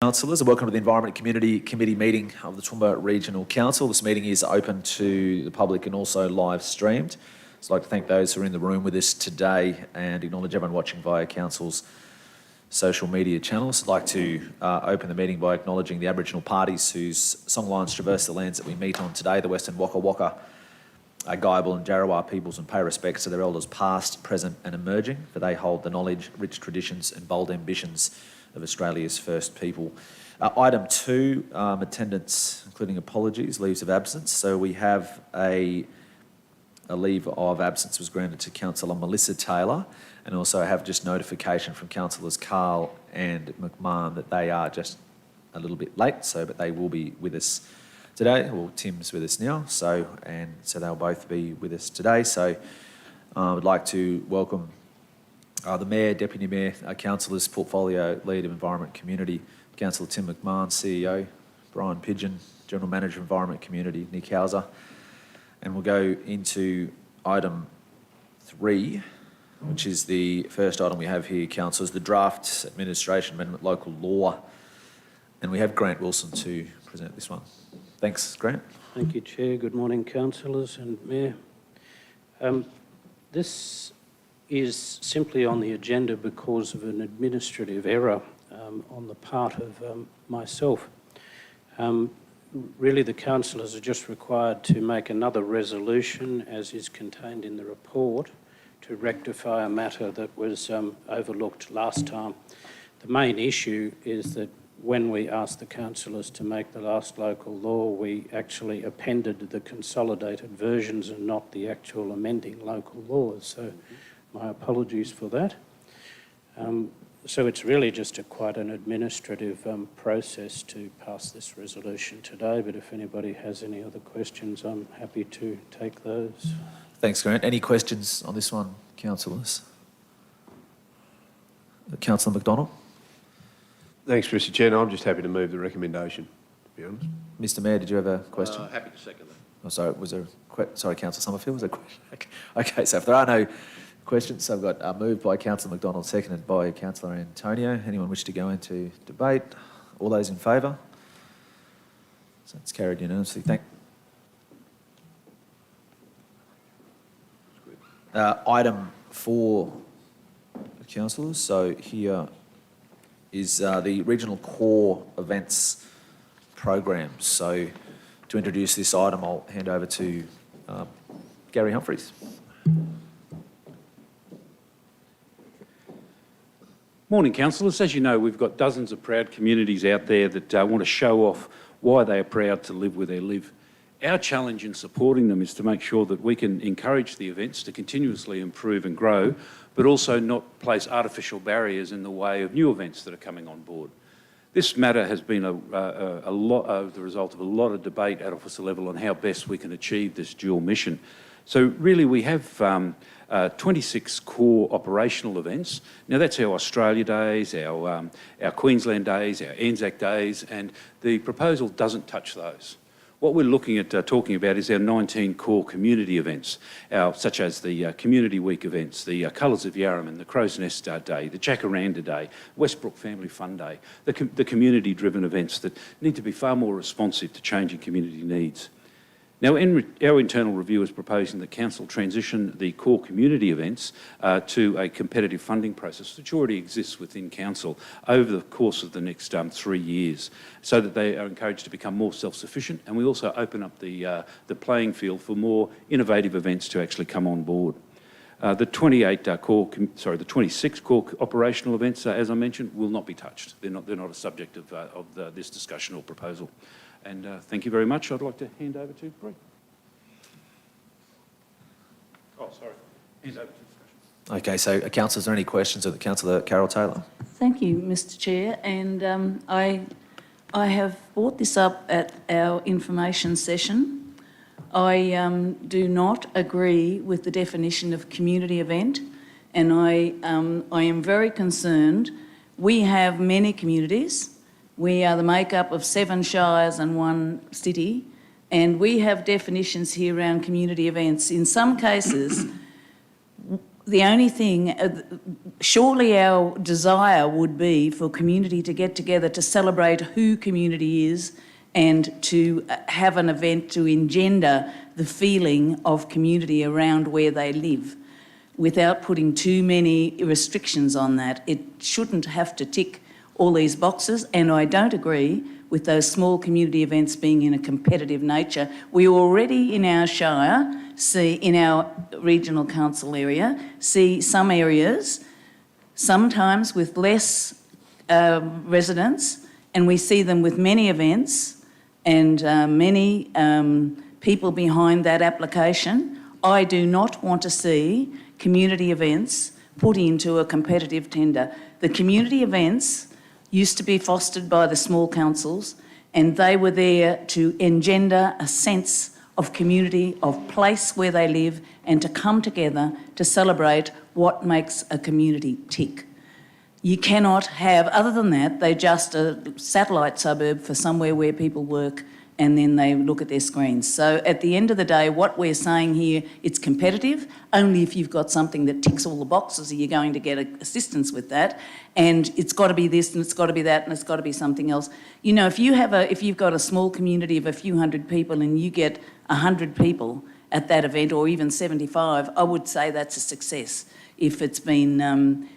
Councillors, welcome to the Environment Community Committee meeting of the Toowoomba Regional Council. This meeting is open to the public and also live streamed. I'd like to thank those who are in the room with us today and acknowledge everyone watching via Council's social media channels. I'd like to open the meeting by acknowledging the Aboriginal parties whose songlines traverse the lands that we meet on today, the Western Waka Waka, Guyabal and Jarrawa peoples, and pay respects to their elders past, present and emerging, for they hold the knowledge, rich traditions and bold ambitions of Australia's first people. Item 2, attendance, including apologies, leaves of absence. So we have a leave of absence was granted to Councillor Melissa Taylor, and also have just notification from Councillors Carl and McMahon that they are just a little bit late, but they will be with us today. Well, Tim's with us now, so they'll both be with us today. So I would like to welcome the Mayor, Deputy Mayor, Councillors, Portfolio Lead of Environment Community, Councillor Tim McMahon, CEO, Brian Pidgeon, General Manager, Environment Community, Nick Hauser. And we'll go into item 3, which is the first item we have here, Councillors, the Draft Administration Amendment Local Law. And we have Grant Wilson to present this one. Thanks, Grant. Thank you, Chair. Good morning, Councillors and Mayor. This is simply on the agenda because of an administrative error on the part of myself. Really, the councillors are just required to make another resolution, as is contained in the report, to rectify a matter that was overlooked last time. The main issue is that when we asked the councillors to make the last local law, we actually appended the consolidated versions and not the actual amending local laws. So my apologies for that. So it's really just quite an administrative process to pass this resolution today, but if anybody has any other questions, I'm happy to take those. Thanks, Grant. Any questions on this one, councillors? Councillor McDonald? Thanks, Mr Chair. I'm just happy to move the recommendation, to be honest. Mr Mayor, did you have a question? Happy to second that. Oh, sorry, was there sorry, Councillor Summerfield, was there a question? Okay, so if there are no questions, so I've got moved by Councillor McDonald, seconded by Councillor Antonio. Anyone wish to go into debate? All those in favour? So it's carried unanimously. Item 4, councillors. So here is the Regional Core Events Program. So to introduce this item, I'll hand over to Gary Humphries. Morning, councillors. As you know, we've got dozens of proud communities out there that want to show off why they are proud to live where they live. Our challenge in supporting them is to make sure that we can encourage the events to continuously improve and grow, but also not place artificial barriers in the way of new events that are coming on board. This matter has been a lot of the result of a lot of debate at officer level on how best we can achieve this dual mission. So really we have 26 core operational events. Now that's our Australia Days, our Queensland Days, our Anzac Days, and the proposal doesn't touch those. What we're looking at talking about is our 19 core community events, such as the Community Week events, the Colours of Yarraman, the Crow's Nest Day, the Jacaranda Day, Westbrook Family Fun Day, the community-driven events that need to be far more responsive to changing community needs. Now, our internal review is proposing that Council transition the core community events to a competitive funding process, which already exists within Council over the course of the next 3 years, so that they are encouraged to become more self-sufficient, and we also open up the playing field for more innovative events to actually come on board. The 26 core operational events, as I mentioned, will not be touched. They're not a subject of this discussion or proposal. And thank you very much. I'd like to hand over to Bree. Oh, sorry. Hand over to discussion. Okay, so councillors, are there any questions of the Councillor Carol Taylor? Thank you, Mr Chair. And I have brought this up at our information session. I do not agree with the definition of community event, and I am very concerned. We have many communities. We are the makeup of 7 shires and 1 city, and we have definitions here around community events. In some cases, the only thing, surely our desire would be for community to get together to celebrate who community is and to have an event to engender the feeling of community around where they live without putting too many restrictions on that. It shouldn't have to tick all these boxes, and I don't agree with those small community events being in a competitive nature. We already in our shire see, in our regional council area, see some areas, sometimes with less residents, and we see them with many events and many people behind that application. I do not want to see community events put into a competitive tender. The community events used to be fostered by the small councils, and they were there to engender a sense of community, of place where they live, and to come together to celebrate what makes a community tick. You cannot have, other than that, they're just a satellite suburb for somewhere where people work and then they look at their screens. So at the end of the day, what we're saying here, it's competitive. Only if you've got something that ticks all the boxes are you going to get assistance with that. And it's got to be this and it's got to be that and it's got to be something else. You know, if you've got a small community of a few hundred people and you get 100 people at that event, or even 75, I would say that's a success. If it's been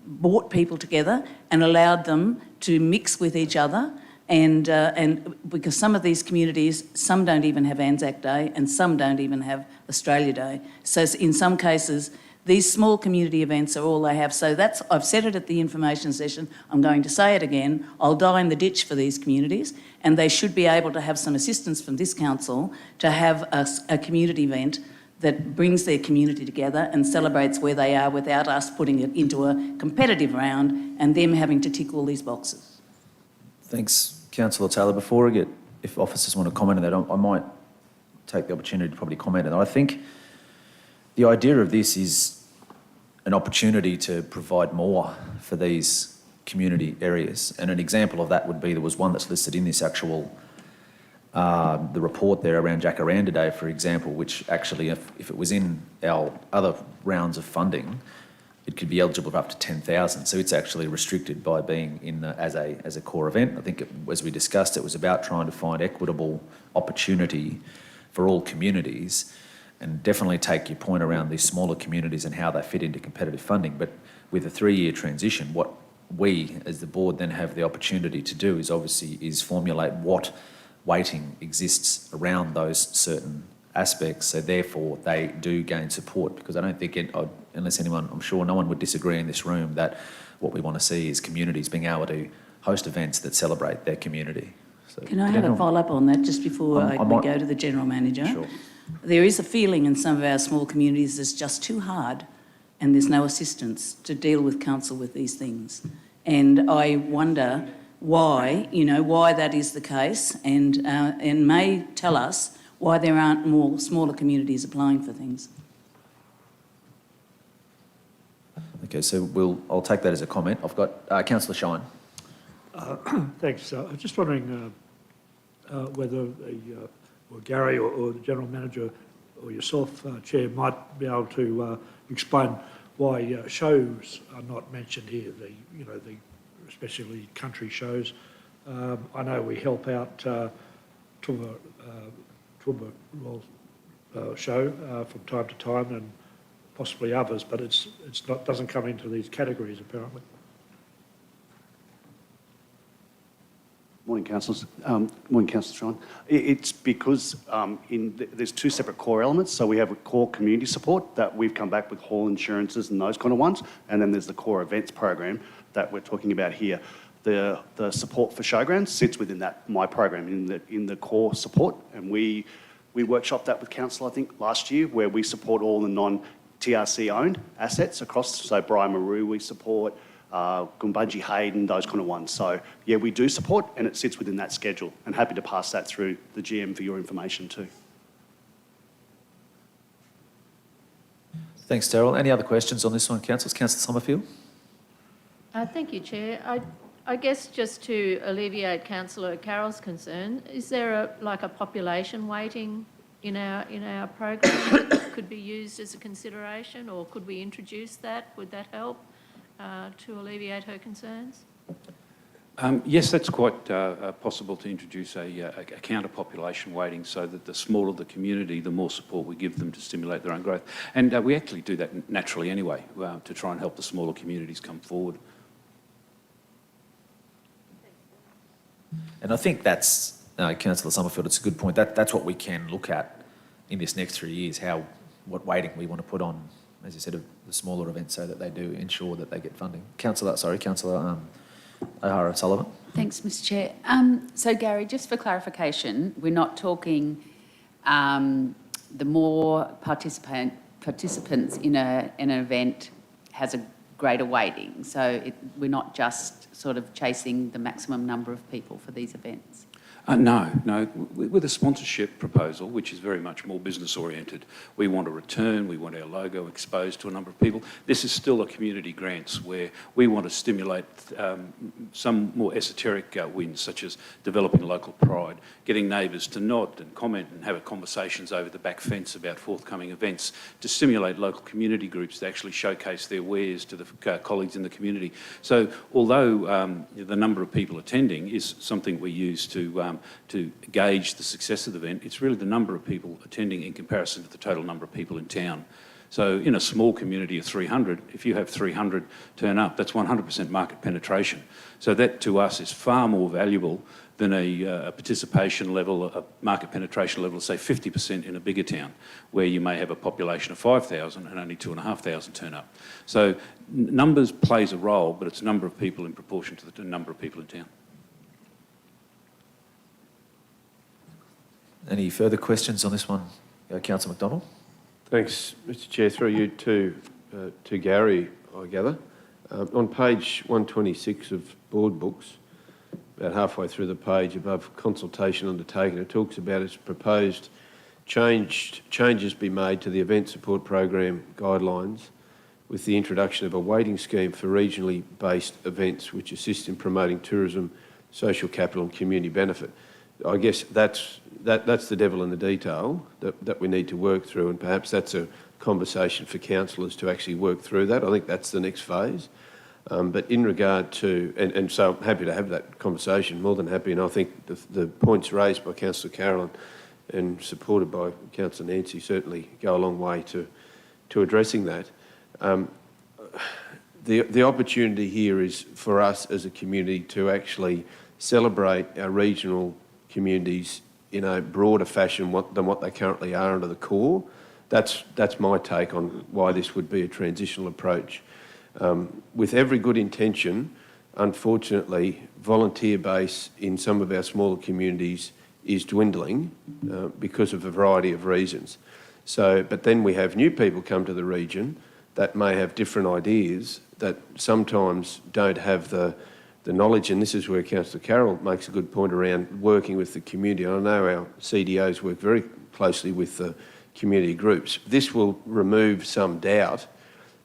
brought people together and allowed them to mix with each other. And because some of these communities, some don't even have Anzac Day and some don't even have Australia Day. So in some cases, these small community events are all they have. So I've said it at the information session, I'm going to say it again, I'll die in the ditch for these communities, and they should be able to have some assistance from this council to have a community event that brings their community together and celebrates where they are without us putting it into a competitive round and them having to tick all these boxes. Thanks, Councillor Taylor. Before I get, if officers want to comment on that, I might take the opportunity to probably comment on that. I think the idea of this is an opportunity to provide more for these community areas. And an example of that would be, there was one that's listed in this actual, the report there around Jacaranda Day, for example, which actually, if it was in our other rounds of funding, it could be eligible for up to 10,000. So it's actually restricted by being in as a core event. I think, as we discussed, it was about trying to find equitable opportunity for all communities, and definitely take your point around these smaller communities and how they fit into competitive funding. But with a 3-year transition, what we as the board then have the opportunity to do is formulate what weighting exists around those certain aspects, so therefore they do gain support. Because I don't think, unless anyone, I'm sure no one would disagree in this room, that what we want to see is communities being able to host events that celebrate their community. So, Can I have a follow-up on that just before we go to the General Manager? Sure. There is a feeling in some of our small communities it's just too hard and there's no assistance to deal with council with these things. And I wonder why that is the case, and may tell us why there aren't more smaller communities applying for things. Okay, so I'll take that as a comment. I've got Councillor Shine. Thanks. I was just wondering whether Gary or the General Manager or yourself, Chair, might be able to explain why shows are not mentioned here, especially country shows. I know we help out Toowoomba Royal Show from time to time, and possibly others, but doesn't come into these categories apparently. Morning, councillors. Morning, Councillor Sean. It's because there's 2 separate core elements. So we have a core community support that we've come back with hall insurances and those kind of ones, and then there's the core events program that we're talking about here. The support for showgrounds sits within my program in the core support, and we workshopped that with council, I think, last year, where we support all the non-TRC owned assets across. So Brian Maru we support, Gumbunji Hayden, those kind of ones. So yeah, we do support, and it sits within that schedule, and happy to pass that through the GM for your information too. Thanks, Daryl. Any other questions on this one, councillors? Councillor Sommerfield? Thank you, Chair. I guess just to alleviate Councillor Carroll's concern, is there a population weighting in our program? that could be used as a consideration, or could we introduce that? Would that help to alleviate her concerns? Yes, that's quite possible to introduce a counter-population weighting so that the smaller the community, the more support we give them to stimulate their own growth. And we actually do that naturally anyway, to try and help the smaller communities come forward. And I think that's, Councillor Summerfield, it's a good point. That's what we can look at in this next 3 years, what weighting we want to put on, as you said, of the smaller events so that they do ensure that they get funding. Councillor O'Hara-Sullivan. Thanks, Mr Chair. So, Gary, just for clarification, we're not talking the more participants in an event has a greater weighting. So we're not just sort of chasing the maximum number of people for these events. No. With a sponsorship proposal, which is very much more business oriented, we want a return, we want our logo exposed to a number of people. This is still a community grants where we want to stimulate some more esoteric wins, such as developing local pride, getting neighbours to nod and comment and have conversations over the back fence about forthcoming events, to stimulate local community groups to actually showcase their wares to the colleagues in the community. So although the number of people attending is something we use to gauge the success of the event, it's really the number of people attending in comparison to the total number of people in town. So in a small community of 300, if you have 300 turn up, that's 100% market penetration. So that to us is far more valuable than a participation level, a market penetration level of say 50% in a bigger town, where you may have a population of 5,000 and only 2,500 turn up. So numbers plays a role, but it's number of people in proportion to the number of people in town. Any further questions on this one, Councillor McDonald? Thanks, Mr Chair. Through you to Gary, I gather. On page 126 of board books, about halfway through the page above consultation undertaken, it talks about its proposed changes be made to the event support program guidelines with the introduction of a weighting scheme for regionally based events which assist in promoting tourism, social capital and community benefit. I guess that's the devil in the detail that we need to work through, and perhaps that's a conversation for councillors to actually work through that. I think that's the next phase. But in regard to, and so I'm happy to have that conversation, more than happy, and I think the points raised by Councillor Carroll and supported by Councillor Nancy certainly go a long way to addressing that. The opportunity here is for us as a community to actually celebrate our regional communities in a broader fashion than what they currently are under the core. That's my take on why this would be a transitional approach. With every good intention, unfortunately, volunteer base in some of our smaller communities is dwindling because of a variety of reasons. So, but then we have new people come to the region that may have different ideas that sometimes don't have the knowledge, and this is where Councillor Carroll makes a good point around working with the community. I know our CDOs work very closely with the community groups. This will remove some doubt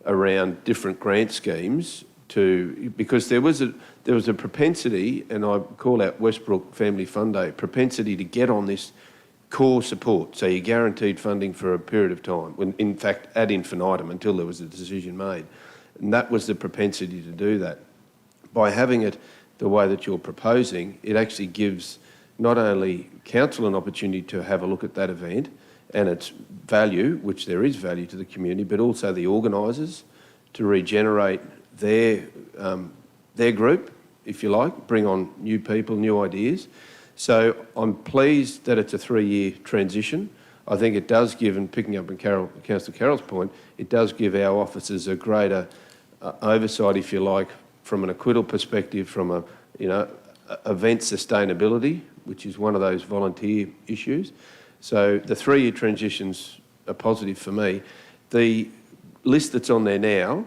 around different grant schemes because there was a propensity, and I call out Westbrook Family Fund Day, propensity to get on this core support. So you're guaranteed funding for a period of time, when in fact ad infinitum until there was a decision made. And that was the propensity to do that. By having it the way that you're proposing, it actually gives not only council an opportunity to have a look at that event and its value, which there is value to the community, but also the organisers to regenerate their group, if you like, bring on new people, new ideas. So I'm pleased that it's a 3-year transition. I think it does give, and picking up on Councillor Carroll's point, it does give our officers a greater oversight, if you like, from an acquittal perspective, from event sustainability, which is one of those volunteer issues. So the 3-year transition's a positive for me. The list that's on there now,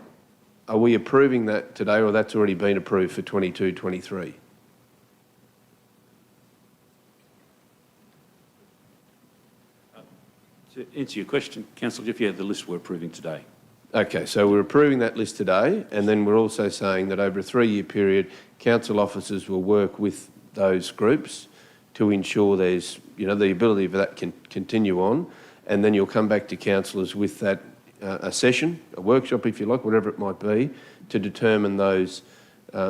are we approving that today, or that's already been approved for 22-23? To answer your question, Councillor, if you had the list we're approving today. Okay, so we're approving that list today, and then we're also saying that over a 3-year period, council officers will work with those groups to ensure there's, the ability for that can continue on, and then you'll come back to councillors with that a session, a workshop if you like, whatever it might be, to determine those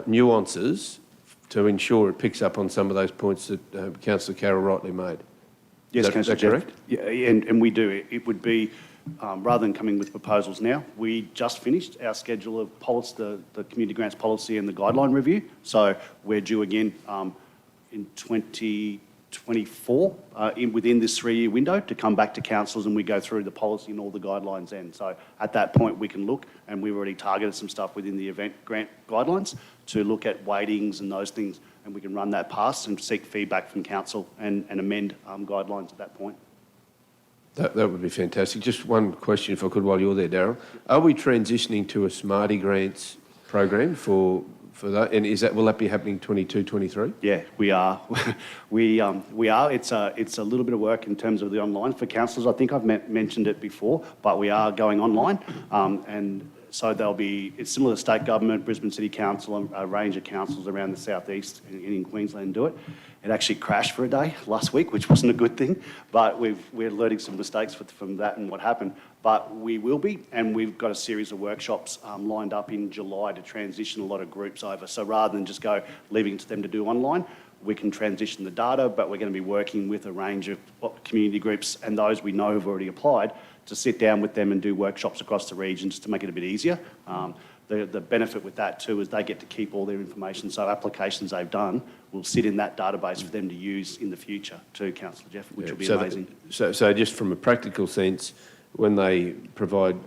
nuances to ensure it picks up on some of those points that Councillor Carroll rightly made. Yes, Is Councillor that Jeff. correct? Yeah, and we do. It would be, rather than coming with proposals now, we just finished our schedule of policy, the community grants policy and the guideline review. So we're due again in 2024, within this 3-year window, to come back to councils and we go through the policy and all the guidelines then. So at that point we can look, and we've already targeted some stuff within the event grant guidelines to look at weightings and those things, and we can run that past and seek feedback from council and amend guidelines at that point. That would be fantastic. Just one question, if I could, while you're there, Darryl. Are we transitioning to a Smarty Grants program for that? And will that be happening 22, 23? Yeah, we are. we are. It's a little bit of work in terms of the online for councillors. I think I've mentioned it before, but we are going online, and so it's similar to state government, Brisbane City Council, and a range of councils around the southeast and in Queensland do it. It actually crashed for a day last week, which wasn't a good thing, but we're learning some mistakes from that and what happened. But we will be, and we've got a series of workshops lined up in July to transition a lot of groups over. So rather than just leaving it to them to do online, we can transition the data, but we're going to be working with a range of community groups and those we know have already applied to sit down with them and do workshops across the region just to make it a bit easier. The benefit with that too is they get to keep all their information, so applications they've done will sit in that database for them to use in the future too, Councillor Jeff, which will be amazing. So just from a practical sense, when they provide,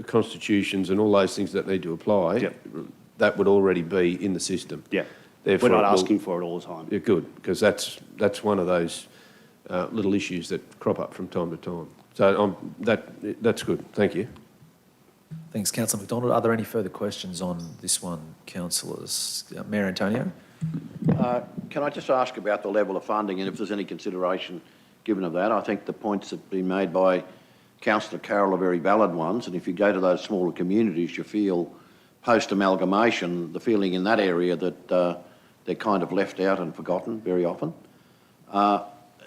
constitutions and all those things that need to apply, Yep. that would already be in the system. Yeah, Therefore, we're not asking for it all the time. Yeah, good, because that's one of those little issues that crop up from time to time. So that's good. Thank you. Thanks, Councillor McDonald. Are there any further questions on this one, councillors? Mayor Antonio? Can I just ask about the level of funding and if there's any consideration given of that? I think the points that have been made by Councillor Carroll are very valid ones, and if you go to those smaller communities, you feel post-amalgamation, the feeling in that area that they're kind of left out and forgotten very often.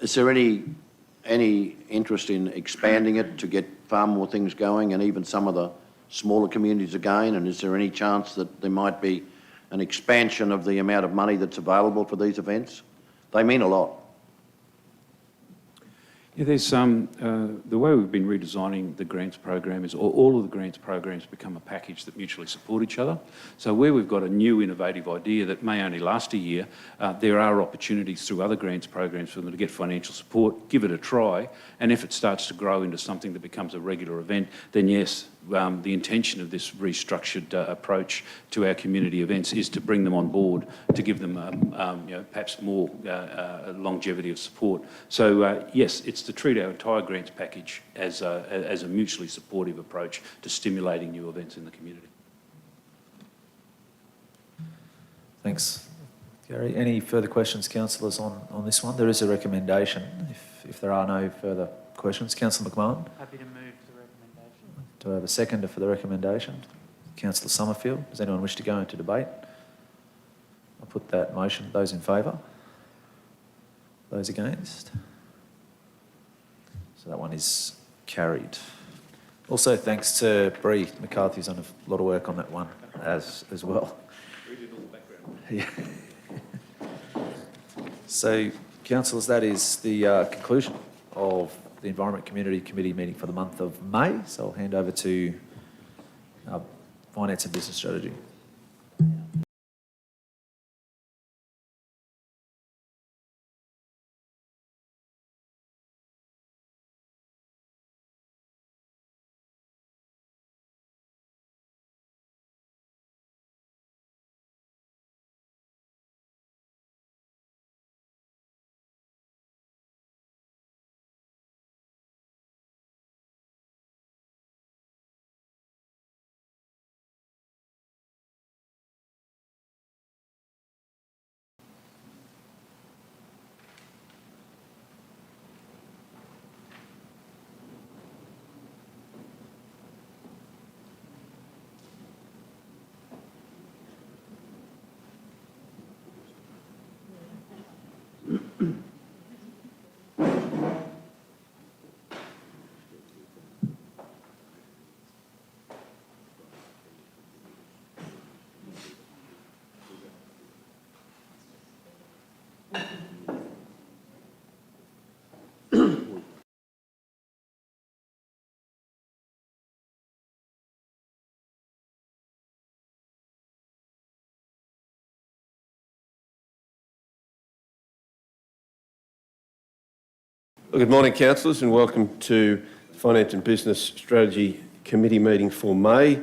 Is there any interest in expanding it to get far more things going, and even some of the smaller communities again? And is there any chance that there might be an expansion of the amount of money that's available for these events? They mean a lot. Yeah, there's the way we've been redesigning the grants program is all of the grants programs become a package that mutually support each other. So where we've got a new innovative idea that may only last a year, there are opportunities through other grants programs for them to get financial support, give it a try, and if it starts to grow into something that becomes a regular event, then yes, the intention of this restructured approach to our community events is to bring them on board, to give them perhaps more longevity of support. So yes, it's to treat our entire grants package as a mutually supportive approach to stimulating new events in the community. Thanks, Gary. Any further questions, councillors, on this one? There is a recommendation. If there are no further questions, Councillor McMahon? Happy to move the recommendation. Do I have a seconder for the recommendation? Councillor Summerfield. Does anyone wish to go into debate? I'll put that motion. Those in favour? Those against? So that one is carried. Also, thanks to Bree McCarthy, who's done a lot of work on that one as well. We did all the background. Yeah. So, councillors, that is the conclusion of the Environment Community Committee meeting for the month of May. So I'll hand over to Finance and Business Strategy. Good morning, councillors, and welcome to the Finance and Business Strategy Committee meeting for May.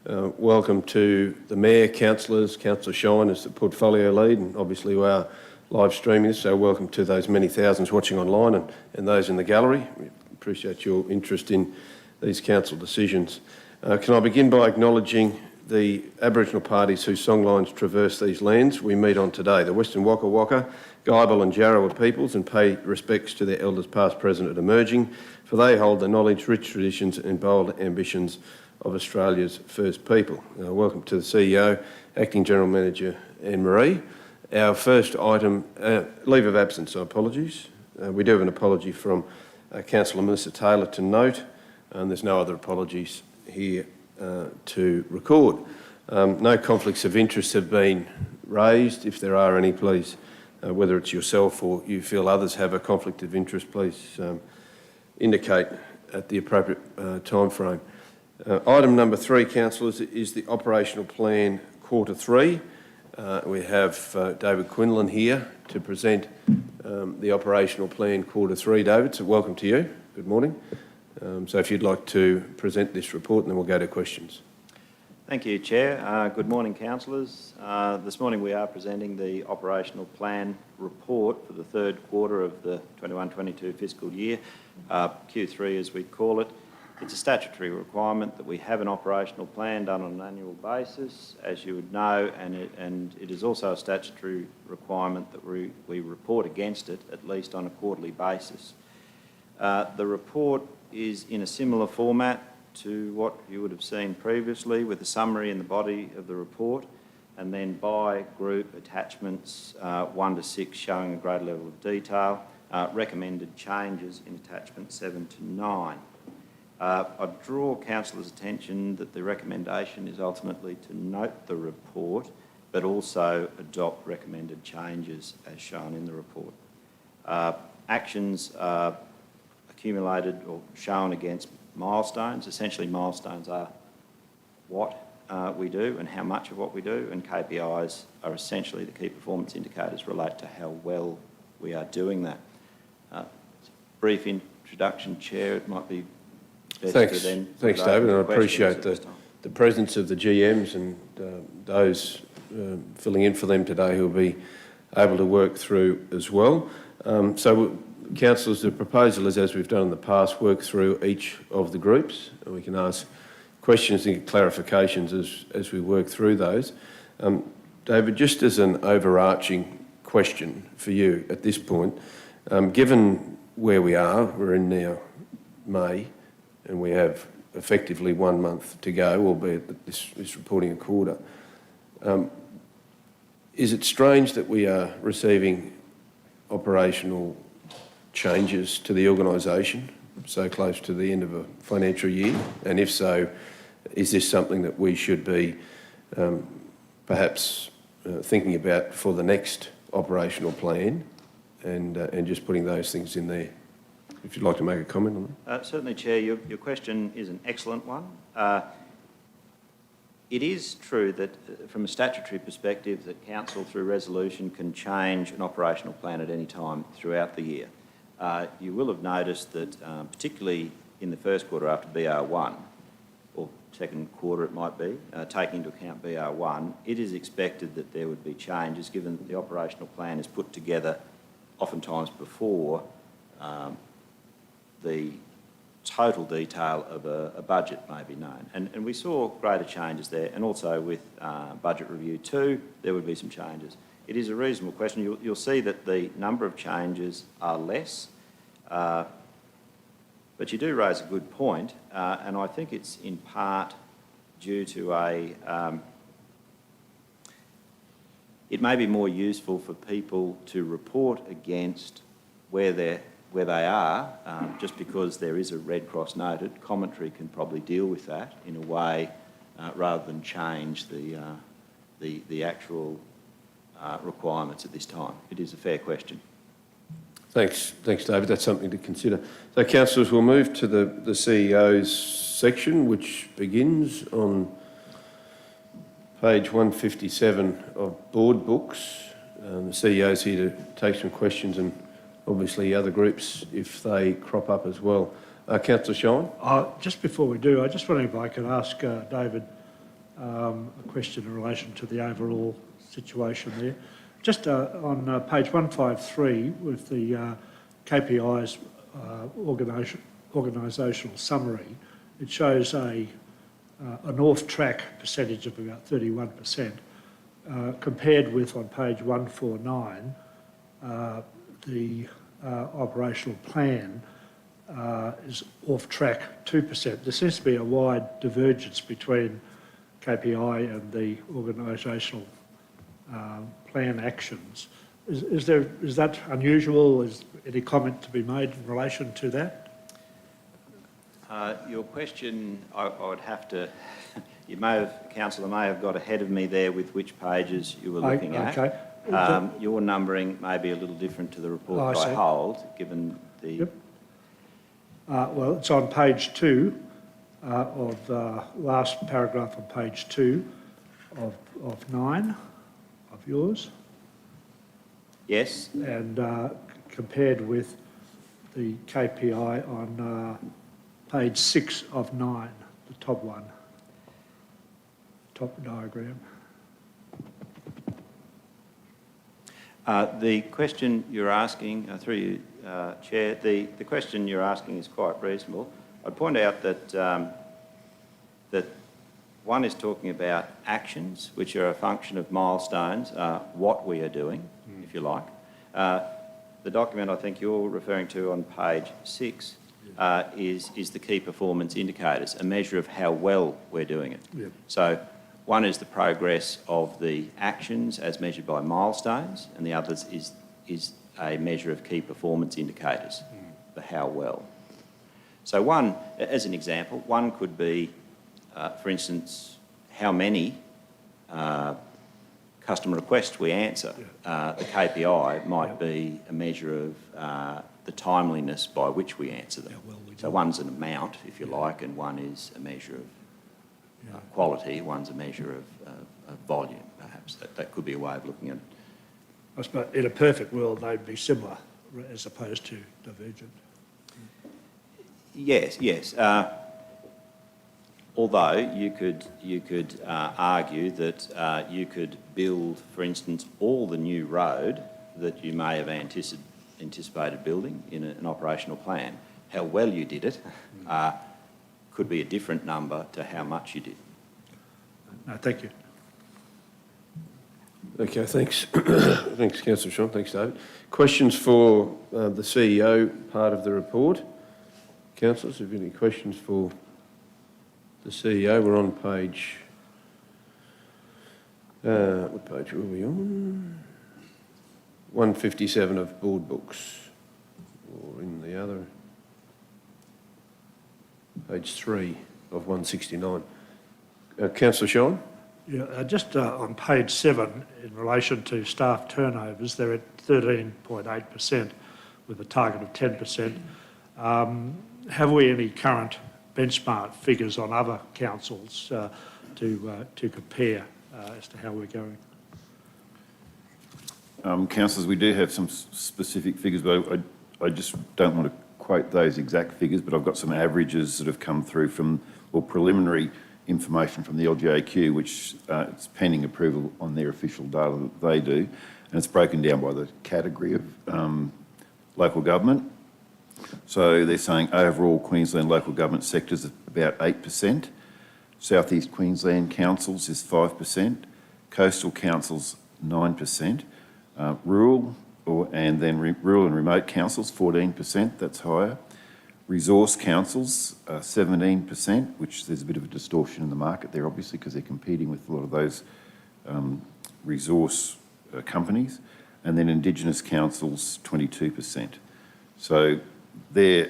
Welcome to the Mayor, councillors, Councillor Shine as the portfolio lead, and obviously we are live streaming this, so welcome to those many thousands watching online and those in the gallery. We appreciate your interest in these council decisions. Can I begin by acknowledging the Aboriginal parties whose songlines traverse these lands we meet on today, the Western Waka Waka, Guyabal and Jarrawa peoples, and pay respects to their elders past, present and emerging, for they hold the knowledge, rich traditions and bold ambitions of Australia's first people. Welcome to the CEO, Acting General Manager Anne-Marie. Our first item, leave of absence, apologies. We do have an apology from Councillor Melissa Taylor to note, and there's no other apologies here to record. No conflicts of interest have been raised. If there are any, please, whether it's yourself or you feel others have a conflict of interest, please indicate at the appropriate time frame. Item number 3, councillors, is the operational plan Q3. We have David Quinlan here to present the operational plan Q3. David, so welcome to you. Good morning. So if you'd like to present this report, and then we'll go to questions. Thank you, Chair. Good morning, councillors. This morning we are presenting the operational plan report for the third quarter of the 21-22 fiscal year, Q3 as we call it. It's a statutory requirement that we have an operational plan done on an annual basis, as you would know, and it is also a statutory requirement that we report against it, at least on a quarterly basis. The report is in a similar format to what you would have seen previously, with a summary in the body of the report, and then by group attachments 1 to 6 showing a great level of detail, recommended changes in attachments 7 to 9. I draw councillors' attention that the recommendation is ultimately to note the report, but also adopt recommended changes as shown in the report. Actions are accumulated or shown against milestones. Essentially, milestones are what we do and how much of what we do, and KPIs are essentially the key performance indicators relate to how well we are doing that. Brief introduction, Chair. It might be best to then... Thanks, David, and I appreciate the presence of the GMs and those filling in for them today who will be able to work through as well. Councillors, the proposal is, as we've done in the past, work through each of the groups, and we can ask questions and clarifications as we work through those. David, just as an overarching question for you at this point, given where we are, we're in now May, and we have effectively 1 month to go, albeit that this is reporting a quarter, is it strange that we are receiving operational changes to the organisation so close to the end of a financial year? And if so, is this something that we should be perhaps thinking about for the next operational plan and just putting those things in there? If you'd like to make a comment on that. Certainly, Chair. Your question is an excellent one. It is true that from a statutory perspective that Council through resolution can change an operational plan at any time throughout the year. You will have noticed that particularly in the first quarter after BR1, or second quarter it might be, taking into account BR1, it is expected that there would be changes given that the operational plan is put together oftentimes before the total detail of a budget may be known. And we saw greater changes there, and also with Budget Review 2 there would be some changes. It is a reasonable question. You'll see that the number of changes are less, but you do raise a good point, and I think it's in part due to it may be more useful for people to report against where they are, just because there is a red cross noted. Commentary can probably deal with that in a way rather than change the actual requirements at this time. It is a fair question. Thanks, David. That's something to consider. So, councillors, we'll move to the CEO's section, which begins on page 157 of board books. The CEO's here to take some questions, and obviously other groups if they crop up as well. Councillor Shine? Just before we do, I just wondering if I could ask David a question in relation to the overall situation there. Just on page 153 with the KPIs organisational summary, it shows an off-track percentage of about 31%, compared with on page 149 the operational plan is off-track 2%. There seems to be a wide divergence between KPI and the organisational plan actions. Is that unusual? Is any comment to be made in relation to that? Your question, I would have to, Councillor may have got ahead of me there with which pages you were looking at. Okay. Your numbering may be a little different to the report I I see. hold, given the... Yep. Well, it's on page 2 of last paragraph on page 2 of 9 of yours. Yes? And compared with the KPI on page 6 of 9, the top one, top diagram. The question you're asking, through you, Chair, the question you're asking is quite reasonable. I'd point out that that one is talking about actions, which are a function of milestones, what we are doing, if you like. The document I think you're referring to on page 6 is the key performance indicators, a measure of how well we're doing it. Yep. So one is the progress of the actions as measured by milestones, and the other is a measure of key performance indicators, the how well. So one, as an example, one could be, for instance, how many customer requests we answer. The KPI might be a measure of the timeliness by which we answer them. So one's an amount, if you like, and one is a measure of quality, one's a measure of volume, perhaps. That could be a way of looking at it. I suppose in a perfect world they'd be similar as opposed to divergent. Yes, yes. Although you could argue that you could build, for instance, all the new road that you may have anticipated building in an operational plan. How well you did it could be a different number to how much you did. No, thank you. Okay, thanks. Thanks, Councillor Sean. Thanks, David. Questions for the CEO part of the report? Councillors, have you any questions for the CEO? We're on page... what page were we on? 157 of board books. Or in the other... page 3 of 169. Councillor Sean? Yeah, just on page 7, in relation to staff turnovers, they're at 13.8% with a target of 10%. Have we any current benchmark figures on other councils to compare as to how we're going? Councillors, we do have some specific figures, but I just don't want to quote those exact figures, but I've got some averages that have come through from, or preliminary information from the LGAQ, which it's pending approval on their official data that they do, and it's broken down by the category of local government. So they're saying overall Queensland local government sectors is about 8%, South East Queensland councils is 5%, coastal councils 9%, rural and remote councils 14%, that's higher. Resource councils 17%, which there's a bit of a distortion in the market there, obviously, because they're competing with a lot of those resource companies. And then Indigenous councils 22%. So that's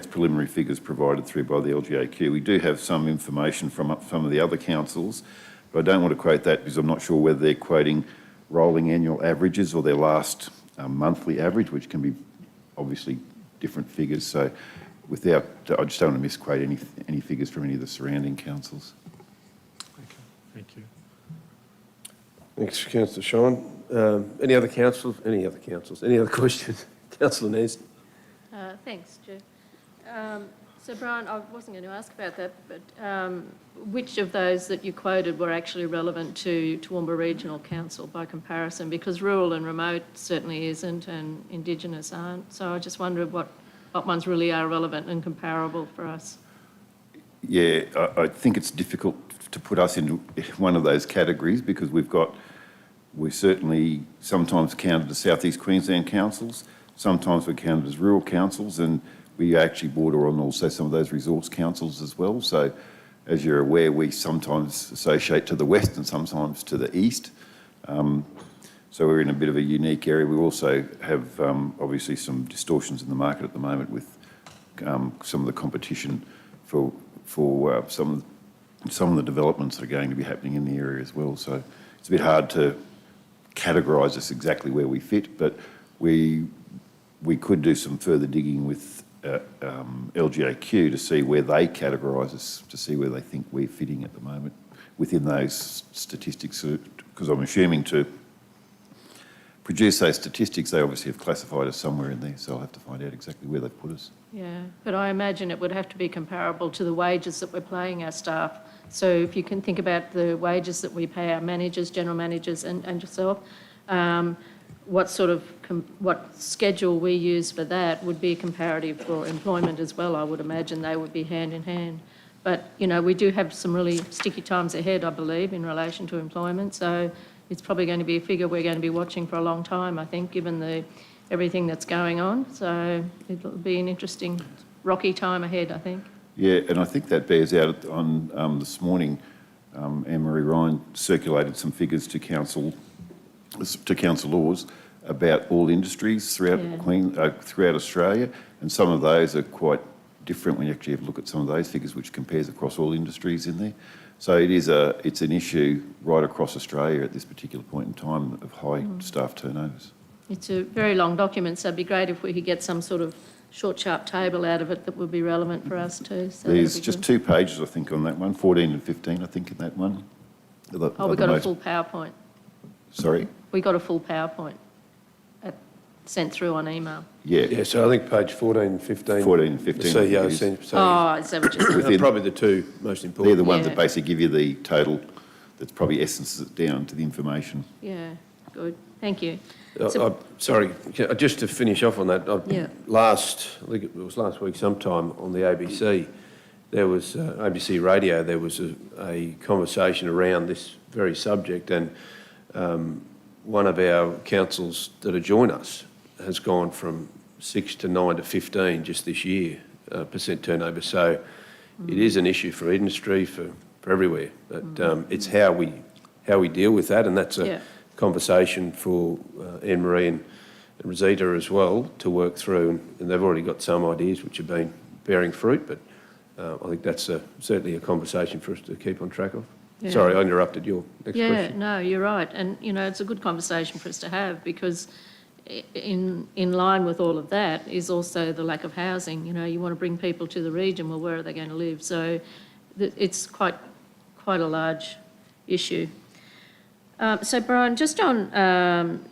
preliminary figures provided through by the LGAQ. We do have some information from some of the other councils, But I don't want to quote that because I'm not sure whether they're quoting rolling annual averages or their last monthly average, which can be obviously different figures. So without, I just don't want to misquote any figures from any of the surrounding councils. Okay, thank you. Thanks, Councillor Sean. Any other councillors? Any other questions? Councillor Nez. Thanks, Chair. So, Brian, I wasn't going to ask about that, but which of those that you quoted were actually relevant to Toowoomba Regional Council by comparison? Because rural and remote certainly isn't, and Indigenous aren't. So I just wondered what ones really are relevant and comparable for us. Yeah, I think it's difficult to put us into one of those categories because we certainly sometimes counted as South East Queensland councils, sometimes we're counted as rural councils, and we actually border on also some of those resource councils as well. So as you're aware, we sometimes associate to the west and sometimes to the east. So we're in a bit of a unique area. We also have obviously some distortions in the market at the moment with some of the competition for some of the developments that are going to be happening in the area as well. So it's a bit hard to categorise us exactly where we fit, but we could do some further digging with LGAQ to see where they categorise us, to see where they think we're fitting at the moment within those statistics, because I'm assuming to produce those statistics, they obviously have classified us somewhere in there, so I'll have to find out exactly where they've put us. Yeah, but I imagine it would have to be comparable to the wages that we're paying our staff. So if you can think about the wages that we pay our managers, general managers and yourself, what schedule we use for that would be comparative for employment as well. I would imagine they would be hand in hand. But, you know, we do have some really sticky times ahead, I believe, in relation to employment. So it's probably going to be a figure we're going to be watching for a long time, I think, given everything that's going on. So it'll be an interesting, rocky time ahead, I think. Yeah, and I think that bears out on this morning. Anne-Marie Ryan circulated some figures to councillors about all industries throughout throughout Australia, and some of those are quite different when you actually have a look at some of those figures, which compares across all industries in there. So it's an issue right across Australia at this particular point in time of high staff turnovers. It's a very long document, so it'd be great if we could get some sort of short, sharp table out of it that would be relevant for us too. So there's just 2 pages, I think, on that one, 14 and 15, I think, in that one. We got a full PowerPoint. Sorry? We got a full PowerPoint sent through on email. Yeah, so I think page 14 and 15. 14 and 15. The CEO sent. Oh, is that what you're saying? Probably the 2 most important. They're the ones that basically give you the total that's probably essences it down to the information. Yeah, good. Thank you. Sorry, just to finish off on that, I think it was last week sometime on the ABC, there was, ABC Radio, there was a conversation around this very subject, and one of our councils that adjoin us has gone from 6 to 9 to 15 just this year, percent turnover. So it is an issue for industry, for everywhere, but it's how we deal with that, and that's a conversation for Anne-Marie and Rosita as well to work through, and they've already got some ideas which have been bearing fruit, but I think that's certainly a conversation for us to keep on track of. Yeah. Sorry, I interrupted your next question. Yeah, no, you're right, and you know it's a good conversation for us to have because in line with all of that is also the lack of housing. You know, you want to bring people to the region, well, where are they going to live? So it's quite a large issue. So, Brian, just on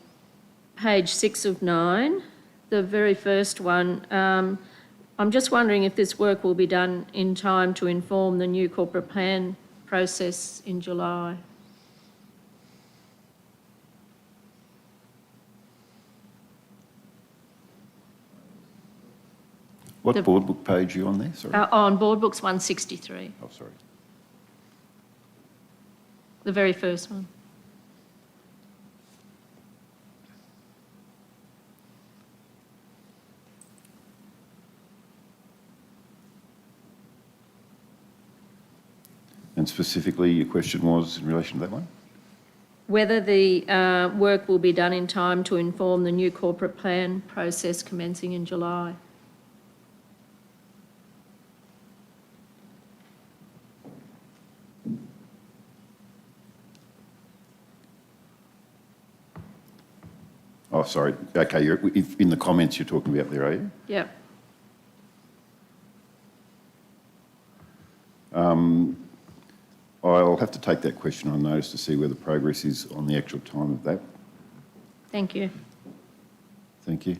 page 6 of 9, the very first one, I'm just wondering if this work will be done in time to inform the new corporate plan process in July. What board book page are you on there? Sorry. On Board Books 163. Oh, sorry. The very first one. And specifically, your question was in relation to that one? Whether the work will be done in time to inform the new corporate plan process commencing in July. Oh, sorry. Okay, in the comments you're talking about there, are you? Yep. I'll have to take that question on notice to see where the progress is on the actual time of that. Thank you. Thank you.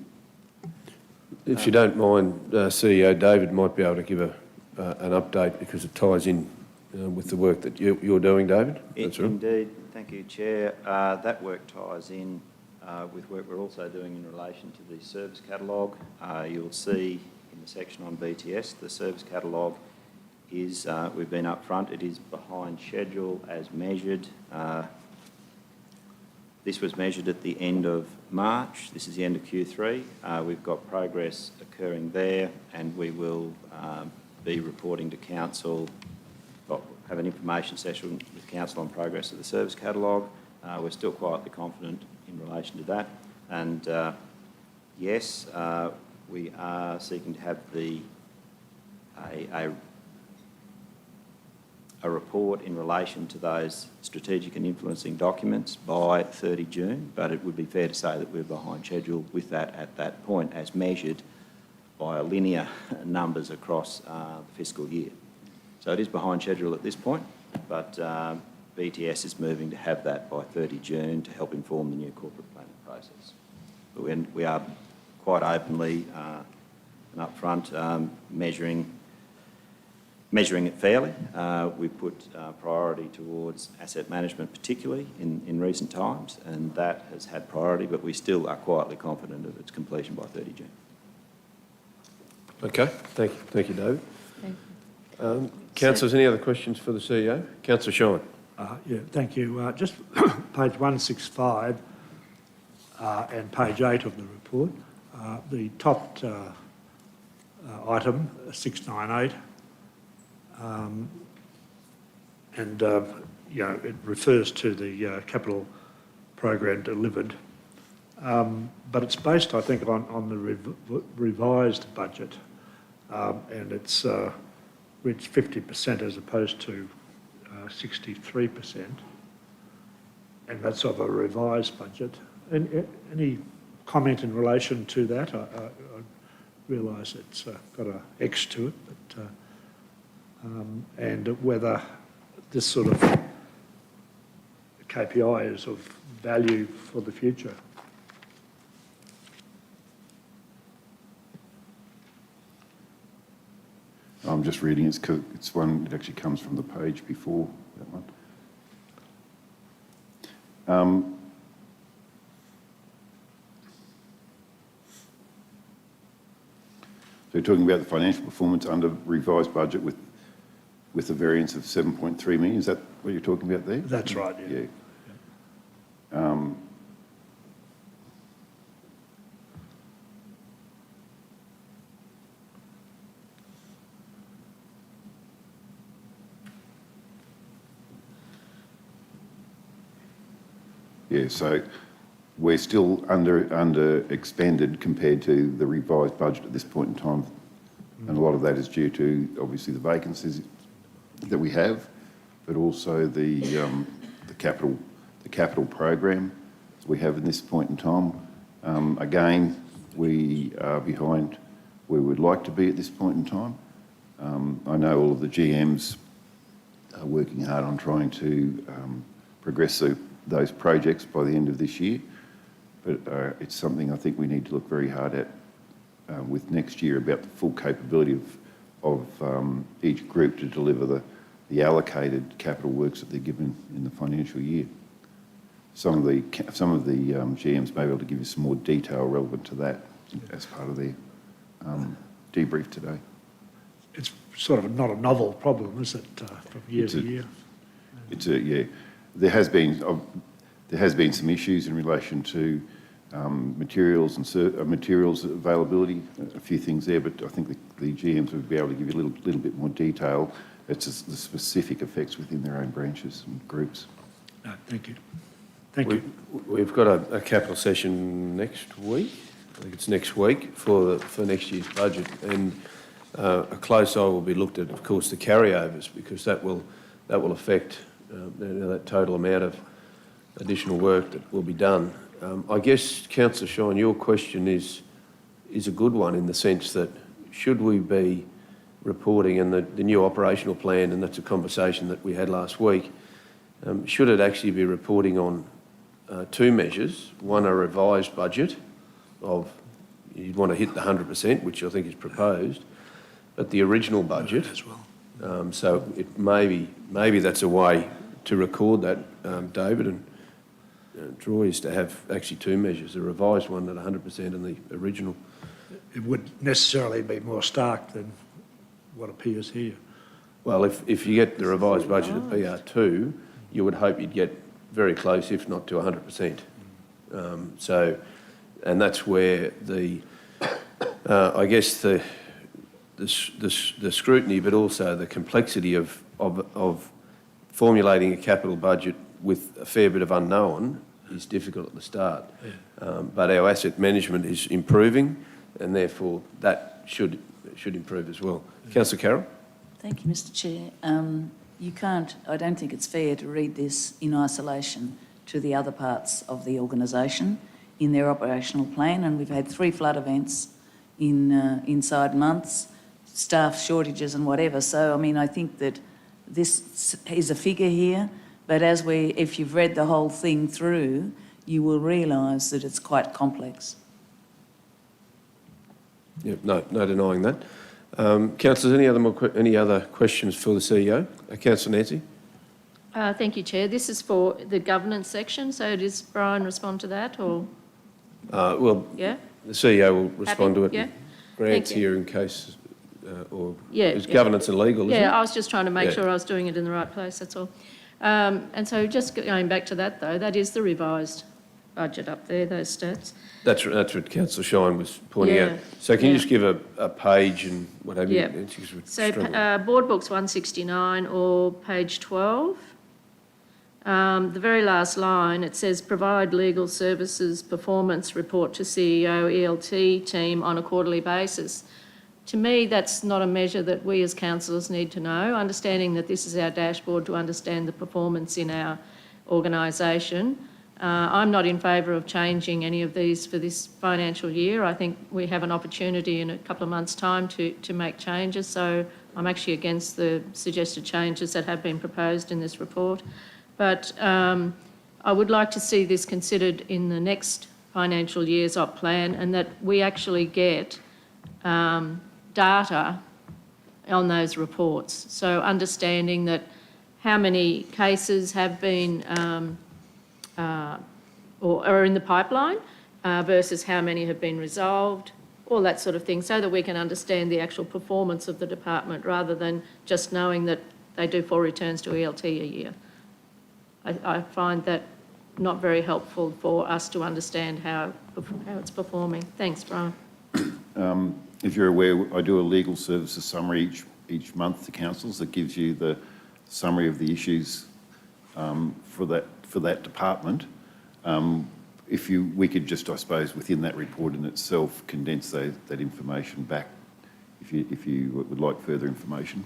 If you don't mind, CEO David might be able to give an update because it ties in with the work that you're doing, David. That's right. Indeed. Thank you, Chair. That work ties in with work we're also doing in relation to the service catalogue. You'll see in the section on BTS, the service catalogue is, we've been up front, it is behind schedule as measured. This was measured at the end of March. This is the end of Q3. We've got progress occurring there, and we will be reporting to Council, have an information session with Council on progress of the service catalogue. We're still quietly confident in relation to that. And yes, we are seeking to have a report in relation to those strategic and influencing documents by 30 June, but it would be fair to say that we're behind schedule with that at that point as measured by linear numbers across the fiscal year. So it is behind schedule at this point, but BTS is moving to have that by 30 June to help inform the new corporate planning process. But we are quite openly and upfront measuring it fairly. We put priority towards asset management, particularly in recent times, and that has had priority, but we still are quietly confident of its completion by 30 June. Okay, thank you, David. Thank Councillors, any other questions for the CEO? Councillor Shine. Yeah, thank you. Just page 165 and page 8 of the report, the top item, 698, it refers to the capital program delivered, but it's based, I think, on the revised budget, and it's reached 50% as opposed to 63%, and that's of a revised budget. Any comment in relation to that? I realise it's got an X to it, but and whether this sort of KPI is of value for the future. I'm just reading, it's one that actually comes from the page before that one. So you're talking about the financial performance under revised budget with a variance of 7.3 million, is that what you're talking about there? That's right, yeah. Yeah, so we're still under expended compared to the revised budget at this point in time. And a lot of that is due to, obviously, the vacancies that we have, but also the capital program we have at this point in time. Again, we are behind where we'd like to be at this point in time. I know all of the GMs are working hard on trying to progress those projects by the end of this year, but it's something I think we need to look very hard at with next year about the full capability of each group to deliver the allocated capital works that they're given in the financial year. Some of the GMs may be able to give you some more detail relevant to that as part of their debrief today. It's sort of not a novel problem, is it, from year to year? Yeah. There has been some issues in relation to materials and materials availability, a few things there, but I think the GMs would be able to give you a little bit more detail as to the specific effects within their own branches and groups. No, thank you. Thank you. We've got a capital session next week. I think it's next week for next year's budget, and a close eye will be looked at, of course, the carryovers, because that will affect that total amount of additional work that will be done I guess, Councillor Shine, your question is a good one in the sense that should we be reporting in the new operational plan, and that's a conversation that we had last week, should it actually be reporting on two measures? One, a revised budget of, you'd want to hit the 100%, which I think is proposed, but the original budget as well. So it maybe that's a way to record that, David, and Troy, is to have actually two measures, a revised one at 100% and the original. It would necessarily be more stark than what appears here. Well, if you get the revised budget at BR2, you would hope you'd get very close, if not to 100%. So, and that's where I guess the scrutiny, but also the complexity of formulating a capital budget with a fair bit of unknown is difficult at the start. But our asset management is improving, and therefore that should improve as well. Councillor Carroll? Thank you, Mr Chair. I don't think it's fair to read this in isolation to the other parts of the organisation in their operational plan, and we've had 3 flood events inside months, staff shortages and whatever. So, I mean, I think that this is a figure here, but if you've read the whole thing through, you will realise that it's quite complex. Yeah, no denying that. Councillors, any other questions for the CEO? Councillor Nancy? Thank you, Chair. This is for the governance section, so does Brian respond to that, or? Well, Yeah? the CEO will respond to it. Yeah? Grant's Thank you. here in case, Yeah, it's yeah. governance and legal, isn't it? Yeah, I was just trying to make Yeah. sure I was doing it in the right place, that's all. And so just going back to that, though, that is the revised budget up there, those stats. That's what Councillor Shine was pointing out. Yeah, So can you yeah. just give a page and what have you? Yeah. Nancy, 'cause we're So struggling. Board Books 169 or page 12. The very last line, it says, provide legal services performance report to CEO ELT team on a quarterly basis. To me, that's not a measure that we as councillors need to know, understanding that this is our dashboard to understand the performance in our organisation. I'm not in favour of changing any of these for this financial year. I think we have an opportunity in a couple of months' time to make changes, so I'm actually against the suggested changes that have been proposed in this report. But I would like to see this considered in the next financial year's op plan, and that we actually get data on those reports. So understanding that how many cases have been or are in the pipeline versus how many have been resolved, all that sort of thing, so that we can understand the actual performance of the department rather than just knowing that they do 4 returns to ELT a year. I find that not very helpful for us to understand how it's performing. Thanks, Brian. If you're aware, I do a legal services summary each month to councils that gives you the summary of the issues for that department. We could just, I suppose, within that report in itself, condense that information back if you would like further information.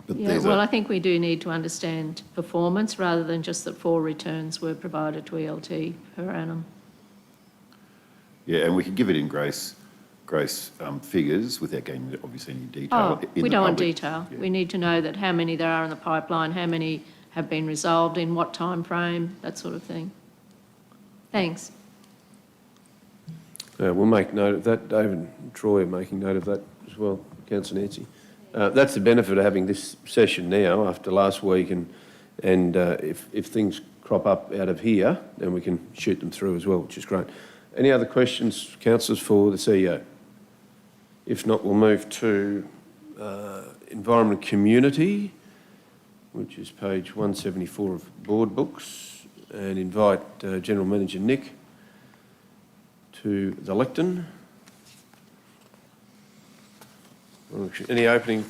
But Yeah, well, I think we do need to understand performance rather than just that 4 returns were provided to ELT per annum. Yeah, and we could give it in gross figures without getting obviously any detail. Oh, we don't want detail. We need to know that how many there are in the pipeline, how many have been resolved, in what time frame, that sort of thing. Thanks. We'll make note of that. David and Troy are making note of that as well, Councillor Nancy. That's the benefit of having this session now after last week, and if things crop up out of here, then we can shoot them through as well, which is great. Any other questions, councillors, for the CEO? If not, we'll move to Environment Community, which is page 174 of Board Books, and invite General Manager Nick to the lectern. Any opening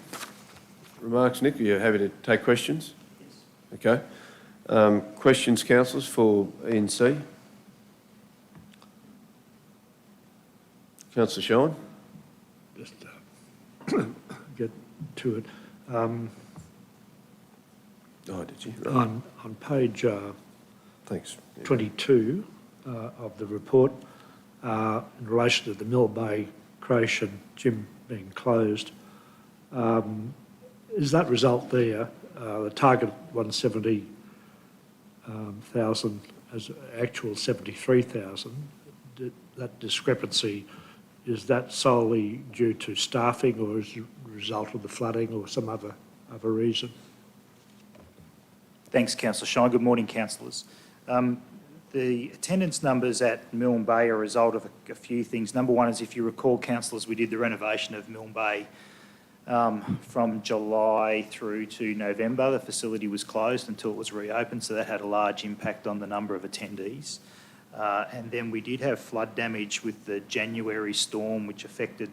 remarks, Nick? Are you happy to take questions? Yes. Okay. Questions, councillors, for ENC? Councillor Shine? Just get to it. Oh, did you? Right. On page Thanks. Yeah. 22, of the report in relation to the Mill Bay creche and gym being closed. Is that result there, the target 170,000 as actual 73,000, that discrepancy, is that solely due to staffing or as a result of the flooding or some other reason? Thanks, Councillor Shine. Good morning, councillors. The attendance numbers at Milne Bay are a result of a few things. Number one is, if you recall, councillors, we did the renovation of Milne Bay from July through to November. The facility was closed until it was reopened, so that had a large impact on the number of attendees. And then we did have flood damage with the January storm, which affected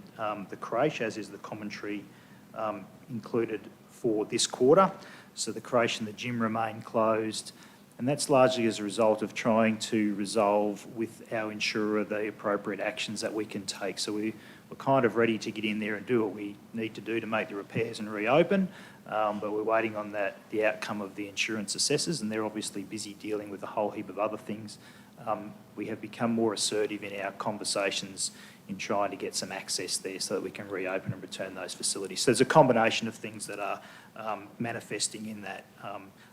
the creche, as is the commentary included for this quarter. So the creche and the gym remain closed. And that's largely as a result of trying to resolve with our insurer the appropriate actions that we can take. So we're kind of ready to get in there and do what we need to do to make the repairs and reopen, but we're waiting on the outcome of the insurance assessors, and they're obviously busy dealing with a whole heap of other things. We have become more assertive in our conversations in trying to get some access there so that we can reopen and return those facilities. So there's a combination of things that are manifesting in that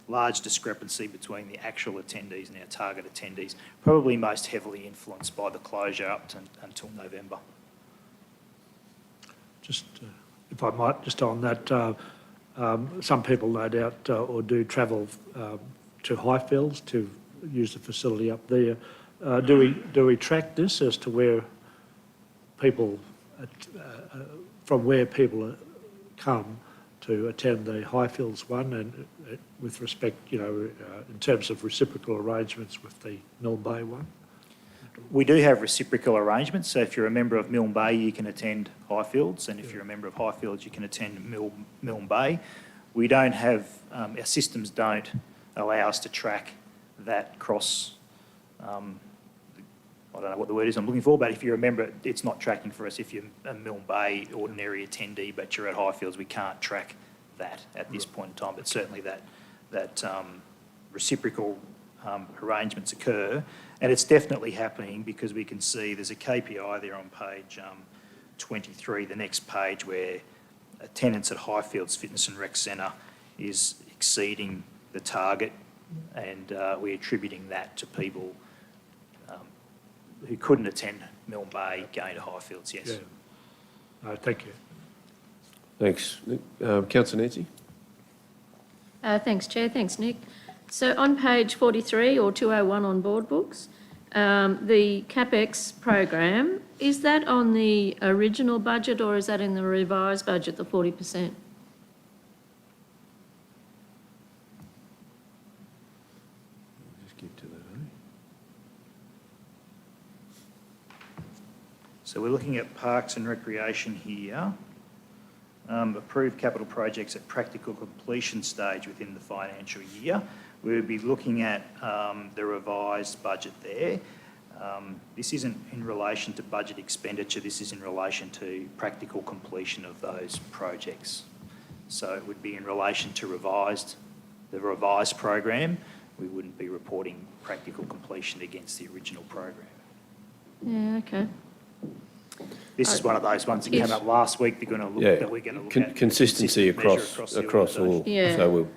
large discrepancy between the actual attendees and our target attendees, probably most heavily influenced by the closure up to, until November. Just, if I might, just on that, some people no doubt or do travel to Highfields to use the facility up there. Do we track this as to where people, from where people come to attend the Highfields one, and with respect, in terms of reciprocal arrangements with the Milne Bay one? We do have reciprocal arrangements, so if you're a member of Milne Bay, you can attend Highfields, and if you're a member of Highfields, you can attend Milne Bay. We don't have, our systems don't allow us to track that cross, I don't know what the word is I'm looking for, but if you're a member, it's not tracking for us. If you're a Milne Bay ordinary attendee, but you're at Highfields, we can't track that at this point in time, but certainly that reciprocal arrangements occur. And it's definitely happening because we can see there's a KPI there on page 23, the next page, where attendance at Highfields Fitness and Rec Centre is exceeding the target, and we're attributing that to people who couldn't attend Milne Bay going to Highfields, yes. Yeah. Thank you. Thanks. Councillor Nancy? Thanks, Chair. Thanks, Nick. So on page 43 or 201 on board books, the CapEx program, is that on the original budget or is that in the revised budget, the 40%? Just get to that, So we're looking at Parks and Recreation here. Approved capital projects at practical completion stage within the financial year. We would be looking at the revised budget there. This isn't in relation to budget expenditure, this is in relation to practical completion of those projects. So it would be in relation to the revised program. We wouldn't be reporting practical completion against the original program. Yeah, okay. This is one of those ones that came up last week. We're going to look at consistency across all. Yeah. So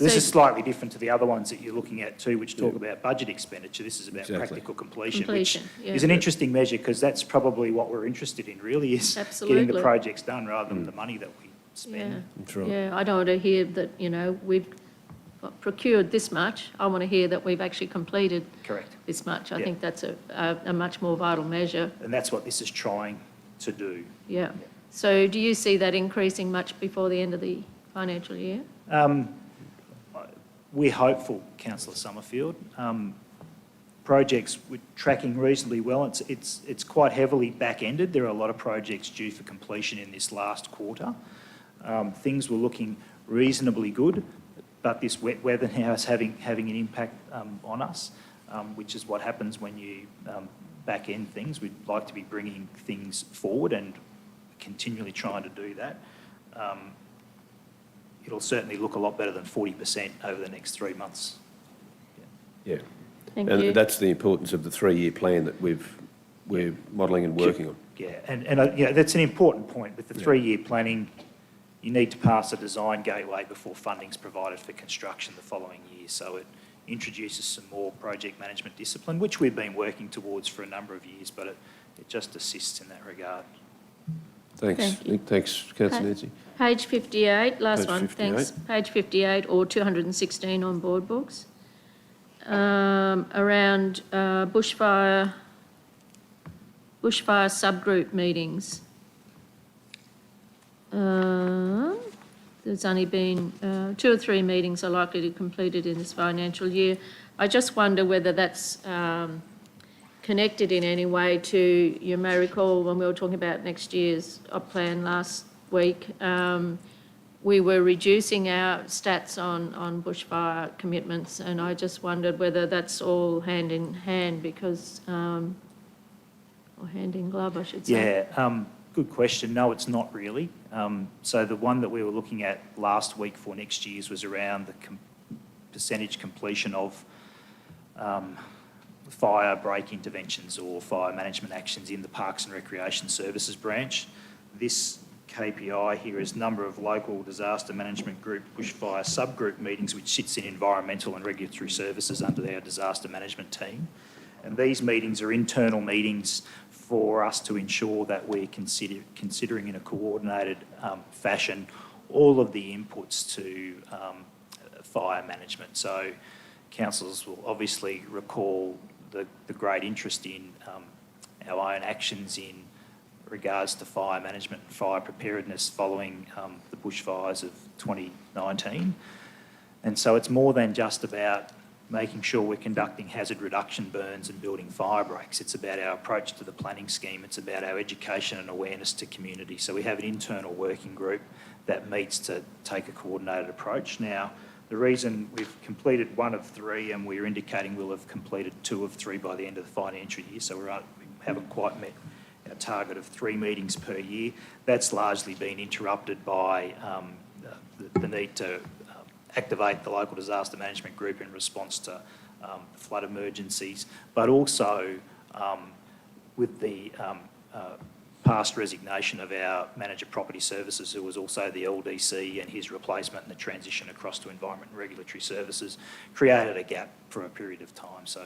this is slightly different to the other ones that you're looking at too, which talk about budget expenditure. This is about practical completion, which is an interesting measure because that's probably what we're interested in. Really, is getting the projects done rather than the money that we spend. Yeah, I don't want to hear that we've procured this much. I want to hear that we've actually completed this much. I think that's a much more vital measure. And that's what this is trying to do. Yeah. So do you see that increasing much before the end of the financial year? We're hopeful, Councillor Summerfield. Projects we're tracking reasonably well. It's quite heavily back-ended. There are a lot of projects due for completion in this last quarter. Things were looking reasonably good, but this wet weather now is having an impact on us, which is what happens when you back-end things. We'd like to be bringing things forward and continually trying to do that. It'll certainly look a lot better than 40% over the next 3 months. Yeah. Thank you. And that's the importance of the 3-year plan that we're modelling and working on. Yeah, and that's an important point. With the 3-year planning, you need to pass a design gateway before funding's provided for construction the following year. So it introduces some more project management discipline, which we've been working towards for a number of years, but it just assists in that regard. Thanks, Thank you. Nick. Thanks, Councillor Nancy. Page 58, last Page one, 58. thanks. Page 58 or 216 on board books. Around bushfire subgroup meetings. There's only been 2 or 3 meetings are likely to be completed in this financial year. I just wonder whether that's connected in any way to, you may recall when we were talking about next year's op plan last week, we were reducing our stats on bushfire commitments, and I just wondered whether that's all hand in hand because, or hand in glove, I should say. Yeah, good question. No, it's not really. So the one that we were looking at last week for next year's was around the percentage completion of fire break interventions or fire management actions in the Parks and Recreation Services branch. This KPI here is number of local disaster management group bushfire subgroup meetings, which sits in environmental and regulatory services under our disaster management team. And these meetings are internal meetings for us to ensure that we're considering in a coordinated fashion all of the inputs to fire management. So councillors will obviously recall the great interest in our own actions in regards to fire management and fire preparedness following the bushfires of 2019. And so it's more than just about making sure we're conducting hazard reduction burns and building fire breaks. It's about our approach to the planning scheme. It's about our education and awareness to community. So we have an internal working group that meets to take a coordinated approach. Now, the reason we've completed 1 of 3 and we're indicating we'll have completed 2 of 3 by the end of the financial year, so we haven't quite met our target of 3 meetings per year. That's largely been interrupted by the need to activate the local disaster management group in response to flood emergencies, but also with the past resignation of our manager property services, who was also the LDC, and his replacement and the transition across to environment and regulatory services created a gap for a period of time. So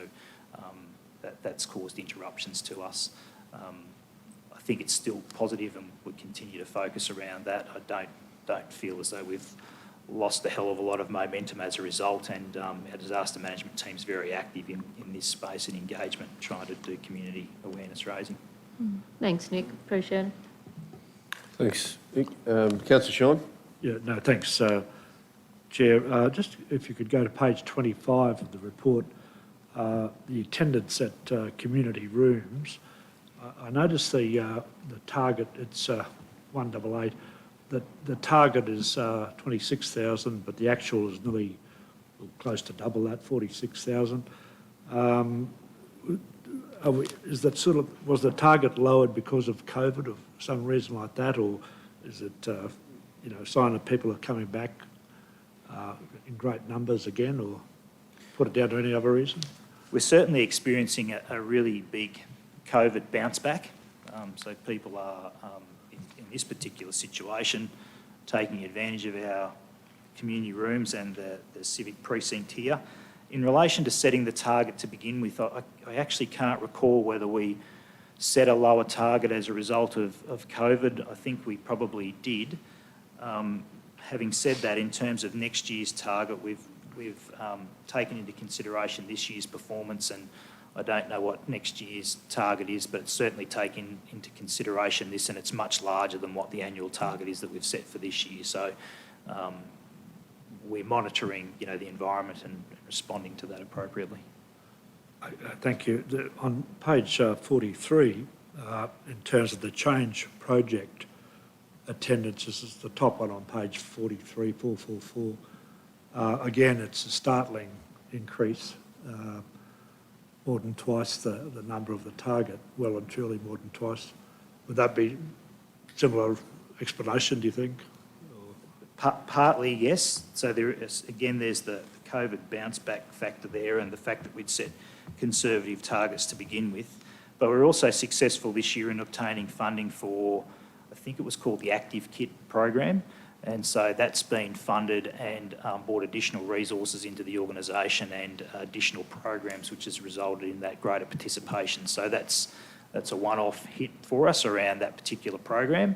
that's caused interruptions to us. I think it's still positive and we continue to focus around that. I don't feel as though we've lost a hell of a lot of momentum as a result, and our disaster management team's very active in this space and engagement, trying to do community awareness raising. Thanks, Nick. Appreciate it. Thanks, Nick. Councillor Sean? Yeah, no, thanks, Chair. Just if you could go to page 25 of the report, the attendance at community rooms. I noticed the target, it's 188, that the target is 26,000, but the actual is nearly close to double that, 46,000. Is that sort of, was the target lowered because of COVID or some reason like that, or is it, a sign that people are coming back in great numbers again, or put it down to any other reason? We're certainly experiencing a really big COVID bounce back. So people are, in this particular situation, taking advantage of our community rooms and the civic precinct here. In relation to setting the target to begin with, I actually can't recall whether we set a lower target as a result of COVID. I think we probably did. Having said that, in terms of next year's target, we've taken into consideration this year's performance, and I don't know what next year's target is, but it's certainly taken into consideration this, and it's much larger than what the annual target is that we've set for this year. So we're monitoring, the environment and responding to that appropriately. Thank you. On page 43, in terms of the change project attendance, this is the top one on page 43, 444. Again, it's a startling increase, more than twice the number of the target, well and truly more than twice. Would that be similar explanation, do you think? Partly, yes. So there is, again, there's the COVID bounce back factor there, and the fact that we'd set conservative targets to begin with. But we're also successful this year in obtaining funding for, I think it was called the Active Kit program. And so that's been funded and brought additional resources into the organisation and additional programs, which has resulted in that greater participation. So that's a one-off hit for us around that particular program.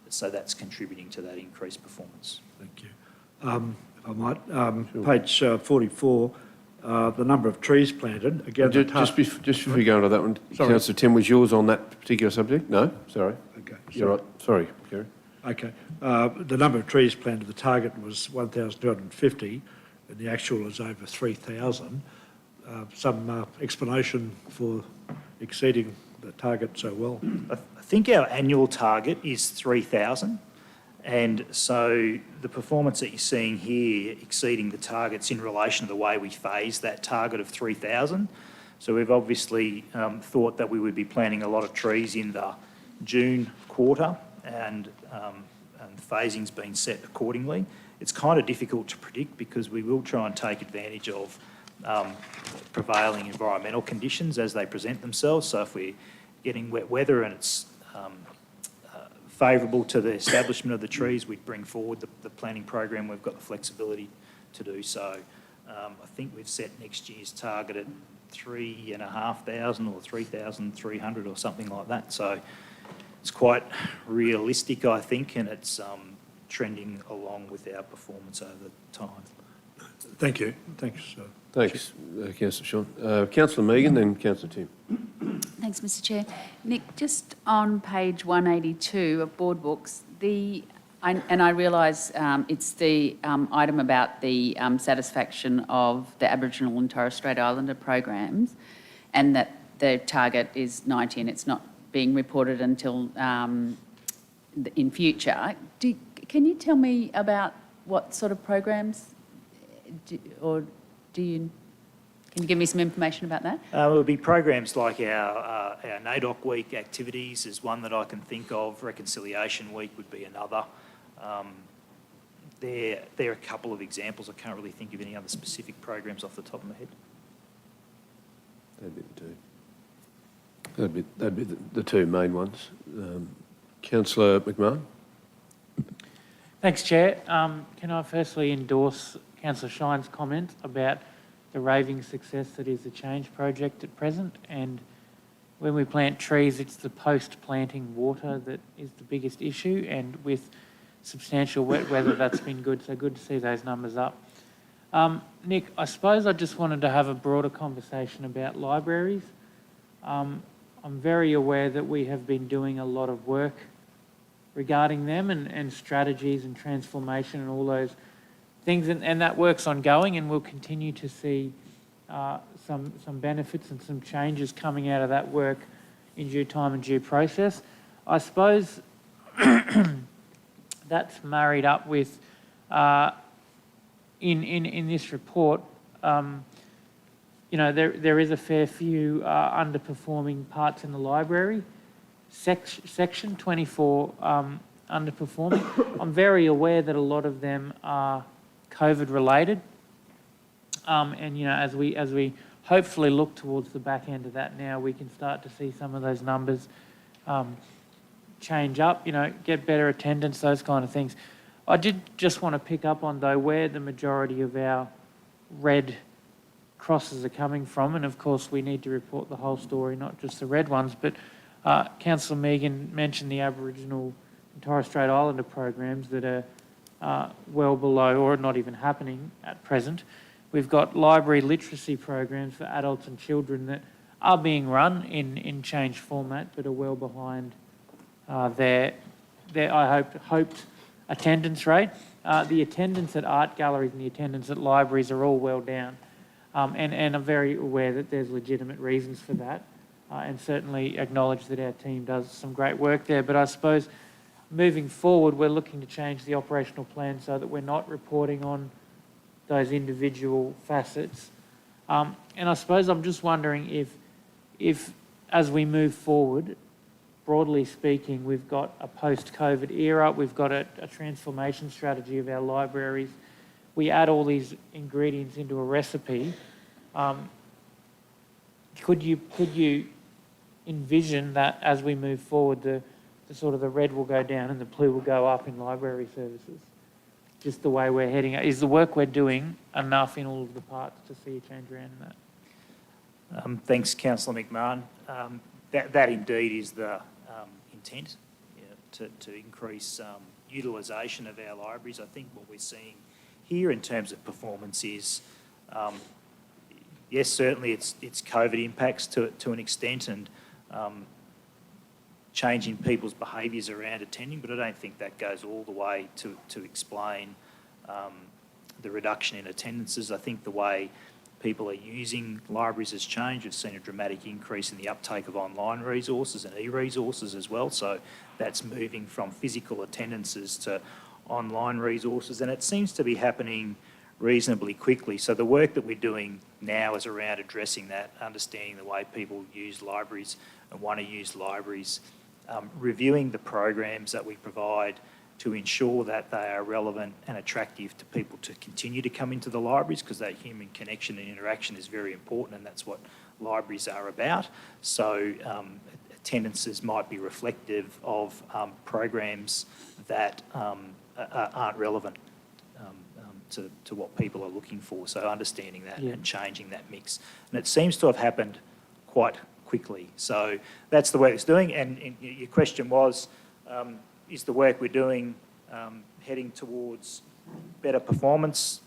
So that's contributing to that increased performance. Thank you. If I might, page 44, the number of trees planted, again... Just before we go on to that one, Sorry. Councillor Tim, was yours on that particular subject? No? Sorry. Okay. You're right. Sorry, Gary. Okay. The number of trees planted, the target was 1,250 and the actual is over 3,000. Some explanation for exceeding the target so well? I think our annual target is 3,000. And so the performance that you're seeing here exceeding the targets in relation to the way we phase that target of 3,000. So we've obviously thought that we would be planting a lot of trees in the June quarter and phasing's been set accordingly. It's kind of difficult to predict because we will try and take advantage of prevailing environmental conditions as they present themselves. So if we're getting wet weather and it's favourable to the establishment of the trees, we'd bring forward the planting program. We've got the flexibility to do so. I think we've set next year's target at 3,500 or 3,300 or something like that. So it's quite realistic, I think, and it's trending along with our performance over time. Thank you. Thanks. Thanks, Councillor Sean. Councillor Megan, then Councillor Tim. Thanks, Mr Chair. Nick, just on page 182 of Board Books, I realise it's the item about the satisfaction of the Aboriginal and Torres Strait Islander programs and that the target is 90 and it's not being reported until in future. Can you tell me about what sort of programs can you give me some information about that? It will be programs like our NAIDOC Week activities is one that I can think of. Reconciliation Week would be another. There are a couple of examples. I can't really think of any other specific programs off the top of my head. That'd be the two. That'd be the two main ones. Councillor McMahon. Thanks, Chair. Can I firstly endorse Councillor Shine's comment about the raving success that is the Change project at present, and when we plant trees, it's the post-planting water that is the biggest issue, and with substantial wet weather, that's been good, so good to see those numbers up. Nick, I suppose I just wanted to have a broader conversation about libraries. I'm very aware that we have been doing a lot of work regarding them and strategies and transformation and all those things, and that work's ongoing, and we'll continue to see some benefits and some changes coming out of that work in due time and due process. I suppose that's married up with in this report, you know, there is a fair few underperforming parts in the library. Section 24 underperforming. I'm very aware that a lot of them are COVID related, and you know, as we hopefully look towards the back end of that now, we can start to see some of those numbers change up, you know, get better attendance, those kind of things. I did just want to pick up on though where the majority of our red crosses are coming from, and of course we need to report the whole story, not just the red ones, but Councillor Megan mentioned the Aboriginal and Torres Strait Islander programs that are well below or not even happening at present. We've got library literacy programs for adults and children that are being run in changed format but are well behind their hoped attendance rate. The attendance at art galleries and the attendance at libraries are all well down, and I'm very aware that there's legitimate reasons for that, and certainly acknowledge that our team does some great work there. But I suppose moving forward, we're looking to change the operational plan so that we're not reporting on those individual facets. And I suppose I'm just wondering if as we move forward, broadly speaking, we've got a post-COVID era, we've got a transformation strategy of our libraries, we add all these ingredients into a recipe, could you envision that as we move forward, the sort of the red will go down and the blue will go up in library services? Just the way we're heading. Is the work we're doing enough in all of the parts to see a change around in that? Thanks, Councillor McMahon. That indeed is the intent, to increase utilisation of our libraries. I think what we're seeing here in terms of performance is, yes, certainly it's COVID impacts to an extent, and changing people's behaviours around attending, but I don't think that goes all the way to explain the reduction in attendances. I think the way people are using libraries has changed. We've seen a dramatic increase in the uptake of online resources and e-resources as well, so that's moving from physical attendances to online resources, and it seems to be happening reasonably quickly. So the work that we're doing now is around addressing that, understanding the way people use libraries and want to use libraries, reviewing the programs that we provide to ensure that they are relevant and attractive to people to continue to come into the libraries, because that human connection and interaction is very important, and that's what libraries are about. So attendances might be reflective of programs that aren't relevant to what people are looking for. So understanding that and changing that mix. And it seems to have happened quite quickly. So that's the way it's doing. And your question was, is the work we're doing heading towards better performance?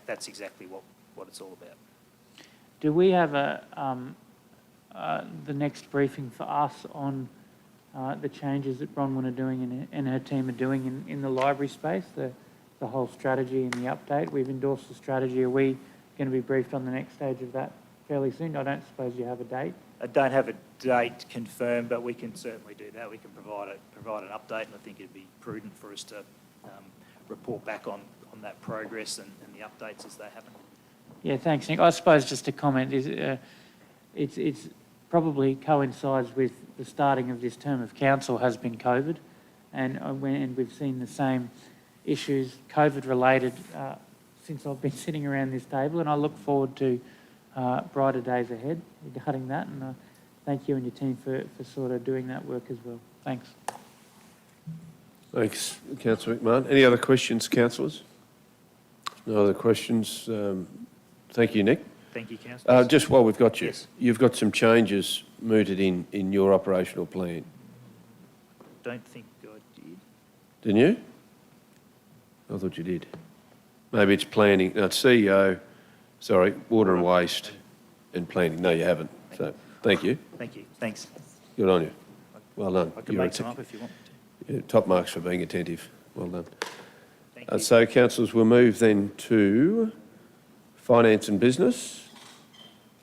That's exactly what it's all about. Do we have the next briefing for us on the changes that Bronwyn are doing and her team are doing in the library space, the whole strategy and the update? We've endorsed the strategy. Are we going to be briefed on the next stage of that fairly soon? I don't suppose you have a date. I don't have a date confirmed, but we can certainly do that. We can provide an update, and I think it'd be prudent for us to report back on that progress and the updates as they happen. Yeah, thanks, Nick. I suppose just a comment is it's probably coincides with the starting of this term of council has been COVID, and we've seen the same issues COVID-related since I've been sitting around this table, and I look forward to brighter days ahead regarding that, and thank you and your team for sort of doing that work as well. Thanks. Thanks, Councillor McMahon. Any other questions, councillors? No other questions. Thank you, Nick. Thank you, Councillor. Just while we've got you, Yes. You've got some changes mooted in your operational plan, Don't think I did. didn't you? I thought you did. Maybe it's planning. No, it's CEO, sorry, water and waste and planning. No, you haven't. So, thank you. Thank you. Thanks. Good on you. Well done. I can make some up if you want me to. Yeah, top marks for being attentive. Well done. Thank you. So, councillors, we'll move then to finance and business.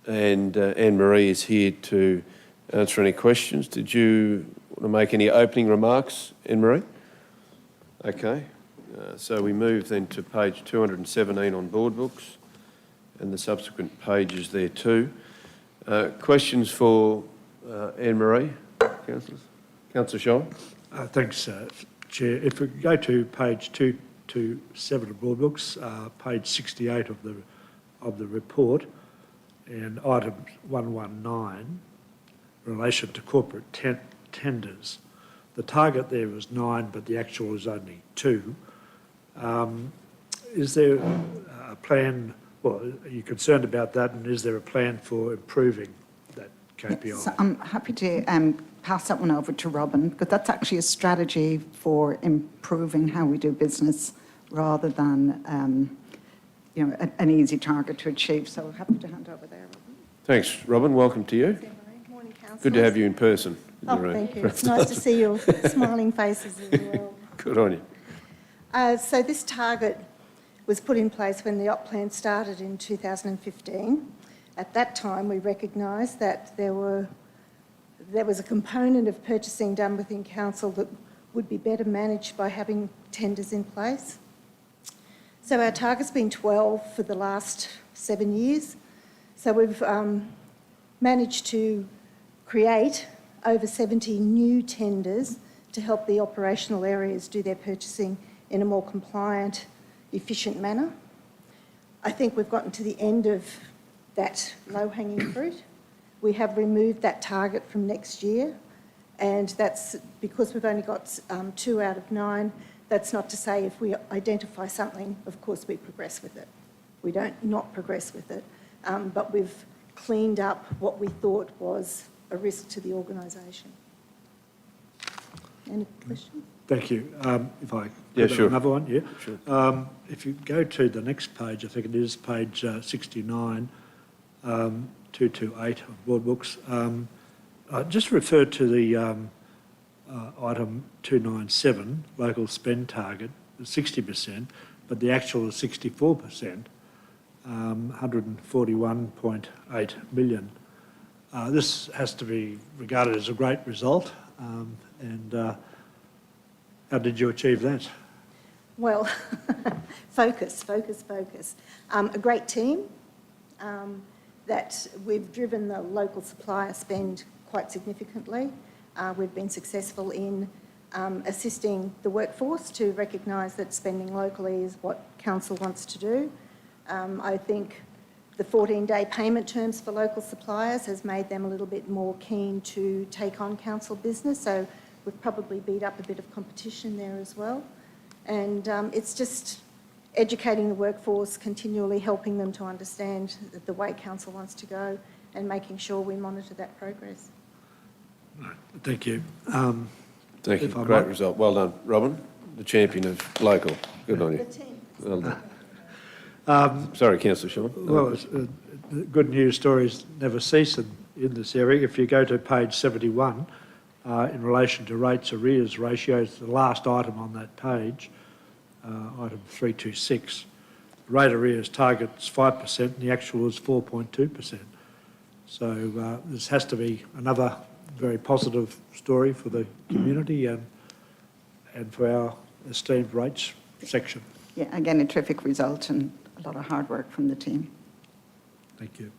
And Anne-Marie is here to answer any questions. Did you want to make any opening remarks, Anne-Marie? Okay. So we move then to page 217 on board books and the subsequent pages there too. Questions for Anne-Marie, councillors? Councillor Scholl. Thanks, Chair. If we go to page 227 of board books, page 68 of the report, and item 119, in relation to corporate tenders, the target there was 9, but the actual is only 2. Is there a plan, well, are you concerned about that, and is there a plan for improving that KPI? So I'm happy to pass that one over to Robin, because that's actually a strategy for improving how we do business rather than an easy target to achieve. So happy to hand over there, Robin. Thanks, Robin. Welcome to you. Morning, councillors. Good to have you in person. Oh, thank you. It's nice to see your smiling faces as well. Good on you. So this target was put in place when the OP plan started in 2015. At that time, we recognised that there was a component of purchasing done within council that would be better managed by having tenders in place. So our target's been 12 for the last 7 years. So we've managed to create over 70 new tenders to help the operational areas do their purchasing in a more compliant, efficient manner. I think we've gotten to the end of that low-hanging fruit. We have removed that target from next year, and that's because we've only got 2 out of 9. That's not to say if we identify something, of course, we progress with it. We don't not progress with it, but we've cleaned up what we thought was a risk to the organisation. Any questions? Thank you. If I Yeah, could have sure. another one, yeah. Sure. If you go to the next page, I think it is page 69, 228 of Board Books. Just refer to the item 297, local spend target, 60%, but the actual is 64%, 141.8 million. This has to be regarded as a great result, and how did you achieve that? Well, focus. A great team that we've driven the local supplier spend quite significantly. We've been successful in assisting the workforce to recognise that spending locally is what council wants to do. I think the 14-day payment terms for local suppliers has made them a little bit more keen to take on council business, so we've probably beat up a bit of competition there as well. And it's just educating the workforce, continually helping them to understand the way council wants to go and making sure we monitor that progress. Right, thank you. Thank you. If I Great might- result. Well done, Robin, the champion of local. Good on The you. team. Well done. Sorry, Councillor Sean. Well, the good news stories never cease in this area. If you go to page 71, in relation to rates arrears ratios, the last item on that page, item 326, rate arrears target's 5% and the actual is 4.2%. So this has to be another very positive story for the community and for our esteemed rates section. Yeah, again, a terrific result and a lot of hard work from the team. Thank you.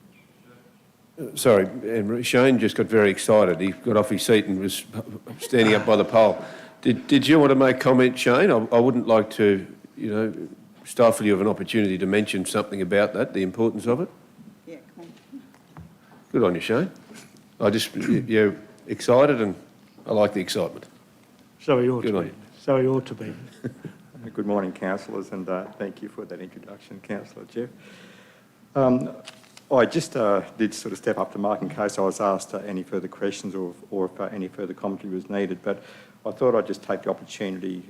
Sorry, Anne-Marie. Shane just got very excited. He got off his seat and was standing up by the pole. Did you want to make comment, Shane? I wouldn't like to, stifle you of an opportunity to mention something about that, the importance of it. Yeah, come on. Good on you, Shane. You're excited and I like the excitement. So he ought Good to on be. you. So he ought to be. Good morning, councillors, and thank you for that introduction, Councillor Jeff. I just did sort of step up to Mark in case I was asked any further questions or if any further commentary was needed, but I thought I'd just take the opportunity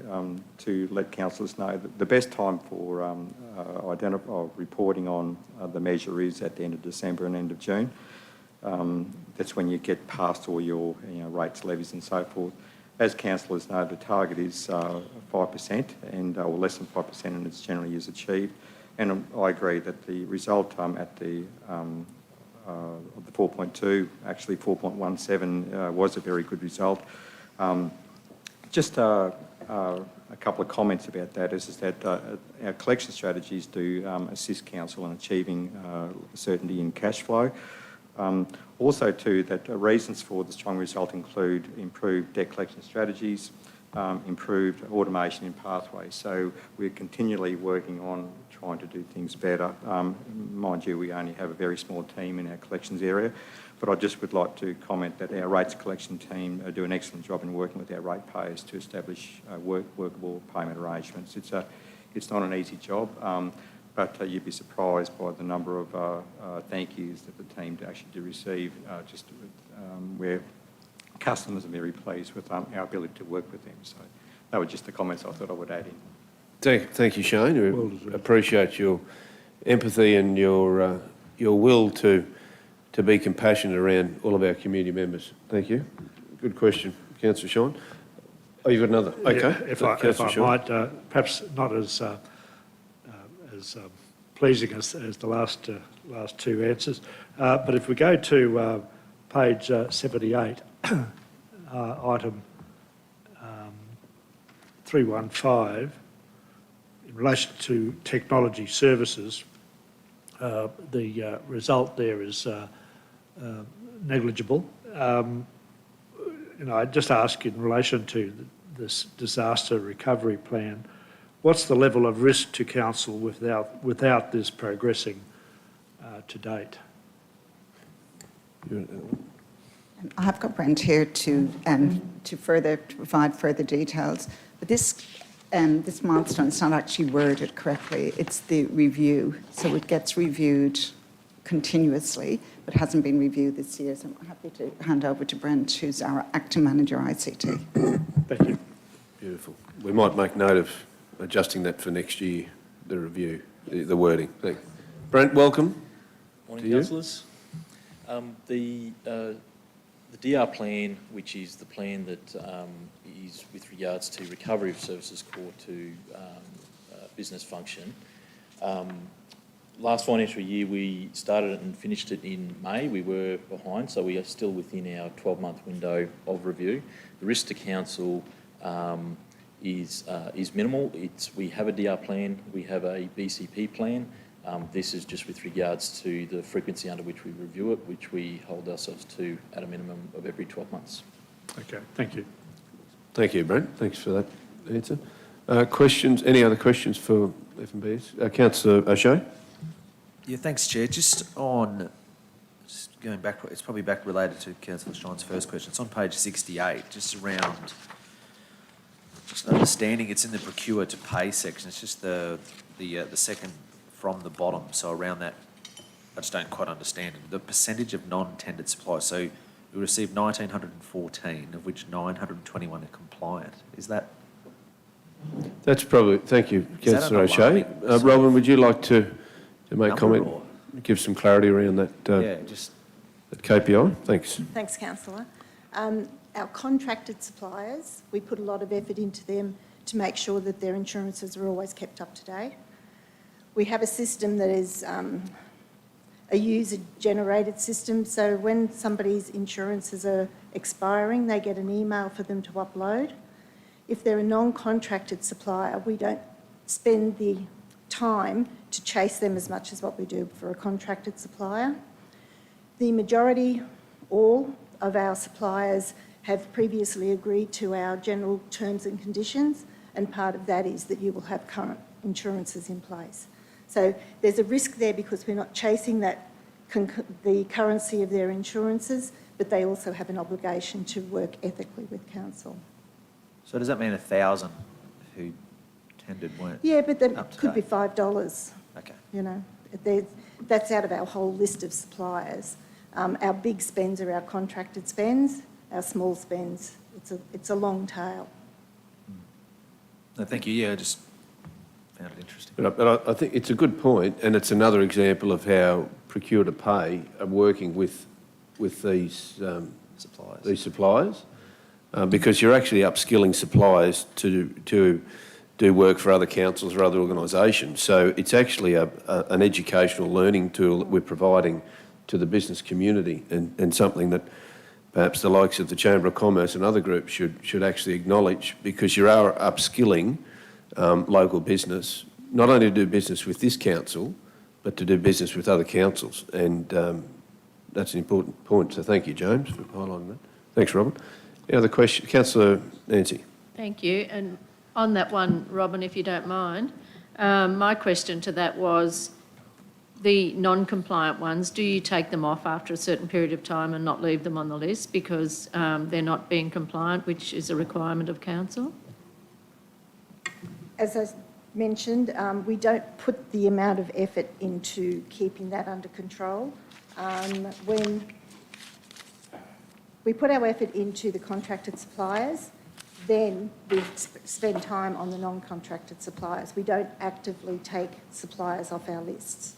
to let councillors know that the best time for reporting on the measure is at the end of December and end of June. That's when you get past all your rates, levies and so forth. As councillors know, the target is 5% or less than 5%, and it's generally is achieved. And I agree that the result at the 4.2, actually 4.17, was a very good result. Just a couple of comments about that is that our collection strategies do assist council in achieving certainty in cash flow. Also too, that reasons for the strong result include improved debt collection strategies, improved automation in pathways. So we're continually working on trying to do things better. Mind you, we only have a very small team in our collections area, but I just would like to comment that our rates collection team do an excellent job in working with our rate payers to establish workable payment arrangements. It's not an easy job, but you'd be surprised by the number of thank yous that the team actually do receive, where customers are very pleased with our ability to work with them. So that were just the comments I thought I would add in. Thank you, Shane. We appreciate your empathy and your will to be compassionate around all of our community members. Thank you. Good question, Councillor Sean. Oh, you've got another? Okay. Yeah, if I might, perhaps not as pleasing as the last two answers, but if we go to page 78, item 315, in relation to technology services, the result there is negligible. I'd just ask in relation to this disaster recovery plan, what's the level of risk to council without this progressing to date? I have got Brent here to provide further details, but this milestone is not actually worded correctly. It's the review, so it gets reviewed continuously, but hasn't been reviewed this year. So I'm happy to hand over to Brent, who's our acting manager ICT. Thank you. Beautiful. We might make note of adjusting that for next year, the review, the wording. Thanks. Brent, welcome. Morning, councillors. The DR plan, which is the plan that is with regards to recovery of services core to business function. Last financial year, we started it and finished it in May. We were behind, so we are still within our 12-month window of review. The risk to council is minimal. We have a DR plan, we have a BCP plan. This is just with regards to the frequency under which we review it, which we hold ourselves to at a minimum of every 12 months. Okay, thank you. Thank you, Brent. Thanks for that answer. Questions? Any other questions for F&Bs? Councillor O'Shea? Yeah, thanks, Chair. Just going back, it's probably back related to Councillor Shine's first question. It's on page 68, just around just understanding. It's in the procure to pay section. It's just the second from the bottom. So around that, I just don't quite understand it. The percentage of non-tendered suppliers. So we received 1,914, of which 921 are compliant. Is that? That's probably, thank you, Is that Councillor an O'Shea. alarming Robin, would you like to make number comment, or? give some clarity around that, Yeah, just that KPI? Thanks. Thanks, councillor. Our contracted suppliers, we put a lot of effort into them to make sure that their insurances are always kept up to date. We have a system that is a user-generated system, so when somebody's insurances are expiring, they get an email for them to upload. If they're a non-contracted supplier, we don't spend the time to chase them as much as what we do for a contracted supplier. The majority, all of our suppliers have previously agreed to our general terms and conditions, and part of that is that you will have current insurances in place. So there's a risk there because we're not chasing the currency of their insurances, but they also have an obligation to work ethically with council. So does that mean 1,000 who tendered weren't? Yeah, but that up to could be date? $5. Okay. You know, that's out of our whole list of suppliers. Our big spends are our contracted spends. Our small spends, it's a long tail. No, thank you. Yeah, I just found it interesting. But I think it's a good point, and it's another example of how procure to pay are working with these suppliers, because you're actually upskilling suppliers to do work for other councils or other organisations. So it's actually an educational learning tool that we're providing to the business community, and something that perhaps the likes of the Chamber of Commerce and other groups should actually acknowledge, because you are upskilling local business, not only to do business with this council, but to do business with other councils. And that's an important point. So thank you, James, for highlighting that. Thanks, Robin. Any other question? Councillor Nancy. Thank you. And on that one, Robin, if you don't mind, my question to that was, the non-compliant ones, do you take them off after a certain period of time and not leave them on the list because they're not being compliant, which is a requirement of council? As I mentioned, we don't put the amount of effort into keeping that under control. When we put our effort into the contracted suppliers, then we spend time on the non-contracted suppliers. We don't actively take suppliers off our lists.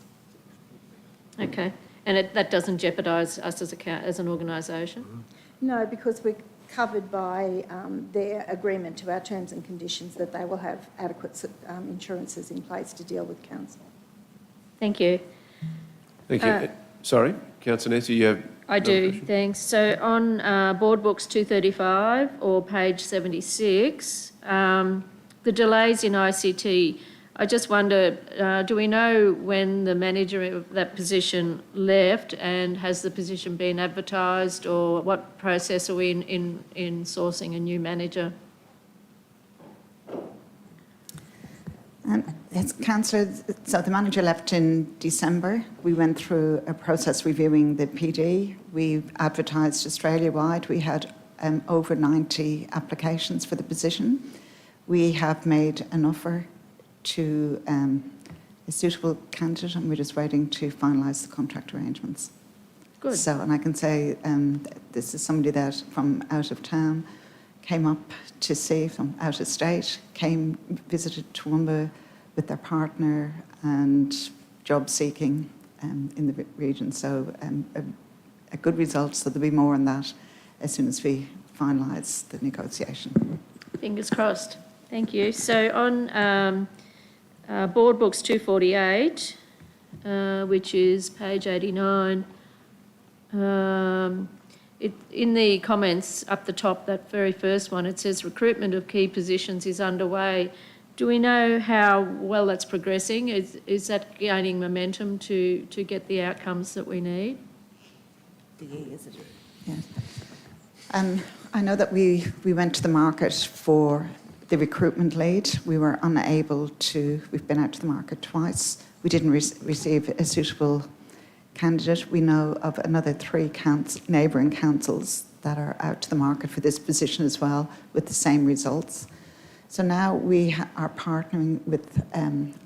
Okay. And that doesn't jeopardise us as an organisation? No, because we're covered by their agreement to our terms and conditions that they will have adequate insurances in place to deal with council. Thank you. Thank you. Sorry, Councillor Nancy, you have... I do, thanks. So on Board Books 235 or page 76, the delays in ICT, I just wonder, do we know when the manager of that position left, and has the position been advertised, or what process are we in sourcing a new manager? Yes, Councillor, so the manager left in December. We went through a process reviewing the PD. We advertised Australia-wide. We had over 90 applications for the position. We have made an offer to a suitable candidate, and we're just waiting to finalise the contract arrangements. Good. So, and I can say this is somebody that from out of town came up to see, from out of state, visited Toowoomba with their partner and job seeking in the region. So a good result, so there'll be more on that as soon as we finalise the negotiation. Fingers crossed. Thank you. So on Board Books 248, which is page 89, in the comments up the top, that very first one, it says recruitment of key positions is underway. Do we know how well that's progressing? Is that gaining momentum to get the outcomes that we need? Yes. I know that we went to the market for the recruitment lead. We were unable to, we've been out to the market twice. We didn't receive a suitable candidate. We know of another 3 neighbouring councils that are out to the market for this position as well, with the same results. So now we are partnering with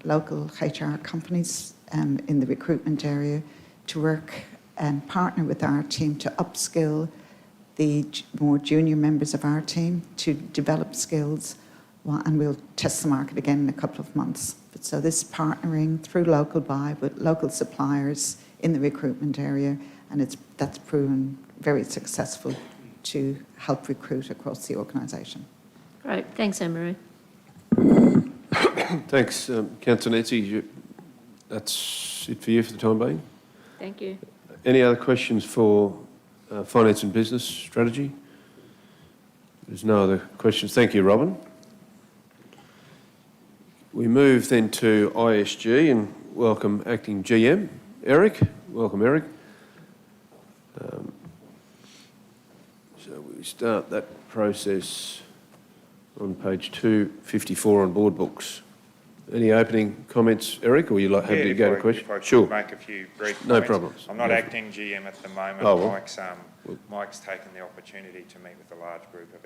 local HR companies in the recruitment area to work and partner with our team to upskill the more junior members of our team to develop skills, and we'll test the market again in a couple of months. So this partnering through local buy with local suppliers in the recruitment area, and that's proven very successful to help recruit across the organisation. Great. Thanks, Anne-Marie. Thanks, Councillor Nancy. That's it for you for the time being. Thank you. Any other questions for Finance and Business Strategy? There's no other questions. Thank you, Robin. We move then to ISG and welcome Acting GM, Eric. Welcome, Eric. So we start that process on page 254 on Board Books. Any opening comments, Eric, or you like happy to go to question? If I could Sure. make a few brief comments. No problems. I'm not acting GM at the moment. Oh, well. Mike's taken the opportunity to meet with a large group of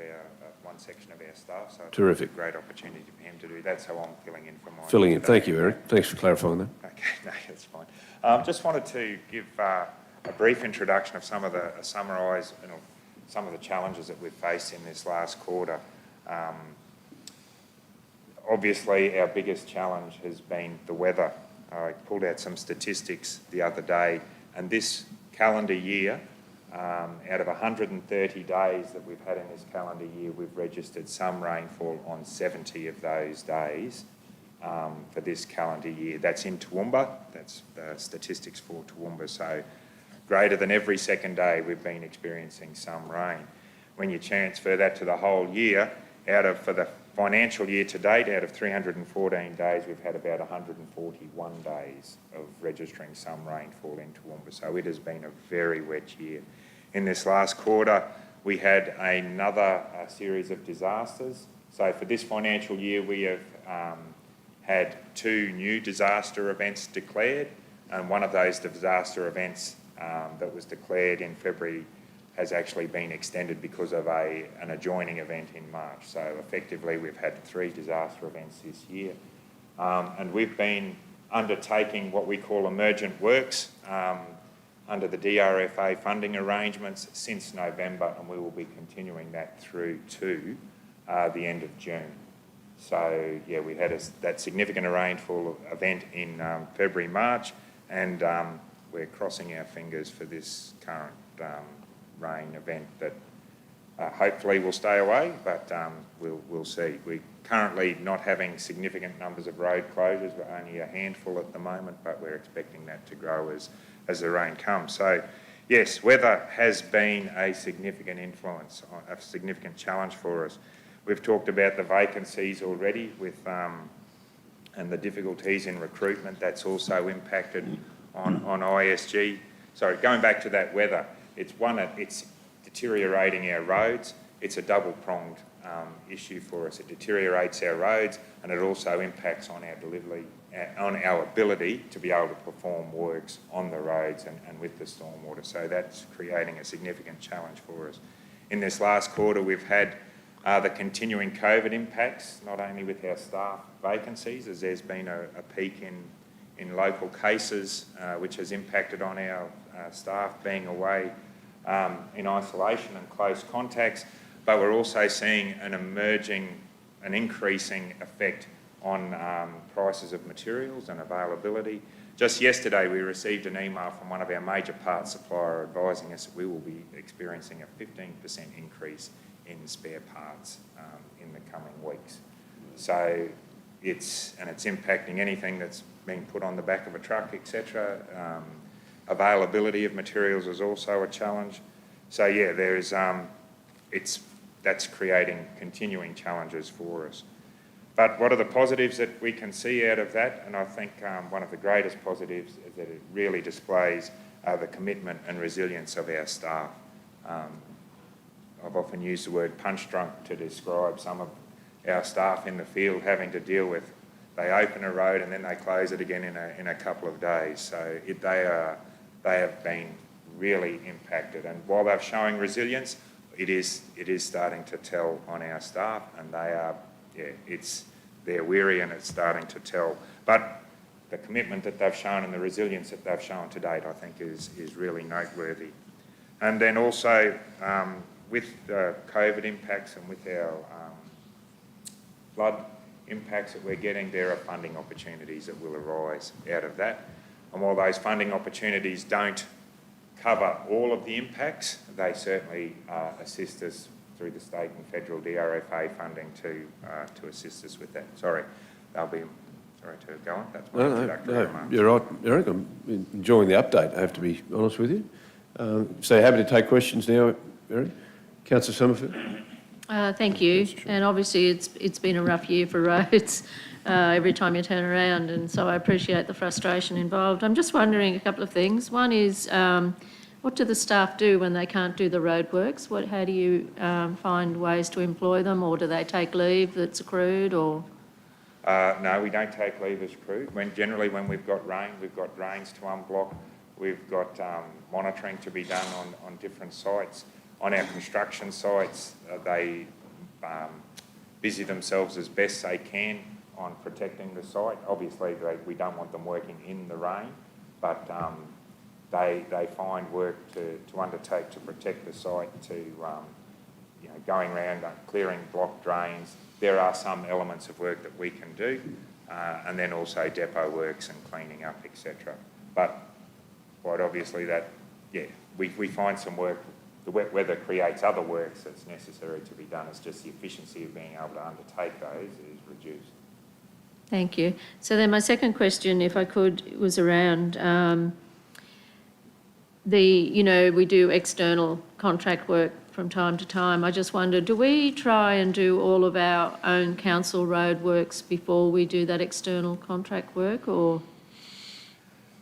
one section of our staff. So Terrific. It's a great opportunity for him to do that. So I'm filling in for Mike. Filling in. Thank you, Eric. Thanks for clarifying that. Okay, no, that's fine. Just wanted to give a brief introduction of summarise some of the challenges that we've faced in this last quarter. Obviously, our biggest challenge has been the weather. I pulled out some statistics the other day, and this calendar year, out of 130 days that we've had in this calendar year, we've registered some rainfall on 70 of those days for this calendar year. That's in Toowoomba. That's the statistics for Toowoomba. So greater than every second day, we've been experiencing some rain. When you transfer that to the whole year, for the financial year to date, out of 314 days, we've had about 141 days of registering some rainfall in Toowoomba. So it has been a very wet year. In this last quarter, we had another series of disasters. So for this financial year, we have had 2 new disaster events declared, and one of those disaster events that was declared in February has actually been extended because of an adjoining event in March. So effectively, we've had 3 disaster events this year. And we've been undertaking what we call emergent works under the DRFA funding arrangements since November, and we will be continuing that through to the end of June. So, yeah, we had that significant rainfall event in February, March, and we're crossing our fingers for this current rain event that hopefully will stay away, but we'll see. We're currently not having significant numbers of road closures. We're only a handful at the moment, but we're expecting that to grow as the rain comes. So, yes, weather has been a significant influence, a significant challenge for us. We've talked about the vacancies already and the difficulties in recruitment. That's also impacted on ISG. Sorry, going back to that weather, it's deteriorating our roads. It's a double-pronged issue for us. It deteriorates our roads, and it also impacts on our delivery, on our ability to be able to perform works on the roads and with the stormwater. So that's creating a significant challenge for us. In this last quarter, we've had the continuing COVID impacts, not only with our staff vacancies, as there's been a peak in local cases, which has impacted on our staff being away in isolation and close contacts, but we're also seeing an increasing effect on prices of materials and availability. Just yesterday, we received an email from one of our major parts supplier advising us that we will be experiencing a 15% increase in spare parts in the coming weeks. So it's impacting anything that's being put on the back of a truck, etc. Availability of materials is also a challenge. So yeah, that's creating continuing challenges for us. But what are the positives that we can see out of that? And I think one of the greatest positives is that it really displays the commitment and resilience of our staff. I've often used the word punch drunk to describe some of our staff in the field having to deal with, they open a road and then they close it again in a couple of days. So they have been really impacted. And while they're showing resilience, it is starting to tell on our staff, and they're weary and it's starting to tell. But the commitment that they've shown and the resilience that they've shown to date, I think, is really noteworthy. And then also with COVID impacts and with our flood impacts that we're getting, there are funding opportunities that will arise out of that. And while those funding opportunities don't cover all of the impacts, they certainly assist us through the state and federal DRFA funding to assist us with that. Sorry to go on. That's my introductory remarks. You're right, Eric. I'm enjoying the update, I have to be honest with you. So happy to take questions now, Eric. Councillor Summerfield. Thank you. And obviously it's been a rough year for roads every time you turn around, and so I appreciate the frustration involved. I'm just wondering a couple of things. One is, what do the staff do when they can't do the roadworks? How do you find ways to employ them, or do they take leave that's accrued, or...? No, we don't take leave as accrued. Generally when we've got rain, we've got drains to unblock, we've got monitoring to be done on different sites. On our construction sites, they busy themselves as best they can on protecting the site. Obviously, we don't want them working in the rain, but they find work to undertake to protect the site, going around clearing block drains. There are some elements of work that we can do, and then also depot works and cleaning up, etc. But quite obviously we find some work. The wet weather creates other works that's necessary to be done. It's just the efficiency of being able to undertake those is reduced. Thank you. So then my second question, if I could, was around we do external contract work from time to time. I just wonder, do we try and do all of our own council road works before we do that external contract work, or...?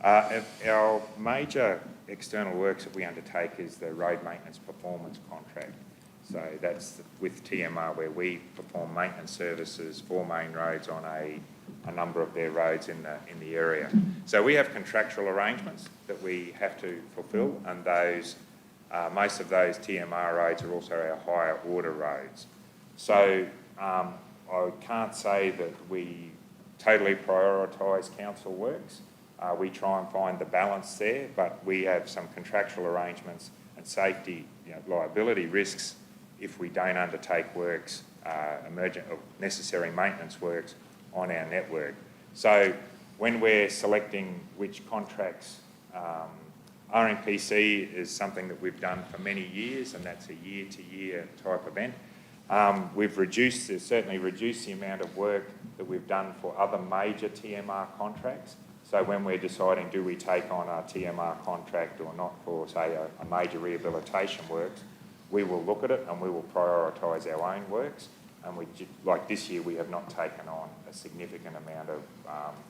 Our major external works that we undertake is the road maintenance performance contract. So that's with TMR, where we perform maintenance services for main roads on a number of their roads in the area. So we have contractual arrangements that we have to fulfil, and most of those TMR roads are also our higher order roads. So I can't say that we totally prioritise council works. We try and find the balance there, but we have some contractual arrangements and safety, liability risks if we don't undertake works, emergent or necessary maintenance works on our network. So when we're selecting which contracts, RNPC is something that we've done for many years, and that's a year-to-year type event. We've certainly reduced the amount of work that we've done for other major TMR contracts. So when we're deciding, do we take on a TMR contract or not for, say, a major rehabilitation works, we will look at it and we will prioritise our own works. And like this year, we have not taken on a significant amount of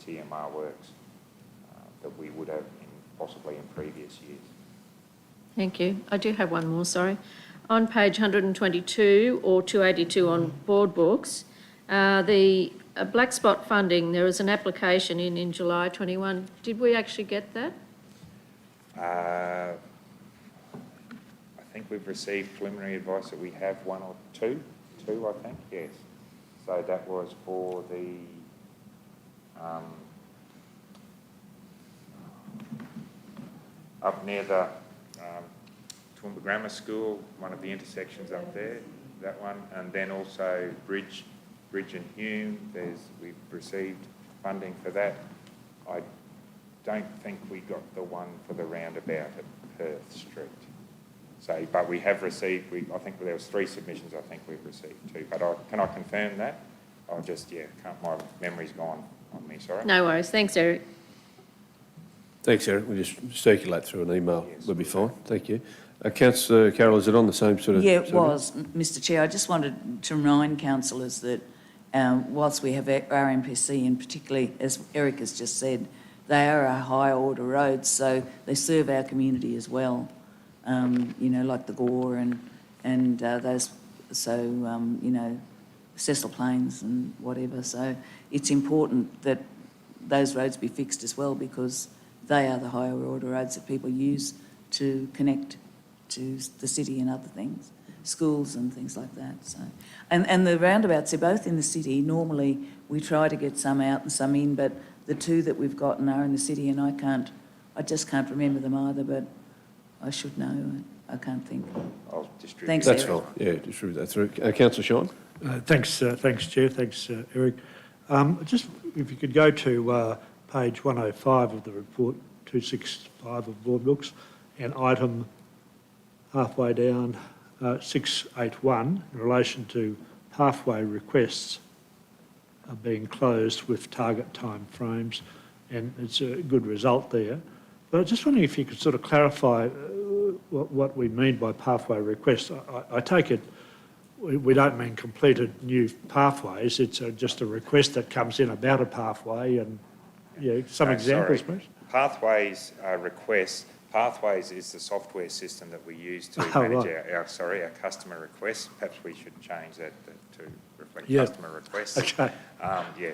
TMR works that we would have possibly in previous years. Thank you. I do have one more, sorry. on page 122 or 282 on board books, the black spot funding, there was an application in July 21. Did we actually get that? I think we've received preliminary advice that we have one or two, I think, yes. So that was for the up near the Toowoomba Grammar School, one of the intersections up there, that one, and then also Bridge and Hume, we've received funding for that. I don't think we got the one for the roundabout at Perth Street. So, but we have received, I think there was 3 submissions I think we've received too, but can I confirm that? I'll just, my memory's gone on me, sorry. No worries. Thanks, Eric. Thanks, Eric. We'll just circulate through an email. We'll be fine. Thank you. Councillor Carroll, is it on the same sort of... Yeah, it was, Mr Chair. I just wanted to remind councillors that whilst we have RMPC, and particularly, as Eric has just said, they are our higher order roads, so they serve our community as well. You know, like the Gore and those, so, you know, Cecil Plains and whatever. So it's important that those roads be fixed as well, because they are the higher order roads that people use to connect to the city and other things, schools and things like that. So, and the roundabouts, they're both in the city. Normally we try to get some out and some in, but the 2 that we've gotten are in the city, and I just can't remember them either, but I should know. I can't think. I'll distribute. Thanks, that's fine. Yeah, distribute that through. Councillor Sean. Thanks, Chair. Thanks, Eric. Just if you could go to page 105 of the report, 265 of board books, and item halfway down, 681, in relation to pathway requests are being closed with target time frames, and it's a good result there. But I was just wondering if you could sort of clarify what we mean by pathway requests. I take it we don't mean completed new pathways, it's just a request that comes in about a pathway, and some examples, please. Pathways requests. Pathways is the software system that we use to manage our customer requests. Perhaps we should change that to reflect customer requests. Okay.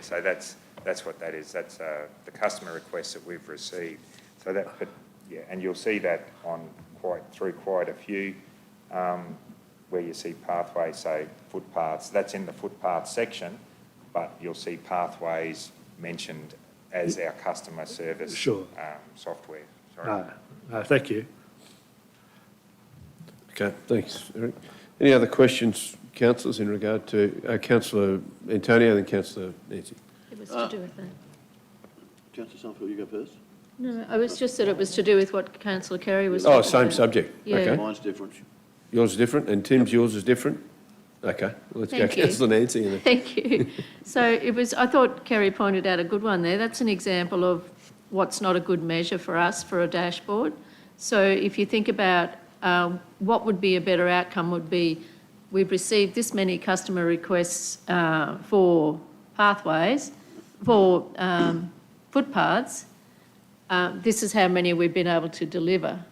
So that's what that is. That's the customer requests that we've received. So that, and you'll see that through quite a few where you see pathways, say footpaths. That's in the footpath section, but you'll see pathways mentioned as our customer service software. Sorry. No, thank you. Okay, thanks, Eric. Any other questions, councillors, in regard to Councillor Antonio, then Councillor Nancy? It was to do with that. Councillor Summerfield, you go first. No, I was just said it was to do with what Councillor Kerry was talking about. Same subject. Yeah. Okay. Mine's different. Yours is different, and Tim's yours is different? Okay, well, let's go Councillor Nancy. Then. Thank you. So I thought Kerry pointed out a good one there. That's an example of what's not a good measure for us for a dashboard. So if you think about what would be a better outcome would be, we've received this many customer requests for pathways, for footpaths, this is how many we've been able to deliver,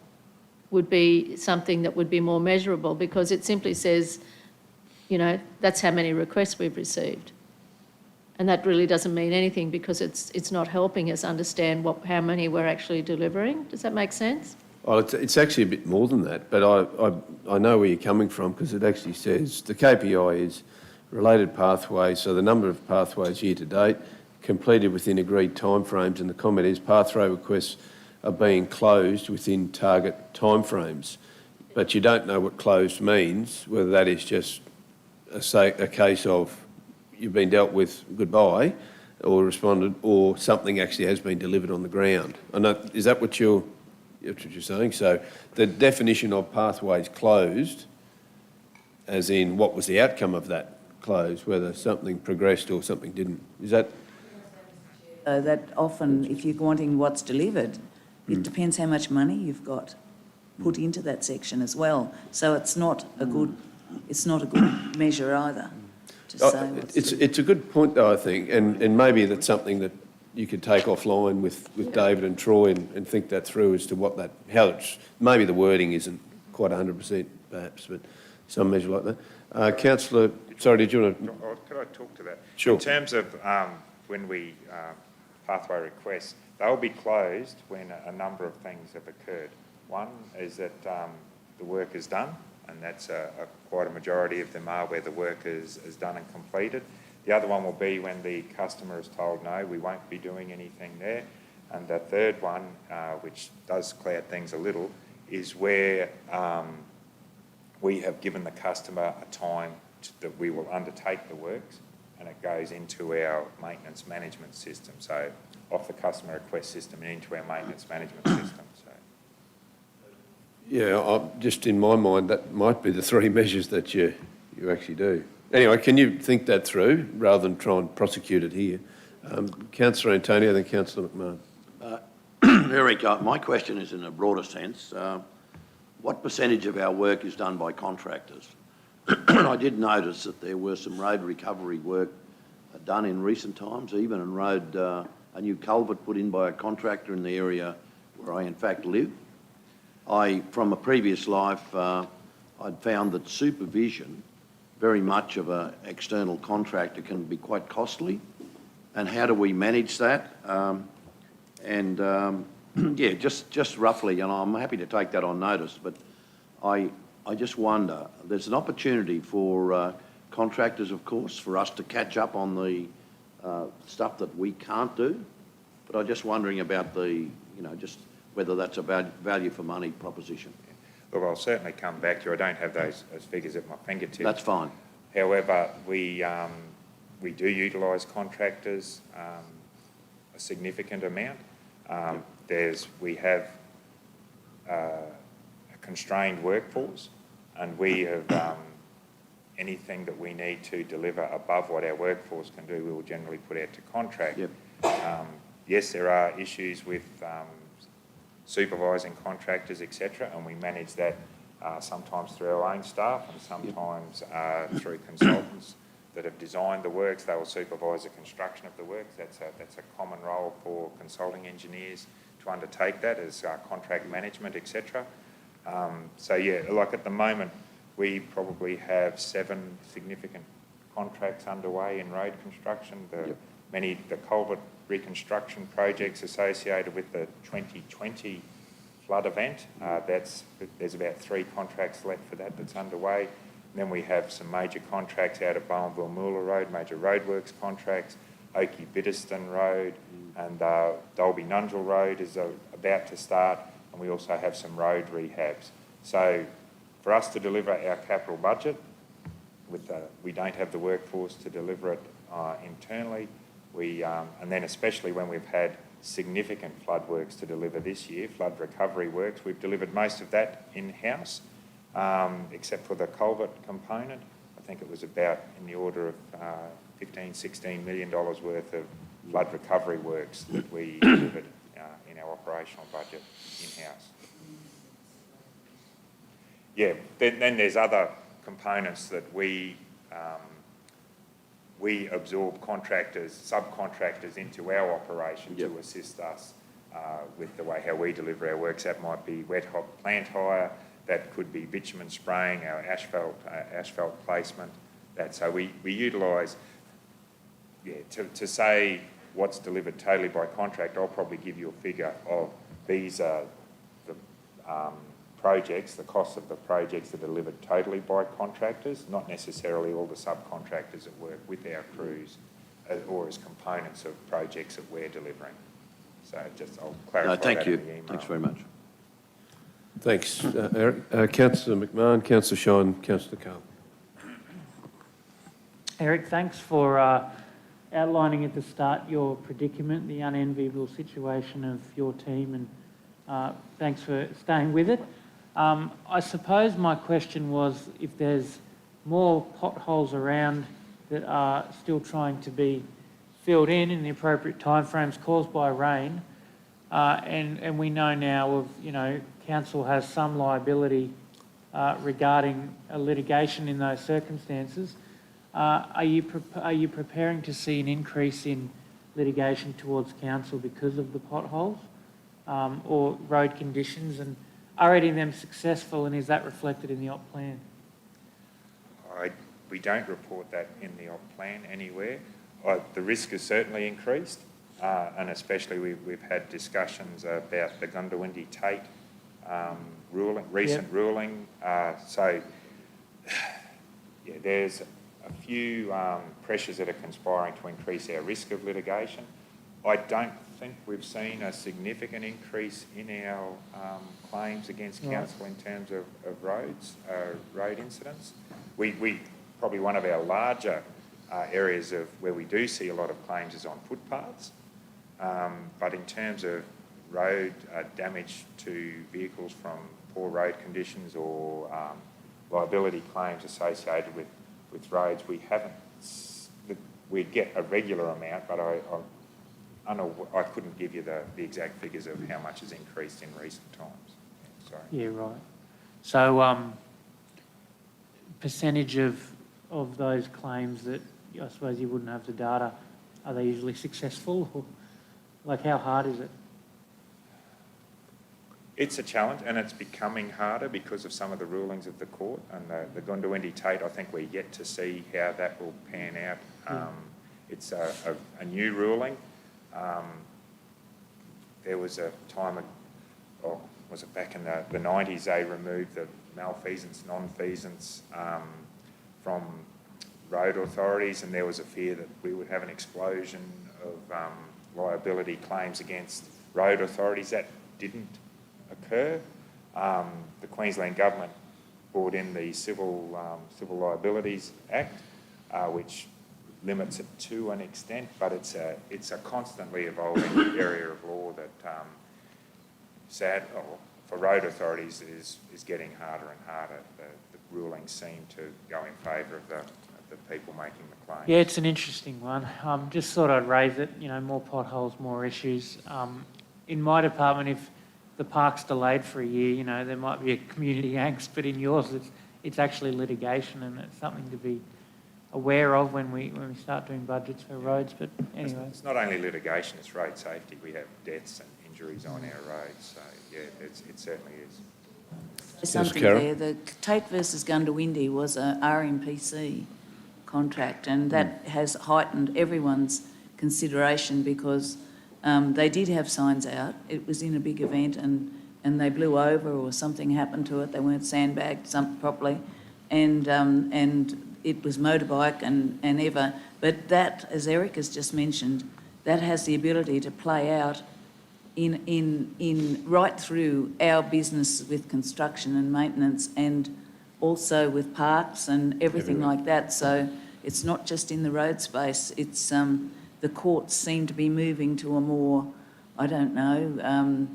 would be something that would be more measurable, because it simply says, that's how many requests we've received. And that really doesn't mean anything, because it's not helping us understand how many we're actually delivering. Does that make sense? Well, it's actually a bit more than that, but I know where you're coming from, because it actually says the KPI is related pathways, so the number of pathways year to date, completed within agreed timeframes, and the comment is pathway requests are being closed within target timeframes. But you don't know what closed means, whether that is just a case of you've been dealt with, goodbye, or responded, or something actually has been delivered on the ground. I know, is that what you're saying? So the definition of pathways closed, as in what was the outcome of that close, whether something progressed or something didn't, is that? That often, if you're wanting what's delivered, it depends how much money you've got put into that section as well. So it's not a good measure either. It's a good point, though, I think, and maybe that's something that you could take offline with David and Troy and think that through as to maybe the wording isn't quite 100% perhaps, but some measure like that. Councillor, sorry, did you want to? Could I talk to that? Sure. In terms of when we pathway requests, they'll be closed when a number of things have occurred. One is that the work is done, and that's quite a majority of them are where the work is done and completed. The other one will be when the customer is told, no, we won't be doing anything there. And the third one, which does cloud things a little, is where we have given the customer a time that we will undertake the works, and it goes into our maintenance management system. So off the customer request system and into our maintenance management system. So. Yeah, just in my mind, that might be the three measures that you actually do. Anyway, can you think that through rather than try and prosecute it here? Councillor Antonio, then Councillor McMahon. Eric, my question is in a broader sense. What percentage of our work is done by contractors? I did notice that there were some road recovery work done in recent times, even in road, a new culvert put in by a contractor in the area where I in fact live. From a previous life, I'd found that supervision, very much of an external contractor, can be quite costly. And how do we manage that? Yeah, just roughly, and I'm happy to take that on notice, but I just wonder, there's an opportunity for contractors, of course, for us to catch up on the stuff that we can't do, but I'm just wondering about just whether that's a value for money proposition. Look, I'll certainly come back to you. I don't have those figures at my fingertips. That's fine. However, we do utilise contractors a significant amount. We have a constrained workforce, and we have anything that we need to deliver above what our workforce can do, we will generally put out to contract. Yep. Yes, there are issues with supervising contractors, etc., and we manage that sometimes through our own staff and sometimes through consultants that have designed the works. They will supervise the construction of the works. That's a common role for consulting engineers to undertake that as contract management, etc. So yeah, like at the moment, we probably have 7 significant contracts underway in road construction. The culvert reconstruction projects associated with the 2020 flood event. There's about 3 contracts left for that's underway. And then we have some major contracts out of Bowenville-Moolah Road, major roadworks contracts, Oakey-Bitterston Road, and Dalby-Nungill Road is about to start, and we also have some road rehabs. So for us to deliver our capital budget, we don't have the workforce to deliver it internally. And then especially when we've had significant flood works to deliver this year, flood recovery works, we've delivered most of that in-house, except for the culvert component. I think it was about in the order of $16 million worth of flood recovery works that we delivered in our operational budget in-house. Yeah, then there's other components that we absorb subcontractors into our operation to assist us with the way how we deliver our works. That might be wet hot plant hire, that could be bitumen spraying, our asphalt placement. So we utilise, to say what's delivered totally by contract, I'll probably give you a figure of these are the projects, the costs of the projects that are delivered totally by contractors, not necessarily all the subcontractors that work with our crews or as components of projects that we're delivering. So I'll clarify that thank you. in the email. Thanks very much. Thanks, Eric. Councillor McMahon, Councillor Shine, Councillor Carl. Eric, thanks for outlining at the start your predicament, the unenviable situation of your team, and thanks for staying with it. I suppose my question was if there's more potholes around that are still trying to be filled in the appropriate timeframes caused by rain, and we know now of, council has some liability regarding litigation in those circumstances. Are you preparing to see an increase in litigation towards council because of the potholes or road conditions, and are any of them successful, and is that reflected in the op plan? we don't report that in the op plan anywhere. The risk has certainly increased, and especially we've had discussions about the Gundawindi Tate recent ruling. So, yeah, there's a few pressures that are conspiring to increase our risk of litigation. I don't think we've seen a significant increase in our claims against council in terms of road incidents. We probably one of our larger areas of where we do see a lot of claims is on footpaths, but in terms of road damage to vehicles from poor road conditions or liability claims associated with roads, we haven't. We get a regular amount, but I couldn't give you the exact figures of how much has increased in recent times. Sorry. Yeah, right. So, percentage of those claims that I suppose you wouldn't have the data, are they usually successful? Or, like, how hard is it? It's a challenge, and it's becoming harder because of some of the rulings of the court. And the Gundawindi Tate, I think we're yet to see how that will pan out. It's a new ruling. There was a time, was it back in the 90s, they removed the malfeasance, non-feasance from road authorities, and there was a fear that we would have an explosion of liability claims against road authorities. That didn't occur. The Queensland Government brought in the Civil Liabilities Act, which limits it to an extent, but it's a constantly evolving area of law that for road authorities is getting harder and harder. The rulings seem to go in favour of the people making the claim. Yeah, it's an interesting one. Just thought I'd raise it, more potholes, more issues. In my department, if the park's delayed for a year, there might be a community angst, but in yours, it's actually litigation, and it's something to be aware of when we start doing budgets for roads. But anyway, it's not only litigation; it's road safety. We have deaths and injuries on our roads, so yeah, it certainly is. Something there. The Tate versus Gundawindi was a RMPC contract, and that has heightened everyone's consideration because they did have signs out. It was in a big event, and they blew over or something happened to it. They weren't sandbagged properly, and it was motorbike and ever. But that, as Eric has just mentioned, that has the ability to play out in right through our business with construction and maintenance, and also with parks and everything like that. So it's not just in the road space. It's the courts seem to be moving to a more, I don't know,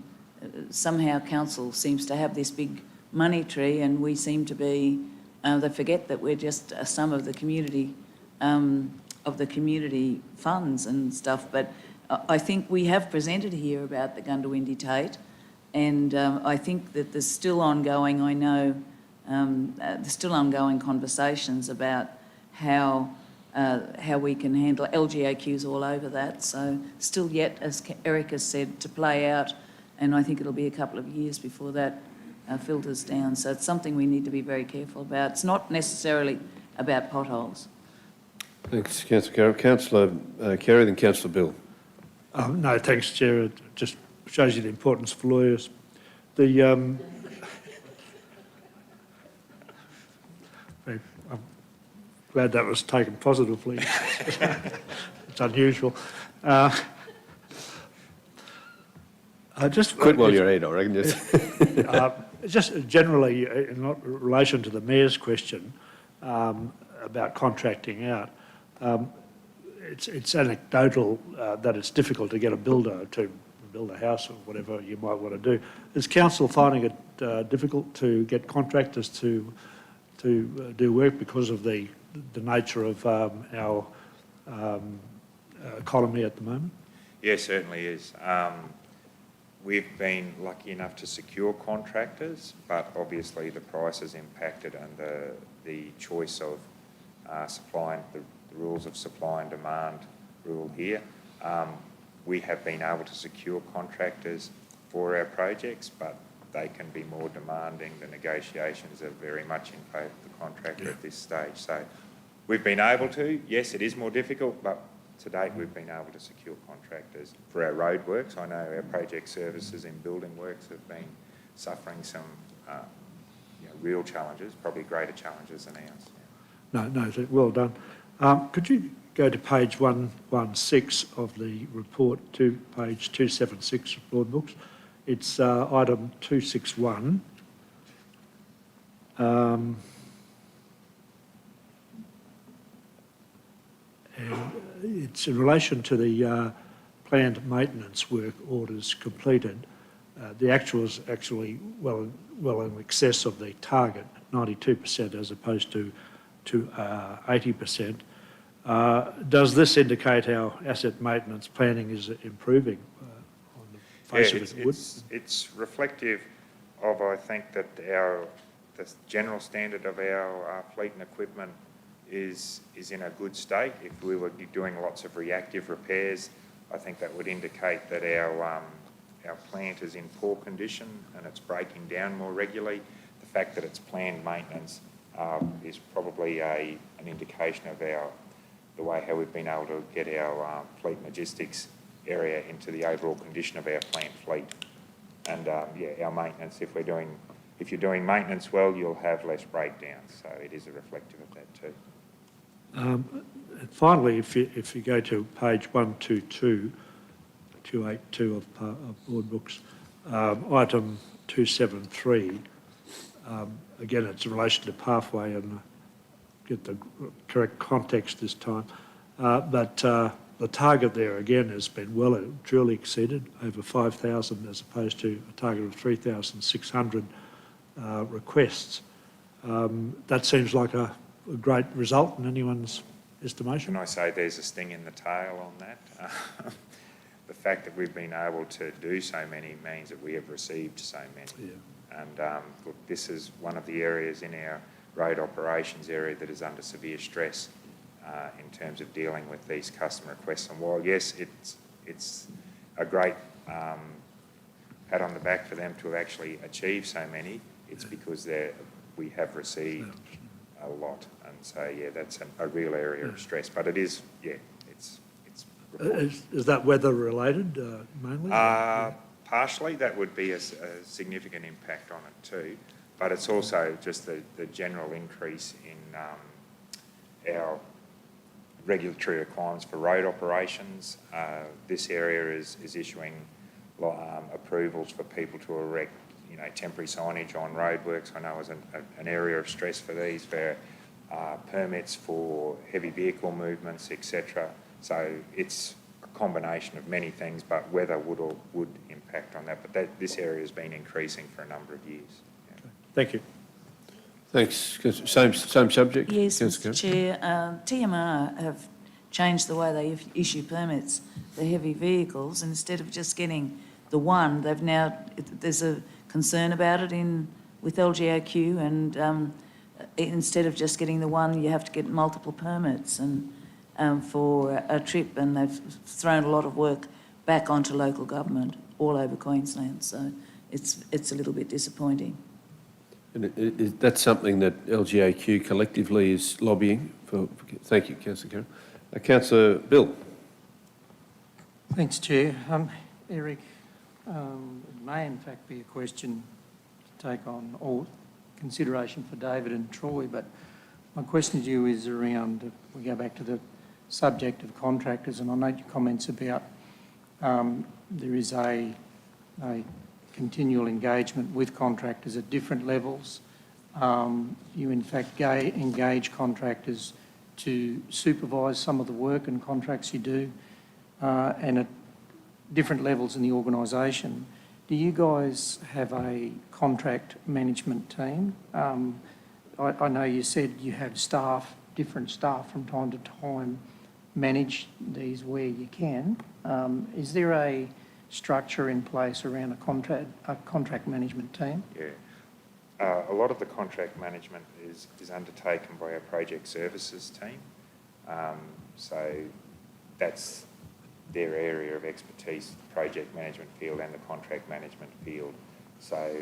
somehow council seems to have this big money tree, and we seem to be, they forget that we're just a sum of the community funds and stuff. But I think we have presented here about the Gundawindi Tate, and I think that there's still ongoing, there's still ongoing conversations about how we can handle LGAQs all over that. So still yet, as Eric has said, to play out, and I think it'll be a couple of years before that filters down. So it's something we need to be very careful about. It's not necessarily about potholes. Thanks, Councillor Carroll. Councillor Carey, then Councillor Bill. No, thanks, Chair. It just shows you the importance for lawyers. I'm glad that was taken positively. It's unusual. Quit while you're ahead, I reckon. Just generally, in relation to the Mayor's question about contracting out, it's anecdotal that it's difficult to get a builder to build a house or whatever you might want to do. Is Council finding it difficult to get contractors to do work because of the nature of our economy at the moment? Yeah, certainly is. We've been lucky enough to secure contractors, but obviously the price has impacted, and the choice of supplying the rules of supply and demand rule here. We have been able to secure contractors for our projects, but they can be more demanding. The negotiations are very much in favour of the contractor at this stage. So we've been able to, yes, it is more difficult, but to date we've been able to secure contractors for our road works. I know our project services in building works have been suffering some real challenges, probably greater challenges than ours. No, well done. Could you go to page 116 of the report, to page 276 of Board Books? It's item 261. And it's in relation to the planned maintenance work orders completed. The actual is actually well in excess of the target, 92% as opposed to 80%. Does this indicate our asset maintenance planning is improving on the face of it? It's reflective of, I think, that the general standard of our fleet and equipment is in a good state. If we were doing lots of reactive repairs, I think that would indicate that our plant is in poor condition and it's breaking down more regularly. The fact that it's planned maintenance is probably an indication of the way how we've been able to get our fleet logistics area into the overall condition of our plant fleet. And our maintenance, if you're doing maintenance well, you'll have less breakdowns. So it is a reflective of that too. And finally, if you go to page 122, 282 of Board Books, item 273, again, it's in relation to pathway, and get the correct context this time. But the target there, again, has been truly exceeded, over 5,000 as opposed to a target of 3,600 requests. That seems like a great result in anyone's estimation. Can I say there's a sting in the tail on that? The fact that we've been able to do so many means that we have received so many. Yeah. And look, this is one of the areas in our road operations area that is under severe stress in terms of dealing with these customer requests. And while, yes, it's a great pat on the back for them to have actually achieved so many, it's because we have received a lot. And so, yeah, that's a real area of stress. But it is, it's Is that weather related mainly? Partially, that would be a significant impact on it too, but it's also just the general increase in our regulatory requirements for road operations. This area is issuing approvals for people to erect, temporary signage on roadworks. I know is an area of stress for these, for permits for heavy vehicle movements, etc. So it's a combination of many things, but weather would impact on that. But this area has been increasing for a number of years. Yeah. Okay. Thank you. Thanks. Same subject? Yes, Mr Chair. TMR have changed the way they issue permits for heavy vehicles. Instead of just getting the one, there's a concern about it with LGAQ, and instead of just getting the one, you have to get multiple permits for a trip, and they've thrown a lot of work back onto local government all over Queensland. So it's a little bit disappointing. And that's something that LGAQ collectively is lobbying for. Thank you, Councillor Carroll. Councillor Bill. Thanks, Chair. Eric, it may in fact be a question to take on or consideration for David and Troy, but my question to you is around, we go back to the subject of contractors, and I note your comments about there is a continual engagement with contractors at different levels. You in fact engage contractors to supervise some of the work and contracts you do, and at different levels in the organisation. Do you guys have a contract management team? I know you said you have different staff from time to time manage these where you can. Is there a structure in place around a contract management team? Yeah. A lot of the contract management is undertaken by our project services team. So that's their area of expertise, the project management field and the contract management field. So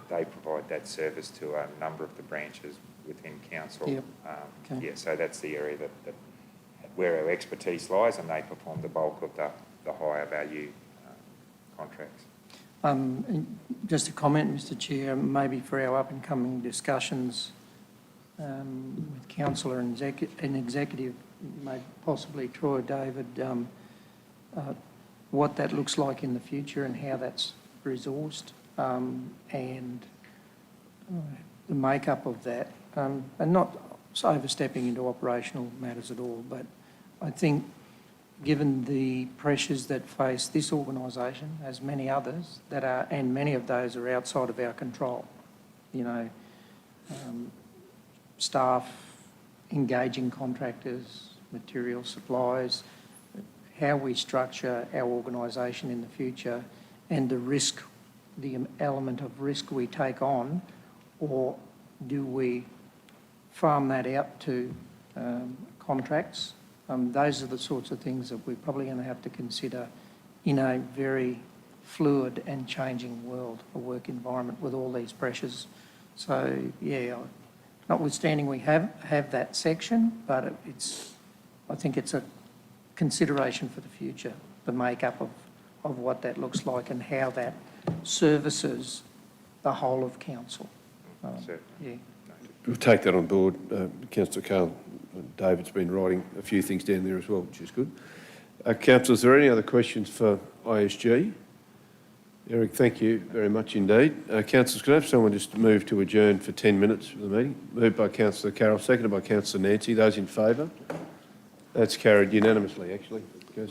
they provide that service to a number of the branches within council. Yep. Okay. Yeah, so that's the area where our expertise lies, and they perform the bulk of the higher value contracts. Just a comment, Mr Chair, maybe for our up-and-coming discussions with councillor and executive, maybe possibly Troy, David, what that looks like in the future and how that's resourced, and the makeup of that, and not overstepping into operational matters at all, but I think given the pressures that face this organisation, as many others that are, and many of those are outside of our control, you know, staff engaging contractors, material suppliers, how we structure our organisation in the future, and the risk, the element of risk we take on, or do we farm that out to contracts? Those are the sorts of things that we're probably going to have to consider in a very fluid and changing world, a work environment with all these pressures. So, yeah, notwithstanding we have that section, but I think it's a consideration for the future, the makeup of what that looks like and how that services the whole of council. Yeah. We'll take that on board. Councillor Carl, David's been writing a few things down there as well, which is good. Councillors, are there any other questions for ISG? Eric, thank you very much indeed. Councillors, can I have someone just move to adjourn for 10 minutes for the meeting? Moved by Councillor Carroll, seconded by Councillor Nancy. Those in favour? That's carried unanimously, actually. Yeah.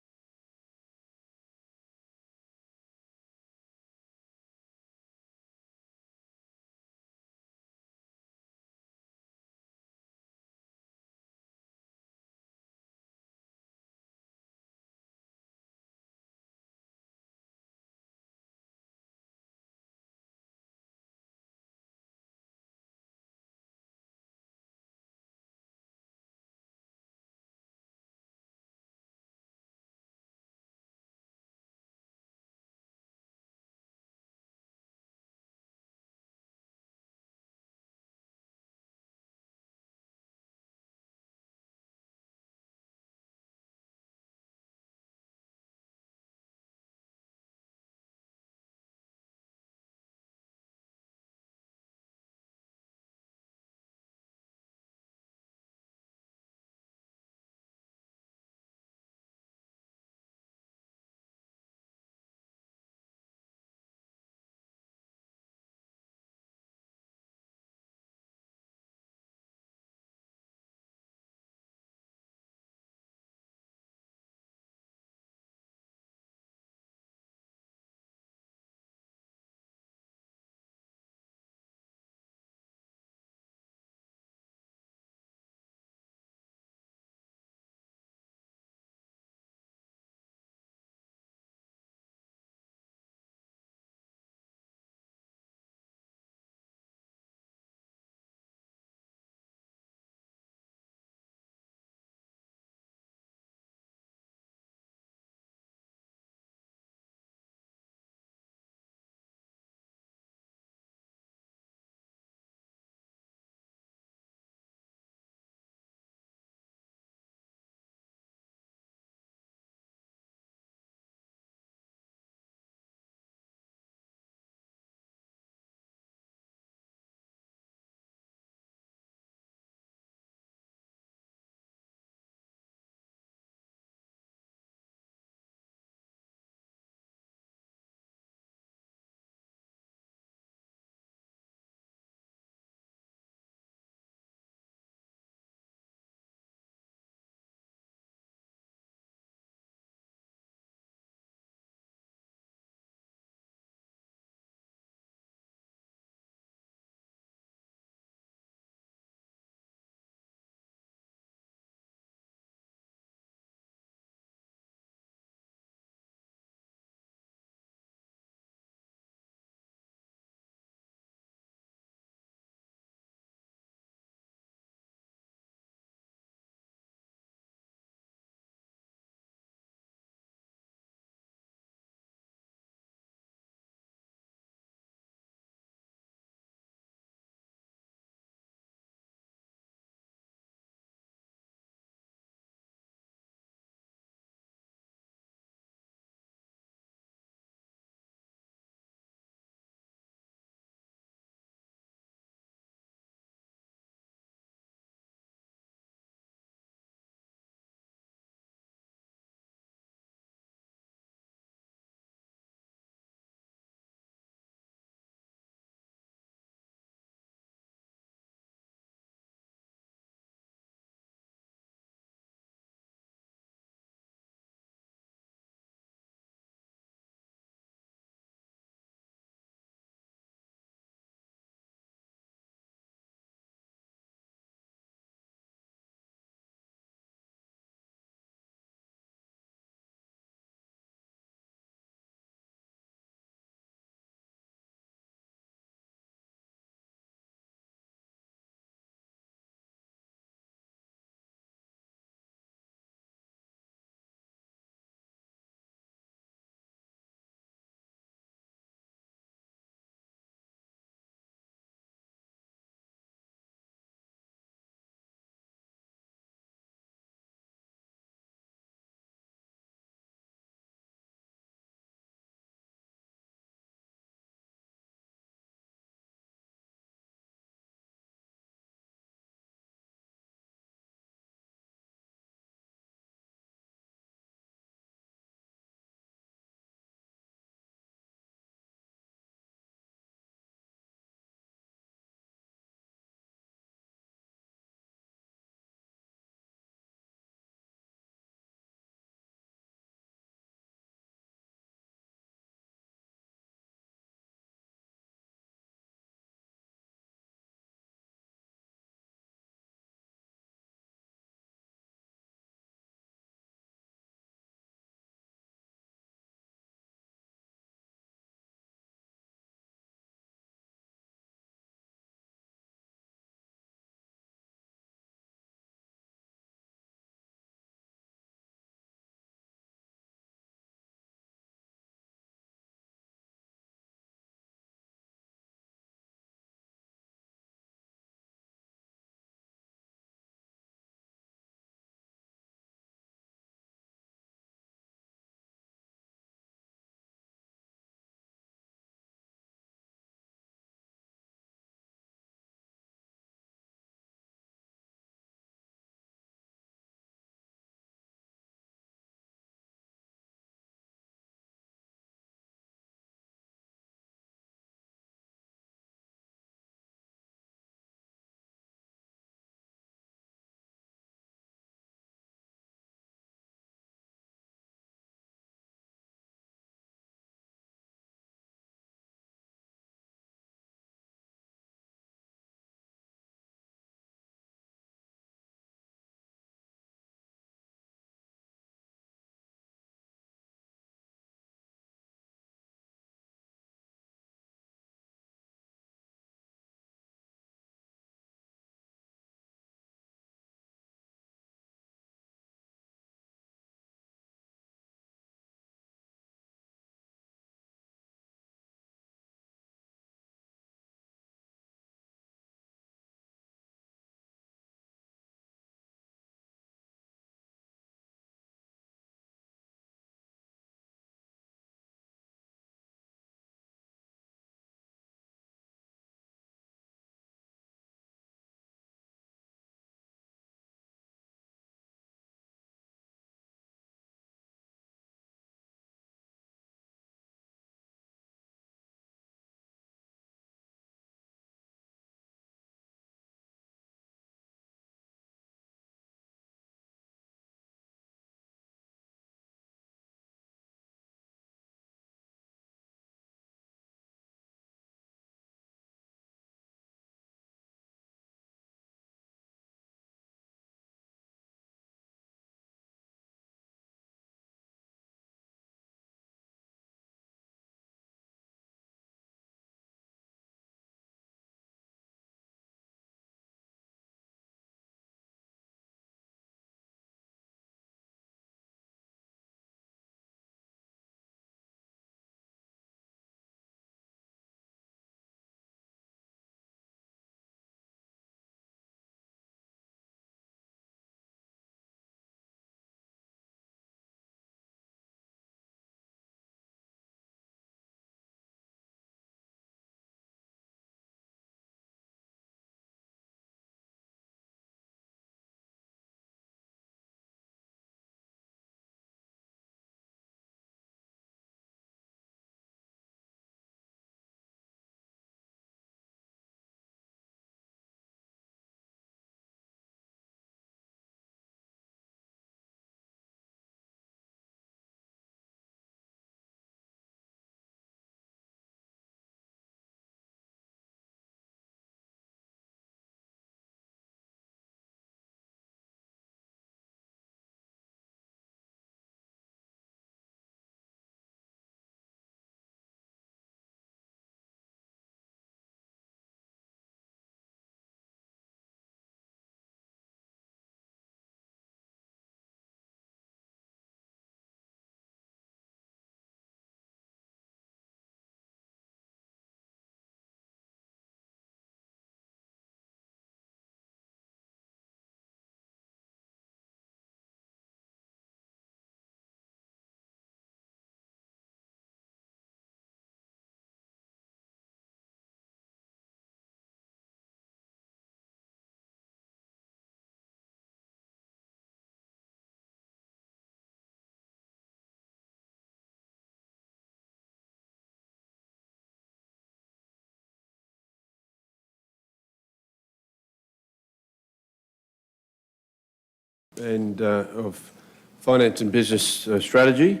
and of Finance and Business Strategy,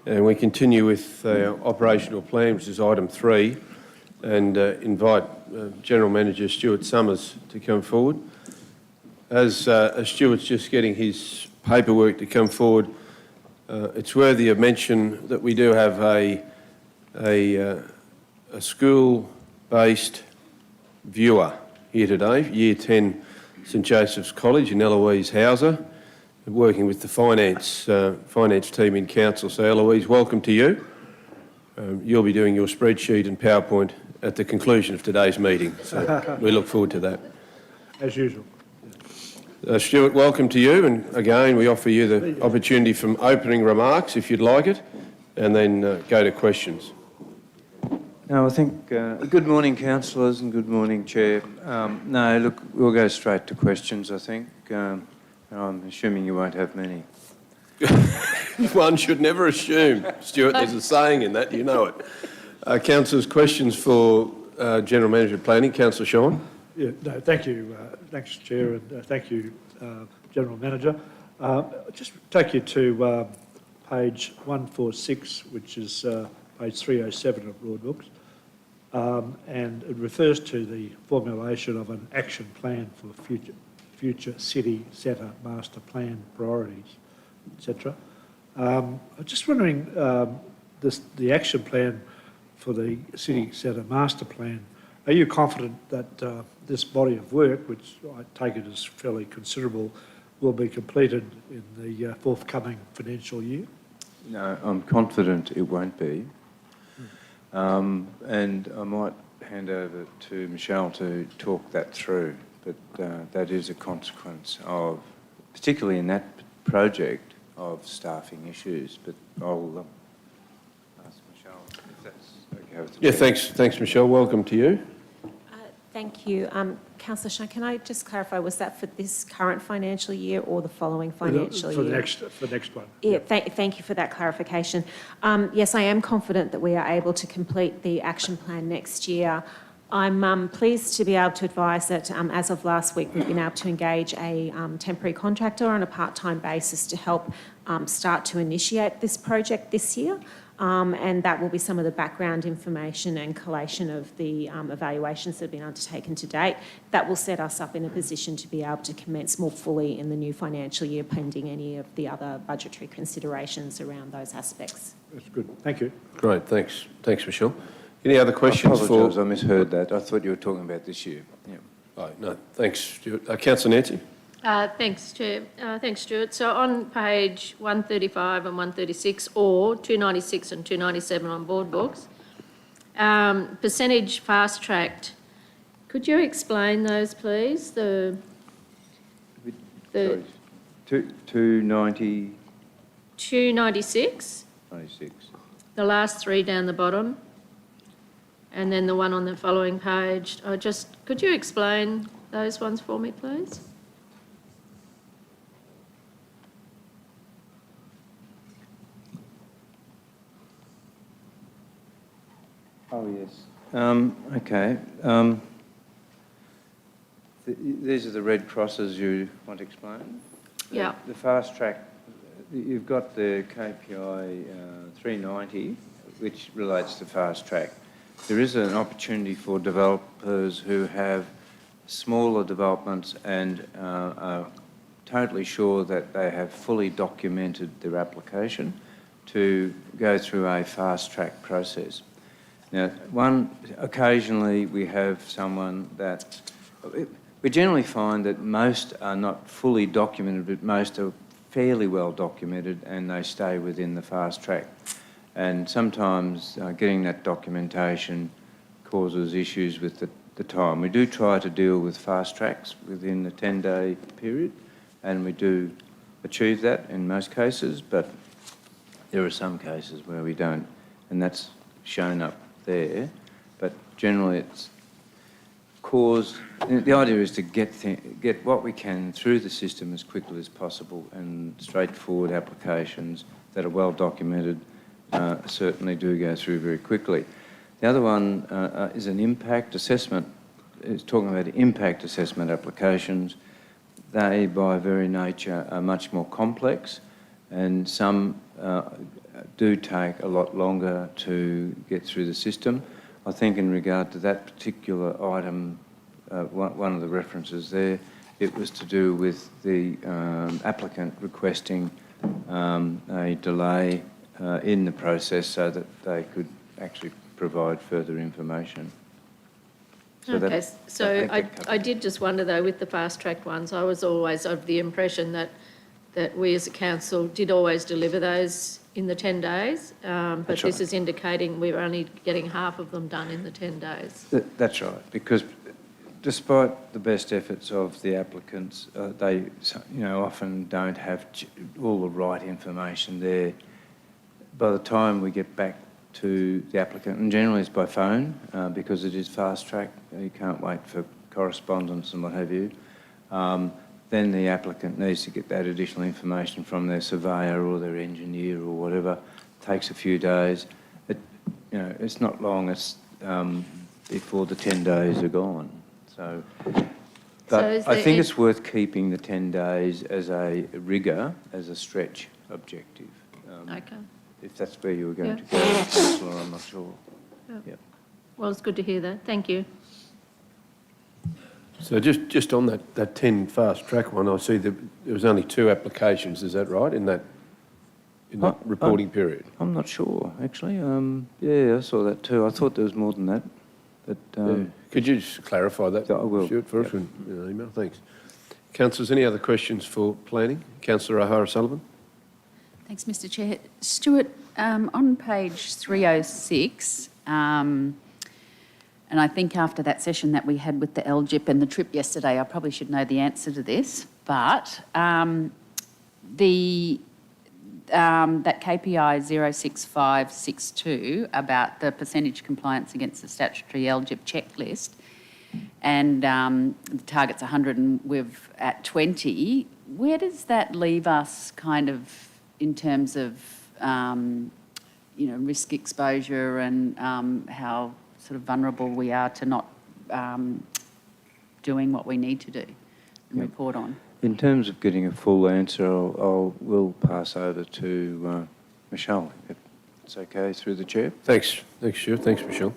and we continue with operational plan, which is item 3, and invite General Manager Stuart Summers to come forward. As Stuart's just getting his paperwork to come forward, it's worthy of mention that we do have a school-based viewer here today, Year 10 St Joseph's College in Eloise Hauser, working with the finance team in council. So Eloise, welcome to you. You'll be doing your spreadsheet and PowerPoint at the conclusion of today's meeting, so we look forward to that. As usual. Stuart, welcome to you, and again we offer you the opportunity from opening remarks if you'd like it, and then go to questions. No, I think, good morning councillors and good morning Chair. No, look, we'll go straight to questions, I think. I'm assuming you won't have many. One should never assume, Stuart, there's a saying in that, you know it. Councillors, questions for General Manager of Planning, Councillor Sean. Yeah, no, thank you. Thanks, Chair, and thank you, General Manager. I'll just take you to page 146, which is page 307 of Broad Books, and it refers to the formulation of an action plan for future city centre master plan priorities, etc. I'm just wondering, the action plan for the city centre master plan, are you confident that this body of work, which I take it is fairly considerable, will be completed in the forthcoming financial year? No, I'm confident it won't be. And I might hand over to Michelle to talk that through, but that is a consequence of, particularly in that project, of staffing issues. But I'll ask Michelle if that's okay with the Yeah, Chair. thanks Michelle, welcome to you. Thank you. Councillor Sean, can I just clarify, was that for this current financial year or the following financial year? For the next one. Yeah, thank you for that clarification. Yes, I am confident that we are able to complete the action plan next year. I'm pleased to be able to advise that as of last week, we've been able to engage a temporary contractor on a part-time basis to help start to initiate this project this year. And that will be some of the background information and collation of the evaluations that have been undertaken to date. That will set us up in a position to be able to commence more fully in the new financial year, pending any of the other budgetary considerations around those aspects. That's good. Thank you. Great, thanks Michelle. Any other questions I apologise, I misheard that. I thought you were talking about this year. Yeah. Oh, no, thanks Stuart. Councillor Nancy. Thanks, Chair. Thanks, Stuart. So on page 135 and 136, or 296 and 297 on board books, percentage fast-tracked. Could you explain those, please? Sorry, 290... 296, 96. the last three down the bottom, and then the one on the following page. Could you explain those ones for me, please? Oh, yes. Okay. These are the red crosses you want to explain? Yeah. The fast track, you've got the KPI 390, which relates to fast track. There is an opportunity for developers who have smaller developments and are totally sure that they have fully documented their application to go through a fast track process. Now, occasionally we have someone that, we generally find that most are not fully documented, but most are fairly well documented and they stay within the fast track. And sometimes getting that documentation causes issues with the time. We do try to deal with fast tracks within the 10-day period, and we do achieve that in most cases, but there are some cases where we don't, and that's shown up there. But generally it's the idea is to get what we can through the system as quickly as possible, and straightforward applications that are well documented certainly do go through very quickly. The other one is an impact assessment. It's talking about impact assessment applications. they by very nature are much more complex, and some do take a lot longer to get through the system. I think in regard to that particular item, one of the references there, it was to do with the applicant requesting a delay in the process so that they could actually provide further information. Okay, so I did just wonder though, with the fast-tracked ones, I was always of the impression that we as a council did always deliver those in the 10 days, but That's this right. is indicating we're only getting half of them done in the 10 days. That's right, because despite the best efforts of the applicants, they often don't have all the right information there. By the time we get back to the applicant, and generally it's by phone because it is fast track, you can't wait for correspondence and what have you, then the applicant needs to get that additional information from their surveyor or their engineer or whatever. It takes a few days. It's not long, it's before the 10 days are gone. So, but I think it's worth keeping the 10 days as a rigour, as a stretch objective. Okay. If that's where you were going to go, Councillor, I'm not sure. Yep. Well, it's good to hear that. Thank you. So just on that 10 fast track one, I see there was only 2 applications, is that right, in that reporting period? I'm not sure, actually. Yeah, I saw that too. I thought there was more than that. But Could you just clarify that, I will. Stuart, for us in an email? Thanks. Councillors, any other questions for planning? Councillor O'Hara-Sullivan? Thanks, Mr Chair. Stuart, on page 306, and I think after that session that we had with the LGIP and the trip yesterday, I probably should know the answer to this, but that KPI 06562 about the percentage compliance against the statutory LGIP checklist, and the target's 100 and we're at 20, where does that leave us kind of in terms of, risk exposure and how sort of vulnerable we are to not doing what we need to do and report on? in terms of getting a full answer, we'll pass over to Michelle, if it's okay, through the chair. Thanks, Stuart. Thanks, Michelle.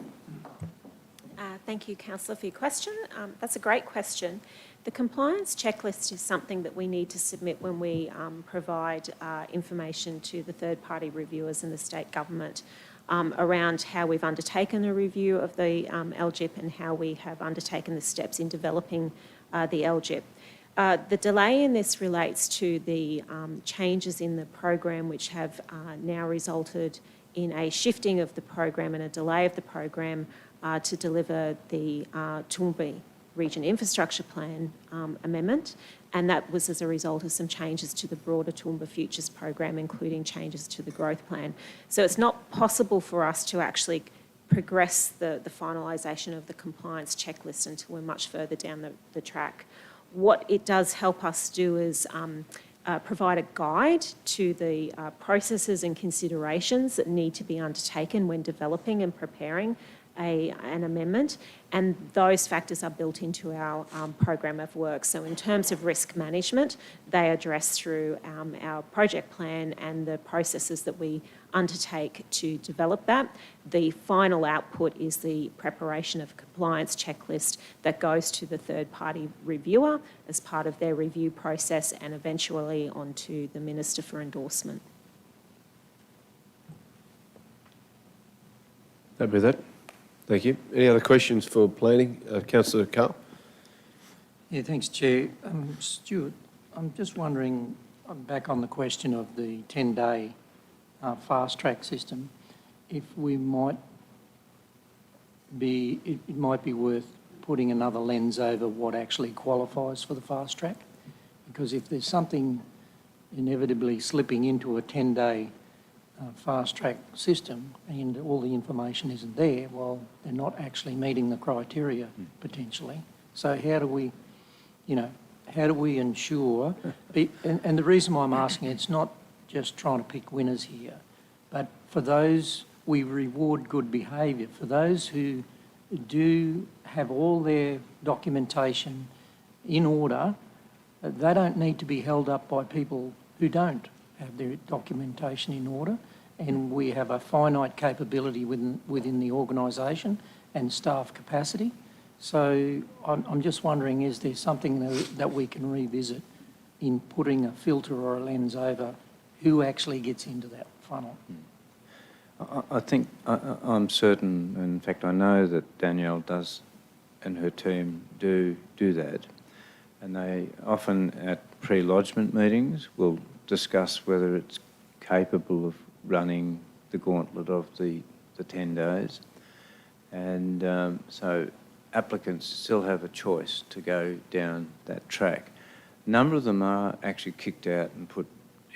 Thank you, Councillor, for your question. That's a great question. The compliance checklist is something that we need to submit when we provide information to the third-party reviewers in the state government around how we've undertaken a review of the LGIP and how we have undertaken the steps in developing the LGIP. The delay in this relates to the changes in the program which have now resulted in a shifting of the program and a delay of the program to deliver the Toowoomba Region Infrastructure Plan amendment, and that was as a result of some changes to the broader Toowoomba Futures program, including changes to the growth plan. So it's not possible for us to actually progress the finalisation of the compliance checklist until we're much further down the track. What it does help us do is provide a guide to the processes and considerations that need to be undertaken when developing and preparing an amendment, and those factors are built into our program of work. So in terms of risk management, they address through our project plan and the processes that we undertake to develop that. The final output is the preparation of a compliance checklist that goes to the third-party reviewer as part of their review process and eventually onto the Minister for endorsement. Happy with that? Thank you. Any other questions for planning? Councillor Carr? Yeah, thanks, Chair. Stuart, I'm just wondering, back on the question of the 10-day fast-track system, if we might be, it might be worth putting another lens over what actually qualifies for the fast-track, because if there's something inevitably slipping into a 10-day fast-track system and all the information isn't there, well, they're not actually meeting the criteria potentially. So how do we, how do we ensure, and the reason why I'm asking, it's not just trying to pick winners here, but for those, we reward good behaviour. For those who do have all their documentation in order, They don't need to be held up by people who don't have their documentation in order, and we have a finite capability within the organisation and staff capacity. So I'm just wondering, is there something that we can revisit in putting a filter or a lens over who actually gets into that funnel? I think, I'm certain, in fact I know that Danielle does and her team do that, and they often at pre-lodgement meetings will discuss whether it's capable of running the gauntlet of the 10 days. And so applicants still have a choice to go down that track. A number of them are actually kicked out and put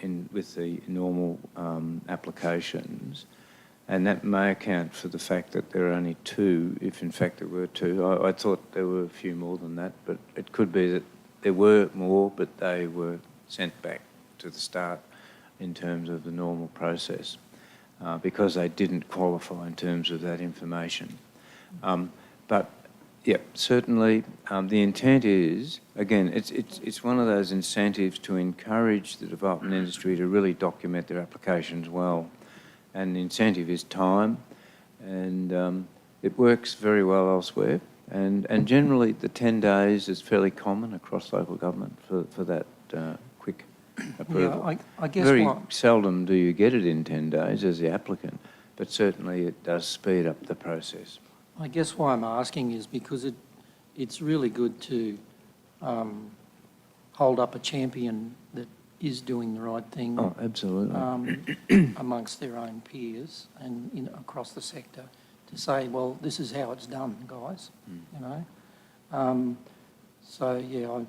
in with the normal applications, and that may account for the fact that there are only 2, if in fact there were 2. I thought there were a few more than that, but it could be that there were more, but they were sent back to the start in terms of the normal process because they didn't qualify in terms of that information. But yeah, certainly the intent is, again, it's one of those incentives to encourage the development industry to really document their applications well. And the incentive is time, and it works very well elsewhere. And generally the 10 days is fairly common across local government for that quick approval. Yeah, I guess very seldom do you get it in 10 days as the applicant, but certainly it does speed up the process. I guess why I'm asking is because it's really good to hold up a champion that is doing the right thing. Oh, absolutely. Amongst their own peers and across the sector to say, well, this is how it's done, guys, you know. So, yeah,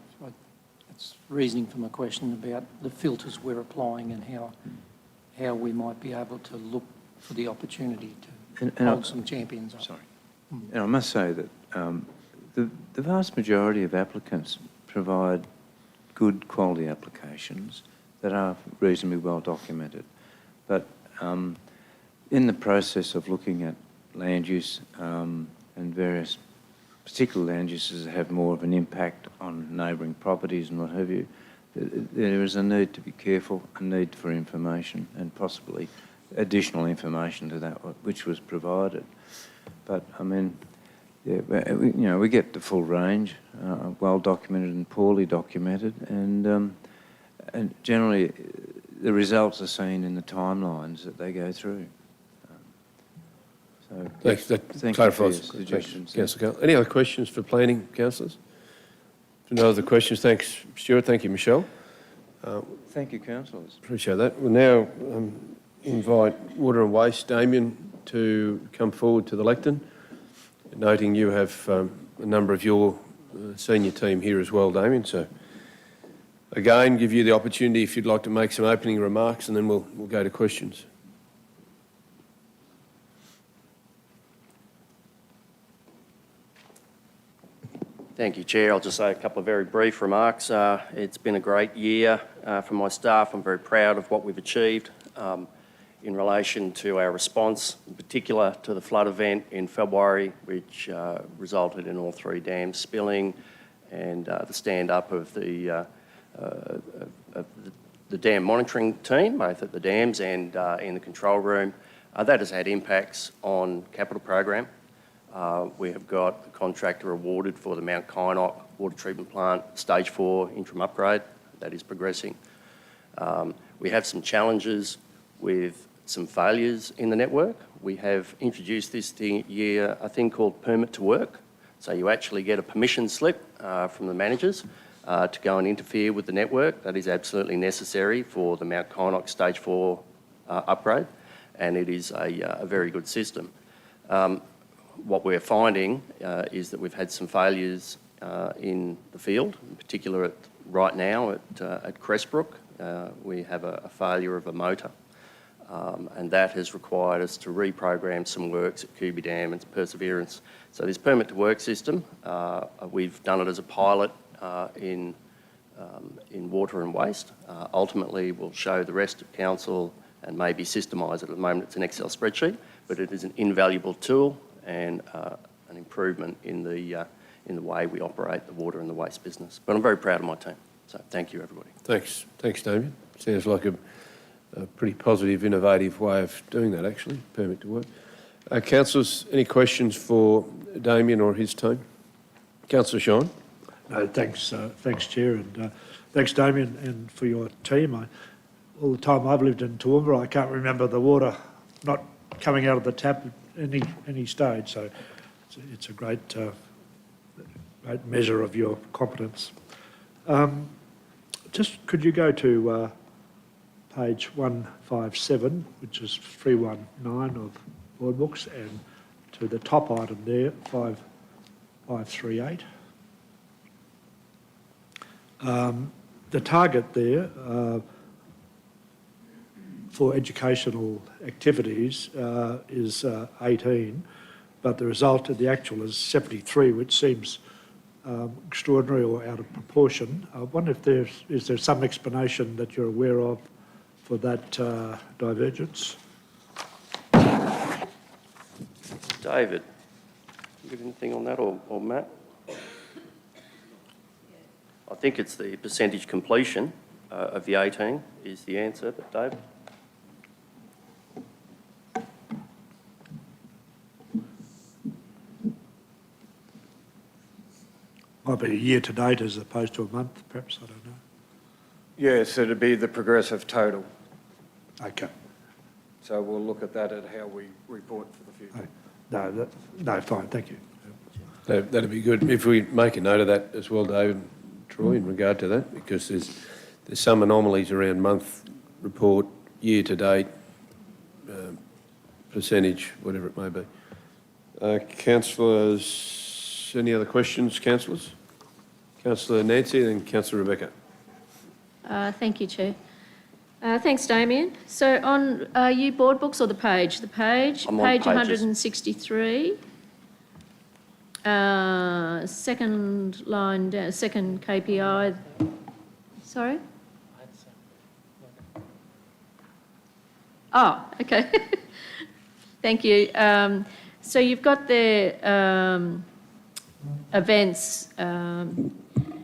it's reasoning for my question about the filters we're applying and how we might be able to look for the opportunity to hold some champions up. Sorry. And I must say that the vast majority of applicants provide good quality applications that are reasonably well documented. But in the process of looking at land use and various particular land uses that have more of an impact on neighbouring properties and what have you, there is a need to be careful, a need for information and possibly additional information to that which was provided. But I mean, yeah, we get the full range, well documented and poorly documented, and generally the results are seen in the timelines that they go through. So Thanks. That thank clarifies. you for your suggestions. Councillor Carroll. Any other questions for planning, councillors? No other questions. Thanks, Stuart. Thank you, Michelle. Thank you, councillors. Appreciate that. We'll now invite Water and Waste, Damien, to come forward to the lectern. Noting you have a number of your senior team here as well, Damien. So again, give you the opportunity if you'd like to make some opening remarks, and then we'll go to questions. Thank you, Chair. I'll just say a couple of very brief remarks. It's been a great year for my staff. I'm very proud of what we've achieved in relation to our response, in particular to the flood event in February, which resulted in all 3 dams spilling, and the stand-up of the dam monitoring team, both at the dams and in the control room. That has had impacts on capital program. We have got a contractor awarded for the Mount Kynoch water treatment plant stage 4 interim upgrade. That is progressing. We have some challenges with some failures in the network. We have introduced this year a thing called permit to work. So you actually get a permission slip from the managers to go and interfere with the network. That is absolutely necessary for the Mount Kynoch stage 4 upgrade, and it is a very good system. What we're finding is that we've had some failures in the field, in particular right now at Crestbrook. We have a failure of a motor, and that has required us to reprogram some works at Kubi Dam and Perseverance. So this permit to work system, we've done it as a pilot in water and waste. Ultimately, we'll show the rest of council and maybe systemise it. At the moment, it's an Excel spreadsheet, but it is an invaluable tool and an improvement in the way we operate the water and the waste business. But I'm very proud of my team. So thank you, everybody. Thanks, Damien. Sounds like a pretty positive, innovative way of doing that, actually, permit to work. Councillors, any questions for Damien or his team? Councillor Shine. No, thanks, Chair, and thanks, Damien, and for your team. All the time I've lived in Toowoomba, I can't remember the water not coming out of the tap at any stage, so it's a great measure of your competence. Just could you go to page 157, which is 319 of board books, and to the top item there, 5538. The target there for educational activities is 18, but the result of the actual is 73, which seems extraordinary or out of proportion. I wonder if is there some explanation that you're aware of for that divergence? David, you got anything on that, or Matt? I think it's the percentage completion of the 18 is the answer, but David? Might be a year to date as opposed to a month, perhaps, I don't know. Yes, it'd be the progressive total. Okay. So we'll look at that at how we report for the future. No, fine, thank you. That'd be good. If we make a note of that as well, David and Troy, in regard to that, because there's some anomalies around month report, year to date, percentage, whatever it may be. Councillors, any other questions, councillors? Councillor Nancy, then Councillor Rebecca. Thank you, Chair. Thanks, Damien. So on, are you board books or the page? The page, I'm on page pages. 163. Second line down, second KPI. Sorry? Oh, okay. Thank you. So you've got the events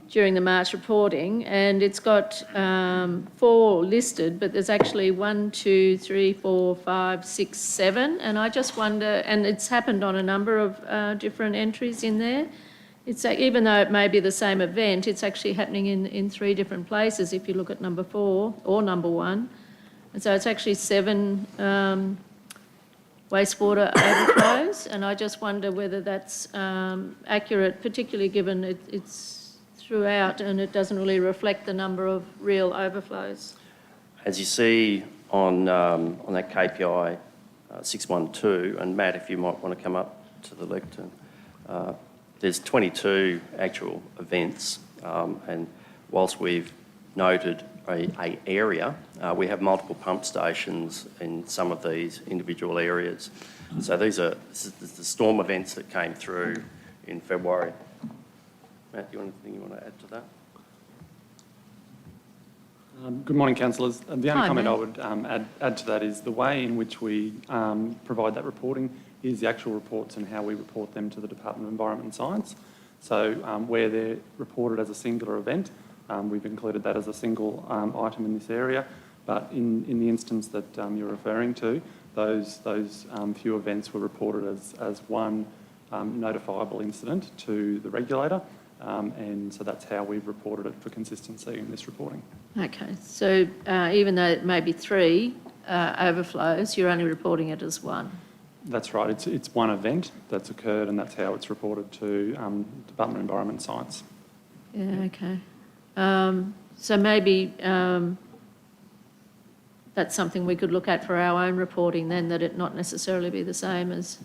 during the March reporting, and it's got 4 listed, but there's actually 1, 2, 3, 4, 5, 6, 7, and I just wonder, and it's happened on a number of different entries in there. It's even though it may be the same event, it's actually happening in 3 different places if you look at number 4 or number 1. And so it's actually 7 wastewater overflows, and I just wonder whether that's accurate, particularly given it's throughout and it doesn't really reflect the number of real overflows. As you see on that KPI 612, and Matt, if you might want to come up to the lectern, there's 22 actual events, and whilst we've noted a area, we have multiple pump stations in some of these individual areas. So this is the storm events that came through in February. Matt, do you want anything you want to add to that? Good morning, councillors. The only comment Matt. I would add to that is the way in which we provide that reporting is the actual reports and how we report them to the Department of Environment and Science. So where they're reported as a singular event, we've included that as a single item in this area. But in the instance that you're referring to, those few events were reported as one notifiable incident to the regulator. And so that's how we've reported it for consistency in this reporting. Okay, so even though it may be 3 overflows, you're only reporting it as 1. That's right. It's one event that's occurred, and that's how it's reported to Department of Environment and Science. Yeah, okay. So maybe that's something we could look at for our own reporting then, that it not necessarily be the same as...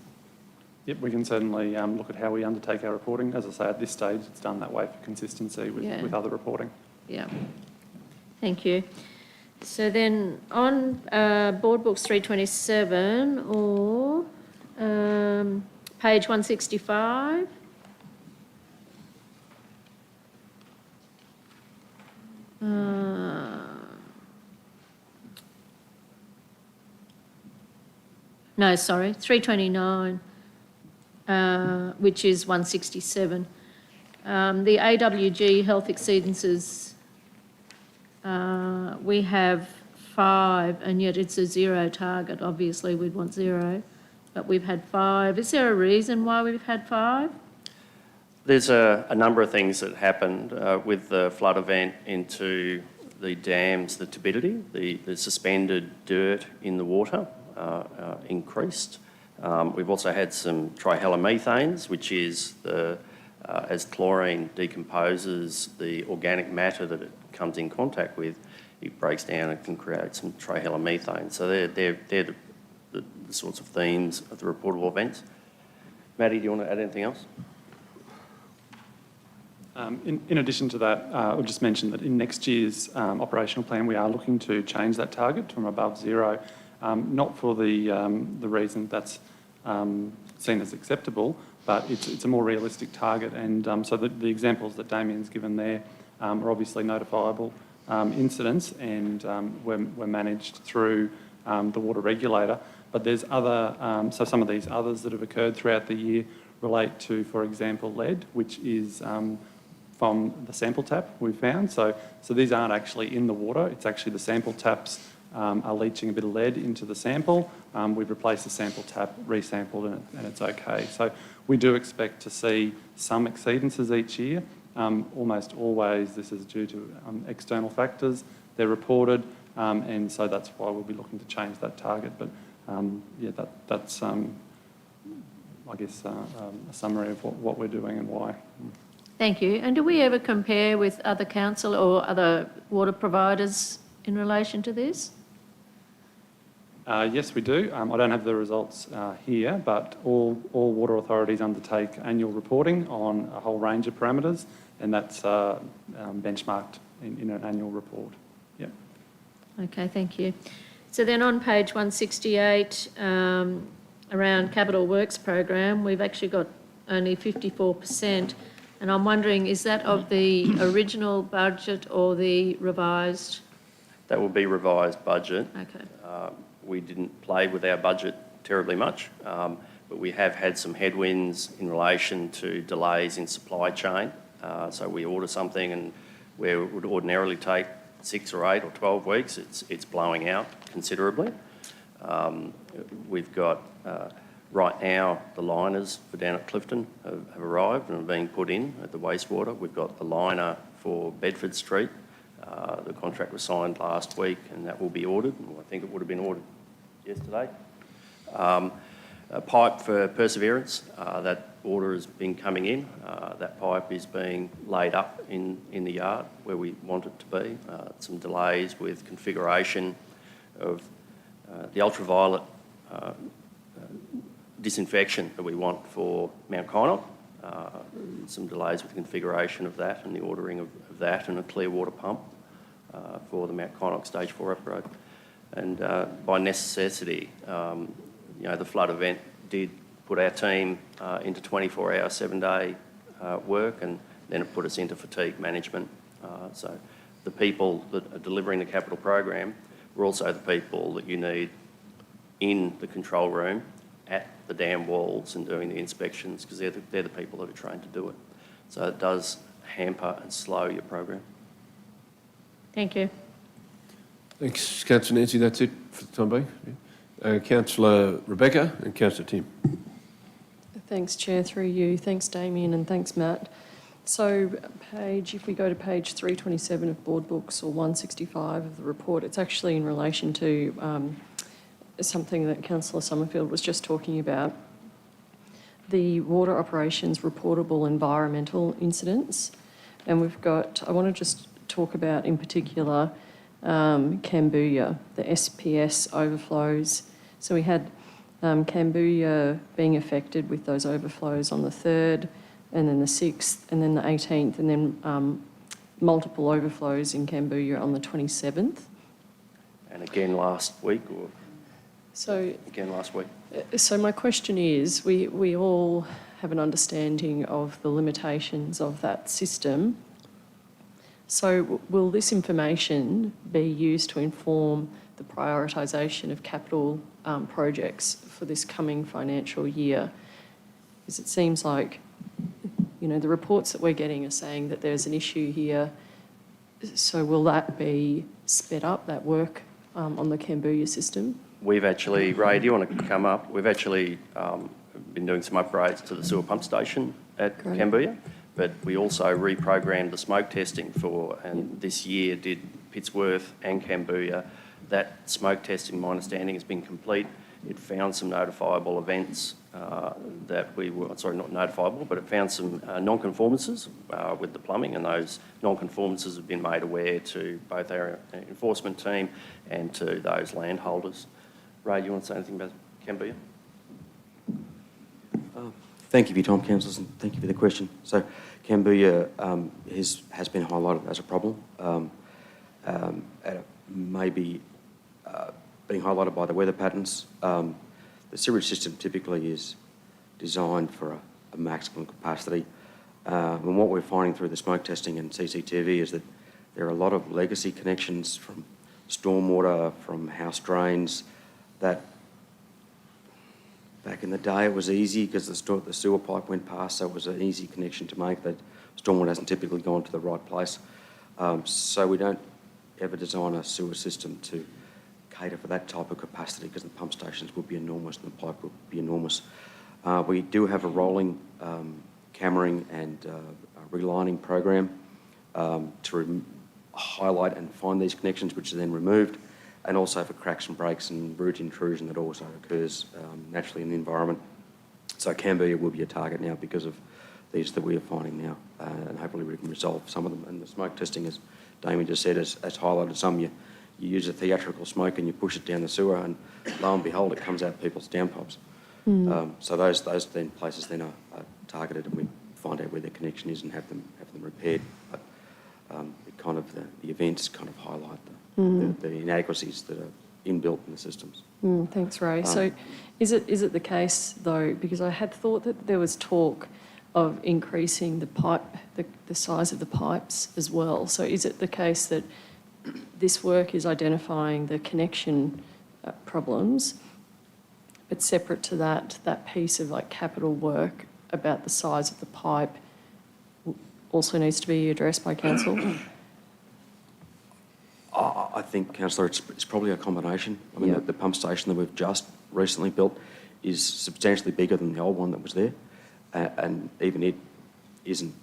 Yep, we can certainly look at how we undertake our reporting. As I say, at this stage, it's done that way for consistency with other reporting. Yeah. Thank you. So then on Board Books 327 or page 165. No, sorry, 329. Which is 167. The AWG health exceedances we have 5, and yet it's a 0 target. Obviously, we'd want 0, but we've had 5. Is there a reason why we've had 5? There's a number of things that happened with the flood event into the dams, the turbidity, the suspended dirt in the water increased. We've also had some trihalomethanes, which is as chlorine decomposes the organic matter that it comes in contact with, it breaks down and can create some trihalomethanes. So they're the sorts of themes of the reportable events. Maddie, do you want to add anything else? In addition to that, I'll just mention that in next year's operational plan, we are looking to change that target from above 0, not for the reason that's seen as acceptable, but it's a more realistic target. And so the examples that Damien's given there are obviously notifiable incidents and were managed through the water regulator. But there's other, so some of these others that have occurred throughout the year relate to, for example, lead, which is from the sample tap we've found. So these aren't actually in the water, it's actually the sample taps are leaching a bit of lead into the sample. We've replaced the sample tap, resampled, and it's okay. So we do expect to see some exceedances each year. Almost always this is due to external factors. They're reported, and so that's why we'll be looking to change that target. But yeah, that's I guess a summary of what we're doing and why. Thank you. And do we ever compare with other council or other water providers in relation to this? Yes, we do. I don't have the results here, but all water authorities undertake annual reporting on a whole range of parameters, and that's benchmarked in an annual report. Yep. Okay, thank you. So then on page 168, around capital works program, we've actually got only 54%. And I'm wondering, is that of the original budget or the revised? That will be revised budget. Okay. We didn't play with our budget terribly much, but we have had some headwinds in relation to delays in supply chain. So we order something and where it would ordinarily take 6 or 8 or 12 weeks, it's blowing out considerably. We've got, right now, the liners for down at Clifton have arrived and are being put in at the wastewater. We've got the liner for Bedford Street. The contract was signed last week and that will be ordered. I think it would have been ordered yesterday. A pipe for Perseverance, that order has been coming in. That pipe is being laid up in the yard where we want it to be. Some delays with configuration of the ultraviolet disinfection that we want for Mount Kynoch. Some delays with the configuration of that and the ordering of that and a clear water pump for the Mount Kynoch Stage 4 upgrade. And by necessity, the flood event did put our team into 24-hour, 7-day work, and then it put us into fatigue management. So the people that are delivering the capital program were also the people that you need in the control room at the dam walls and doing the inspections, because they're the people that are trained to do it. So it does hamper and slow your program. Thank you. Thanks, Councillor Nancy. That's it for the time being. Councillor Rebecca and Councillor Tim. Thanks, Chair, through you. Thanks, Damien, and thanks, Matt. So if we go to page 327 of board books or 165 of the report, it's actually in relation to something that Councillor Summerfield was just talking about, the water operations reportable environmental incidents. And I want to just talk about in particular Cambodia, the SPS overflows. So we had Cambodia being affected with those overflows on the 3rd, and then the 6th, and then the 18th, and then multiple overflows in Cambodia on the 27th. And again last week, or again last week. So my question is, we all have an understanding of the limitations of that system. So will this information be used to inform the prioritisation of capital projects for this coming financial year? Because it seems like, the reports that we're getting are saying that there's an issue here So will that be sped up, that work on the Cambodia system? We've actually, Ray, do you want to come up? We've actually been doing some upgrades to the sewer pump station at Great. Cambodia, but we also reprogrammed the smoke testing and this year did Pittsworth and Cambodia. That smoke testing, my understanding, has been complete. It found some notifiable events that we were, sorry, not notifiable, but it found some non-conformances with the plumbing, and those non-conformances have been made aware to both our enforcement team and to those landholders. Ray, do you want to say anything about Cambodia? Thank you for your time, councillors, and thank you for the question. So Cambodia has been highlighted as a problem. Maybe being highlighted by the weather patterns. The sewerage system typically is designed for a maximum capacity. And what we're finding through the smoke testing and CCTV is that there are a lot of legacy connections from stormwater, from house drains, that back in the day it was easy because the sewer pipe went past, so it was an easy connection to make. That stormwater hasn't typically gone to the right place. So we don't ever design a sewer system to cater for that type of capacity because the pump stations would be enormous and the pipe would be enormous. We do have a rolling cammering and relining program to highlight and find these connections, which are then removed, and also for cracks and breaks and root intrusion that also occurs naturally in the environment. So Cambodia will be a target now because of these that we are finding now, and hopefully we can resolve some of them. And the smoke testing, as Damien just said, has highlighted some. You use a theatrical smoke and you push it down the sewer, and lo and behold, it comes out people's downpipes. So those then places then are targeted, and we find out where their connection is and have them repaired. But it kind of the events kind of highlight the inadequacies that are inbuilt in the systems. Thanks, Ray. So is it the case, though, because I had thought that there was talk of increasing the size of the pipes as well. So is it the case that this work is identifying the connection problems, but separate to that piece of like capital work about the size of the pipe also needs to be addressed by council? I think, Councillor, it's probably a combination. I mean, the pump station that we've just recently built is substantially bigger than the old one that was there, and even it isn't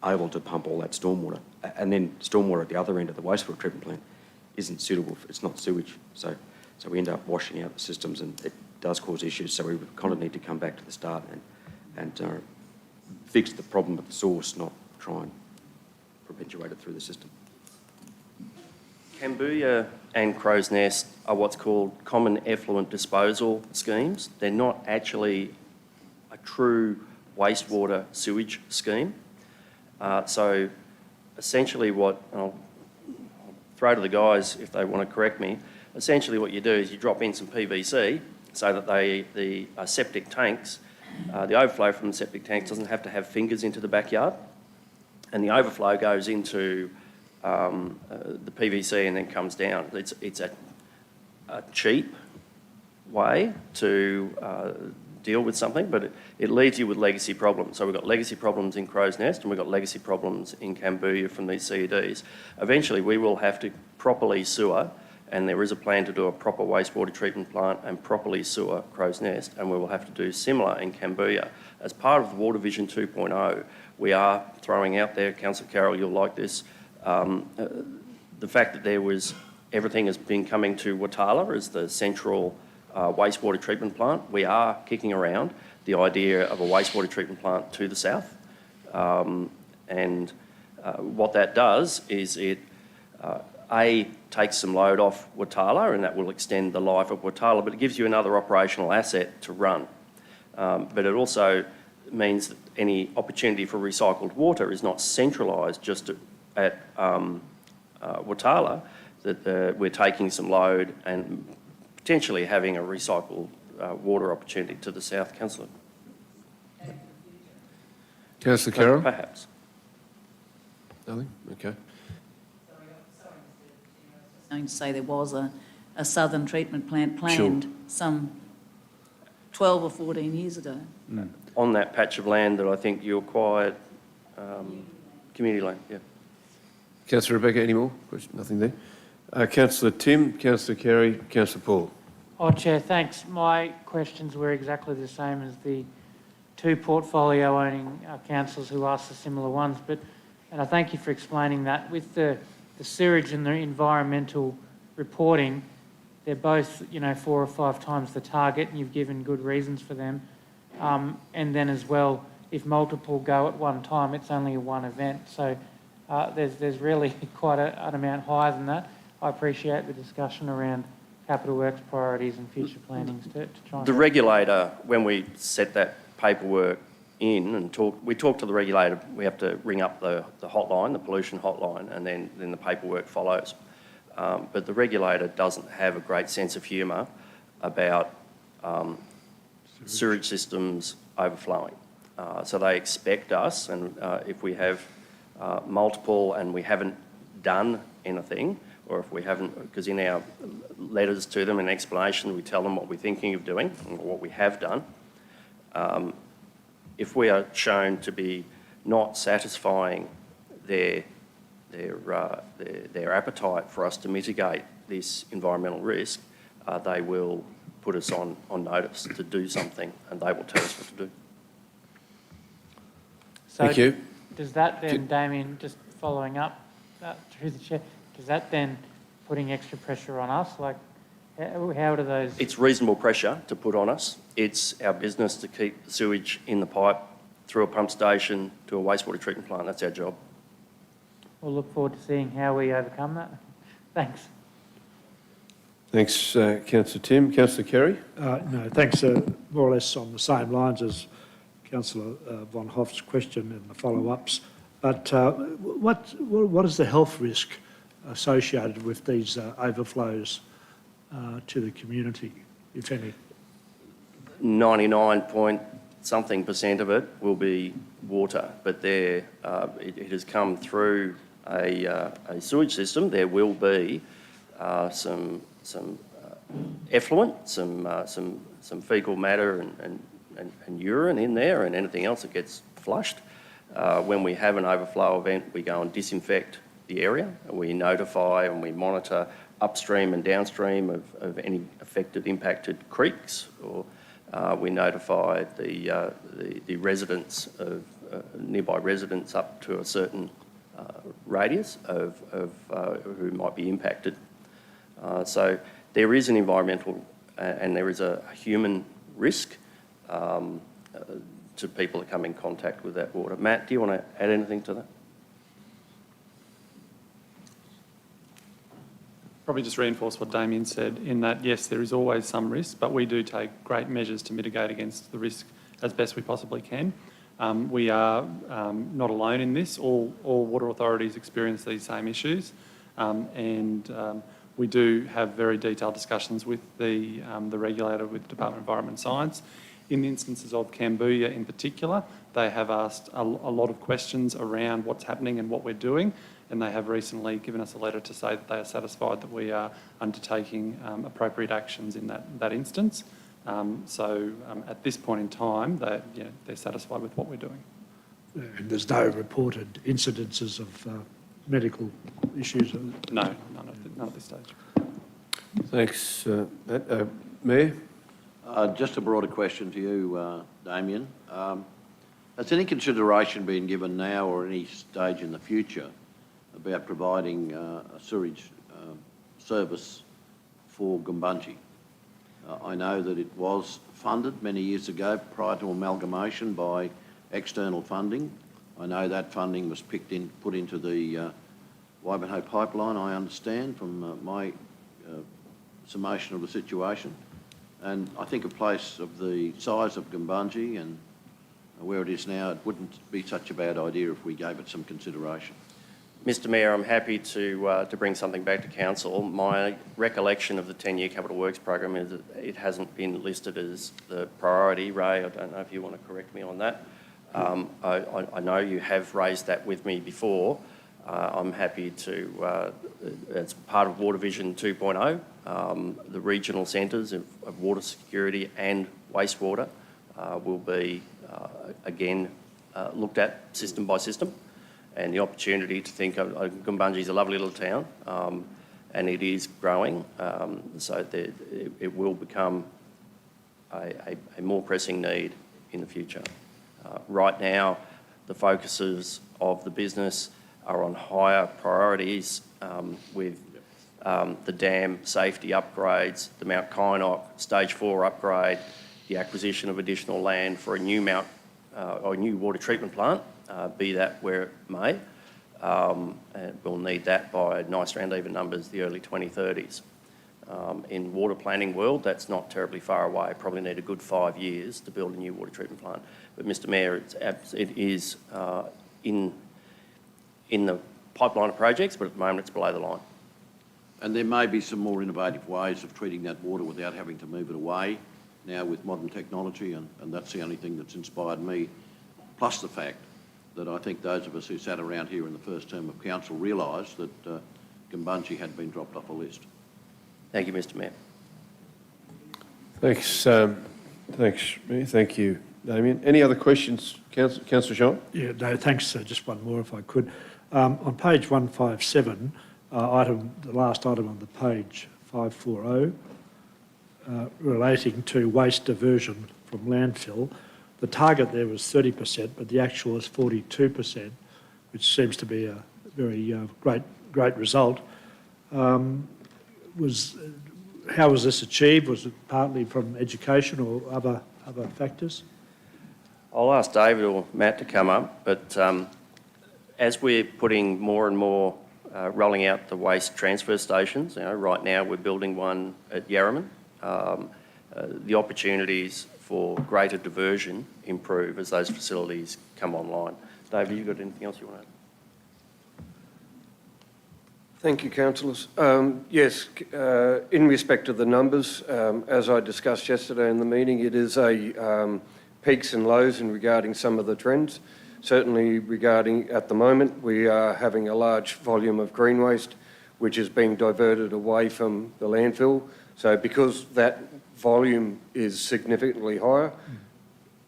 able to pump all that stormwater. And then stormwater at the other end of the wastewater treatment plant isn't suitable, it's not sewage. So we end up washing out the systems, and it does cause issues. So we kind of need to come back to the start and fix the problem at the source, not try and perpetuate it through the system. Cambodia and Crow's Nest are what's called common effluent disposal schemes. They're not actually a true wastewater sewage scheme. So essentially I'll throw to the guys if they want to correct me, essentially what you do is you drop in some PVC so that the septic tanks, the overflow from the septic tanks doesn't have to have fingers into the backyard, and the overflow goes into the PVC and then comes down. It's a cheap way to deal with something, but it leaves you with legacy problems. So we've got legacy problems in Crow's Nest and we've got legacy problems in Cambodia from these CEDs. Eventually we will have to properly sewer, and there is a plan to do a proper wastewater treatment plant and properly sewer Crow's Nest, and we will have to do similar in Cambodia. As part of the Water Vision 2.0, we are throwing out there, Councillor Carroll, you'll like this, the fact that everything has been coming to Watala as the central wastewater treatment plant. We are kicking around the idea of a wastewater treatment plant to the south. What that does is it, takes some load off Watala, and that will extend the life of Watala, but it gives you another operational asset to run. But it also means that any opportunity for recycled water is not centralised just at Watala, that we're taking some load and potentially having a recycled water opportunity to the south. Councillor? Councillor Carroll? Perhaps. Nothing? Okay. Going to say there was a southern treatment plant planned some 12 or 14 years ago. On that patch of land that I think you acquired, community land, yeah. Councillor Rebecca, any more? Nothing there. Councillor Tim, Councillor Carey, Councillor Paul. Oh, Chair, thanks. My questions were exactly the same as the two portfolio owning councillors who asked the similar ones, and I thank you for explaining that. With the sewage and the environmental reporting, they're both, 4 or 5 times the target, and you've given good reasons for them. And then as well, if multiple go at one time, it's only a one event. So there's really quite an amount higher than that. I appreciate the discussion around capital works priorities and future plannings to try and... The regulator, when we set that paperwork in and we talk to the regulator, we have to ring up the hotline, the pollution hotline, and then the paperwork follows. But the regulator doesn't have a great sense of humour about sewage systems overflowing. So they expect us, and if we have multiple and we haven't done anything, or if we haven't, because in our letters to them in explanation, we tell them what we're thinking of doing and what we have done. If we are shown to be not satisfying their appetite for us to mitigate this environmental risk, they will put us on notice to do something, and they will tell us what to do. So Thank you. Does that then, Damien, just following up through the chair, does that then putting extra pressure on us? Like, how do those... It's reasonable pressure to put on us. It's our business to keep the sewage in the pipe through a pump station to a wastewater treatment plant. That's our job. We'll look forward to seeing how we overcome that. Thanks. Thanks, Councillor Tim. Councillor Carey? No, thanks. More or less on the same lines as Councillor Von Hoff's question and the follow-ups. But what is the health risk associated with these overflows to the community, if any? 99-point-something% of it will be water, but it has come through a sewage system. There will be some effluent, some faecal matter and urine in there, and anything else that gets flushed. When we have an overflow event, we go and disinfect the area. We notify and we monitor upstream and downstream of any affected, impacted creeks, or we notify the residents of nearby residents up to a certain radius of who might be impacted. So there is an environmental and there is a human risk to people that come in contact with that water. Matt, do you want to add anything to that? Probably just reinforce what Damien said in that, yes, there is always some risk, but we do take great measures to mitigate against the risk as best we possibly can. We are not alone in this. All water authorities experience these same issues, and we do have very detailed discussions with the regulator, with the Department of Environment and Science. In the instances of Cambodia in particular, they have asked a lot of questions around what's happening and what we're doing, and they have recently given us a letter to say that they are satisfied that we are undertaking appropriate actions in that instance. So at this point in time, they're satisfied with what we're doing. And there's no reported incidences of medical issues? No, none at this stage. Thanks, Matt. Mayor? Just a broader question to you, Damien. Has any consideration been given now or any stage in the future about providing a sewage service for Gumbunji? I know that it was funded many years ago prior to amalgamation by external funding. I know that funding was put into the Wivenhoe pipeline, I understand, from my summation of the situation. And I think a place of the size of Gumbunji and where it is now, it wouldn't be such a bad idea if we gave it some consideration. Mr Mayor, I'm happy to bring something back to Council. My recollection of the 10-year capital works program is that it hasn't been listed as the priority. Ray, I don't know if you want to correct me on that. I know you have raised that with me before. I'm happy to, as part of Water Vision 2.0, the regional centres of water security and wastewater will be, again, looked at system by system. and the opportunity to think Gumbungee's a lovely little town, and it is growing, so it will become a more pressing need in the future. Right now, the focuses of the business are on higher priorities with the dam safety upgrades, the Mount Kynoch Stage 4 upgrade, the acquisition of additional land for a new new water treatment plant, be that where it may. And we'll need that by nice round even numbers, the early 2030s. In water planning world, that's not terribly far away. Probably need a good 5 years to build a new water treatment plant. But Mr Mayor, it is in the pipeline of projects, but at the moment it's below the line. And there may be some more innovative ways of treating that water without having to move it away now with modern technology, and that's the only thing that's inspired me, plus the fact that I think those of us who sat around here in the first term of council realised that Gumbungee had been dropped off a list. Thank you, Mr Mayor. Thanks, Mayor. Thank you, Damien. Any other questions, Councillor Sean? Yeah, no, thanks. Just one more if I could. On page 157, the last item on the page, 540, relating to waste diversion from landfill, the target there was 30%, but the actual is 42%, which seems to be a very great result. How was this achieved? Was it partly from education or other factors? I'll ask David or Matt to come up, but as we're putting more and more, rolling out the waste transfer stations, right now we're building one at Yarraman, the opportunities for greater diversion improve as those facilities come online. David, have you got anything else you want to add? Thank you, councillors. Yes, in respect of the numbers, as I discussed yesterday in the meeting, it is a peaks and lows in regarding some of the trends. Certainly regarding, at the moment, we are having a large volume of green waste, which is being diverted away from the landfill. So because that volume is significantly higher,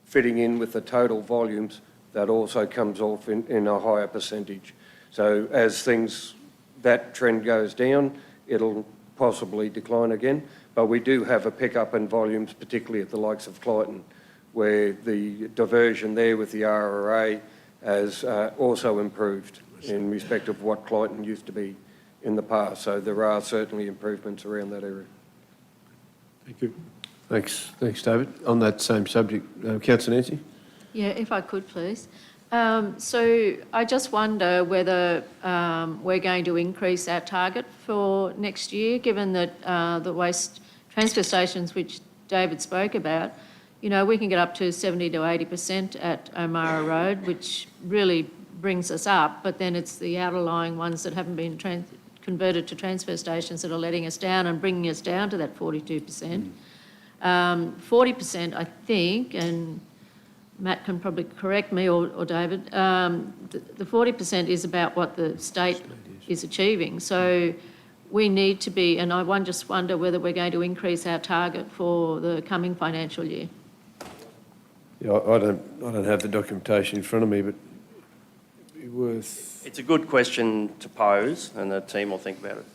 fitting in with the total volumes, that also comes off in a higher percentage. So as that trend goes down, it'll possibly decline again. But we do have a pickup in volumes, particularly at the likes of Clyton, where the diversion there with the RRA has also improved in respect of what Clyton used to be in the past. So there are certainly improvements around that area. Thank you. Thanks, David. On that same subject, Councillor Nancy? Yeah, if I could, please. So I just wonder whether we're going to increase our target for next year, given that the waste transfer stations, which David spoke about, we can get up to 70 to 80% at O'Mara Road, which really brings us up, but then it's the outer-lying ones that haven't been converted to transfer stations that are letting us down and bringing us down to that 42%. 40%, I think, and Matt can probably correct me, or David, the 40% is about what the state is achieving. So we need to be, and I just wonder whether we're going to increase our target for the coming financial year. Yeah, I don't have the documentation in front of me, but it'd be worth... It's a good question to pose, and the team will think about it.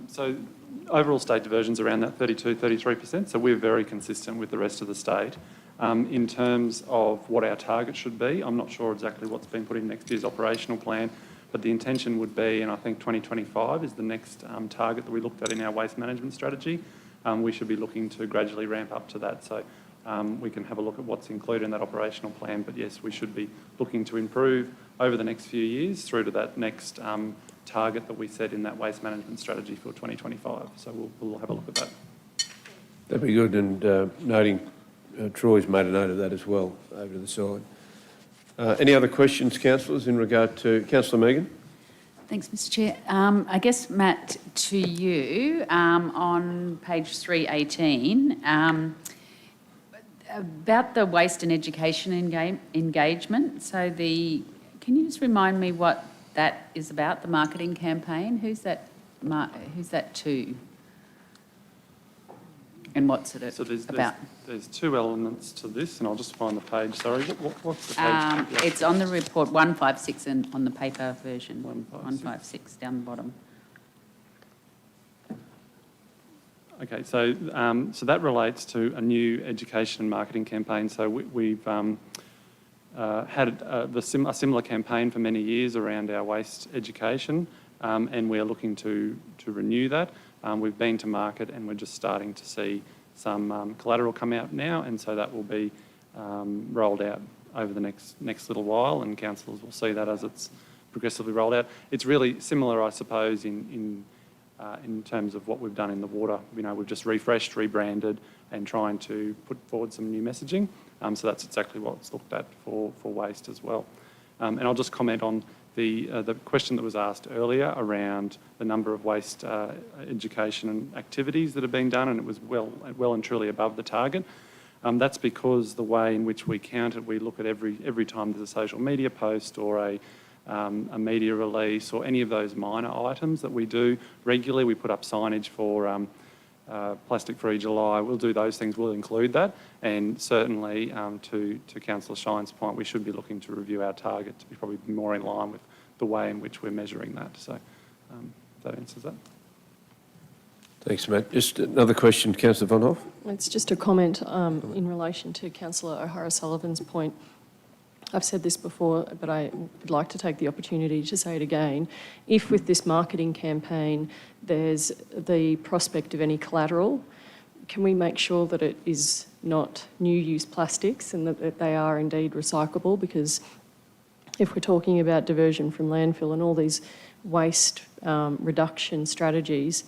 So overall state diversion's around that 32, 33%, so we're very consistent with the rest of the state. In terms of what our target should be, I'm not sure exactly what's been put in next year's operational plan, but the intention would be, and I think 2025 is the next target that we looked at in our waste management strategy. We should be looking to gradually ramp up to that. So we can have a look at what's included in that operational plan, but yes, we should be looking to improve over the next few years through to that next target that we set in that waste management strategy for 2025. So we'll have a look at that. That'd be good, and noting Troy's made a note of that as well over to the side. Any other questions, councillors, in regard to... Councillor Megan? Thanks, Mr Chair. I guess, Matt, to you, on page 318, about the waste and education engagement. So can you just remind me what that is about, the marketing campaign? Who's that to? And what's it So about? there's two elements to this, and I'll just find the page. Sorry, what's the page? It's on the report, 156, and on the paper version, 156. 156 down the bottom. Okay, so that relates to a new education and marketing campaign. So we've had a similar campaign for many years around our waste education, and we're looking to renew that. We've been to market and we're just starting to see some collateral come out now, and so that will be rolled out over the next little while, and councillors will see that as it's progressively rolled out. It's really similar, I suppose, in terms of what we've done in the water. You know, we've just refreshed, rebranded, and trying to put forward some new messaging. So that's exactly what's looked at for waste as well. And I'll just comment on the question that was asked earlier around the number of waste education and activities that have been done, and it was well and truly above the target. That's because the way in which we count it, we look at every time there's a social media post or a media release or any of those minor items that we do regularly. We put up signage for Plastic Free July. We'll do those things, we'll include that. And certainly, to Councillor Shine's point, we should be looking to review our target to be probably more in line with the way in which we're measuring that. So that answers that. Thanks, Matt. Just another question, Councillor Von Hoff. It's just a comment in relation to Councillor O'Hara-Sullivan's point. I've said this before, but I would like to take the opportunity to say it again. If with this marketing campaign there's the prospect of any collateral, can we make sure that it is not new-use plastics and that they are indeed recyclable? Because if we're talking about diversion from landfill and all these waste reduction strategies,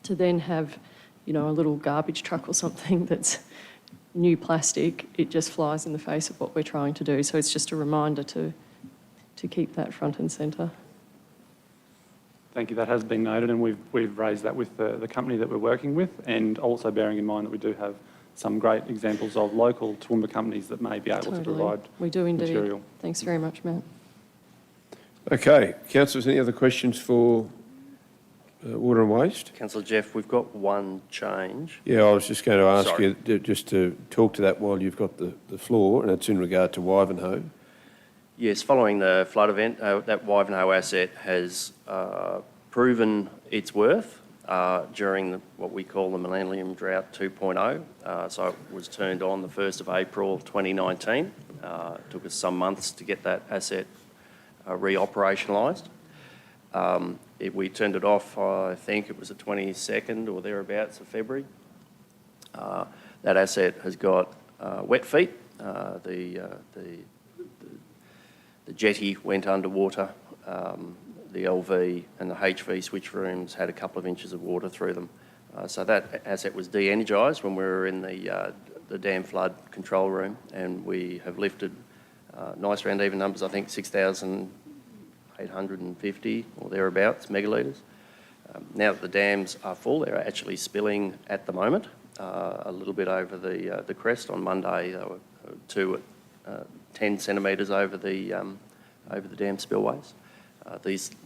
to then have, you know, a little garbage truck or something that's new plastic, it just flies in the face of what we're trying to do. So it's just a reminder to keep that front and centre. Thank you. That has been noted, and we've raised that with the company that we're working with, and also bearing in mind that we do have some great examples of local Toowoomba companies that may be able to provide We do indeed. material. Thanks very much, Matt. Okay, councillors, any other questions for Water and Waste? Councillor Jeff, we've got one change. Yeah, I was just going to ask Sorry. you just to talk to that while you've got the floor, and it's in regard to Wivenhoe. Yes, following the flood event, that Wivenhoe asset has proven its worth during what we call the Millennium Drought 2.0. So it was turned on the 1st of April 2019. It took us some months to get that asset re-operationalised. We turned it off, I think it was the 22nd or thereabouts of February. That asset has got wet feet. The jetty went underwater. The LV and the HV switch rooms had a couple of inches of water through them. So that asset was de-energised when we were in the dam flood control room, and we have lifted nice round even numbers, I think 6,850 or thereabouts megalitres. Now that the dams are full, they're actually spilling at the moment, a little bit over the crest. On Monday, they were 10 centimetres over the dam spillways.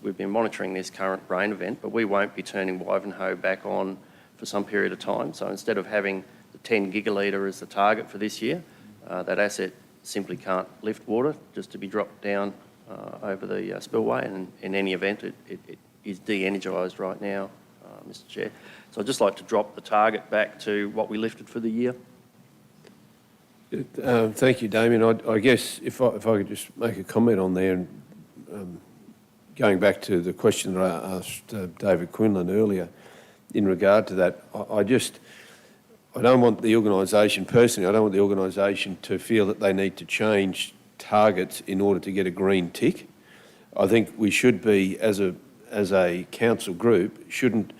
We've been monitoring this current rain event, but we won't be turning Wivenhoe back on for some period of time. So instead of having the 10 gigalitre as the target for this year, that asset simply can't lift water just to be dropped down over the spillway, and in any event, it is de-energised right now, Mr Chair. So I'd just like to drop the target back to what we lifted for the year. Thank you, Damien. I guess if I could just make a comment on there, and going back to the question that I asked David Quinlan earlier in regard to that, I don't want the organisation, personally, I don't want the organisation to feel that they need to change targets in order to get a green tick. I think we should be, as a council group, shouldn't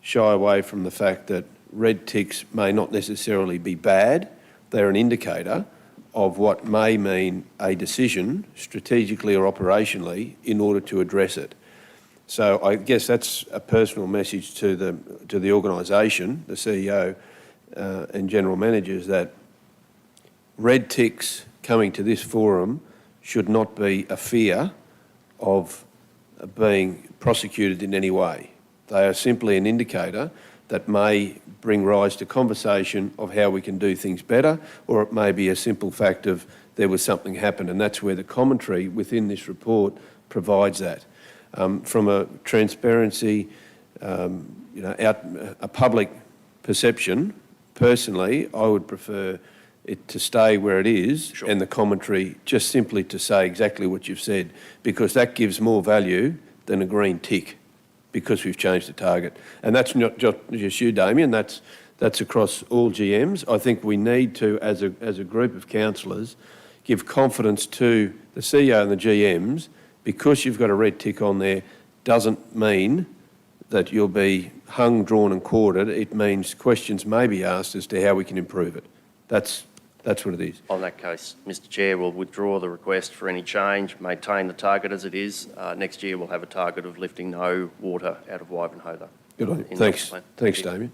shy away from the fact that red ticks may not necessarily be bad. They're an indicator of what may mean a decision, strategically or operationally, in order to address it. So I guess that's a personal message to the organisation, the CEO and general managers, that red ticks coming to this forum should not be a fear of being prosecuted in any way. They are simply an indicator that may bring rise to conversation of how we can do things better, or it may be a simple fact of there was something happened, and that's where the commentary within this report provides that. From a transparency, a public perception, personally, I would prefer it to stay where it is and the commentary just simply to say exactly what you've said, because that gives more value than a green tick because we've changed the target. And that's not just you, Damien, that's across all GMs. I think we need to, as a group of councillors, give confidence to the CEO and the GMs. Because you've got a red tick on there doesn't mean that you'll be hung, drawn and quartered. It means questions may be asked as to how we can improve it. That's what it is. On that case, Mr Chair, we'll withdraw the request for any change, maintain the target as it is. Next year we'll have a target of lifting no water out of Wivenhoe. Good on you. Thanks, Damien.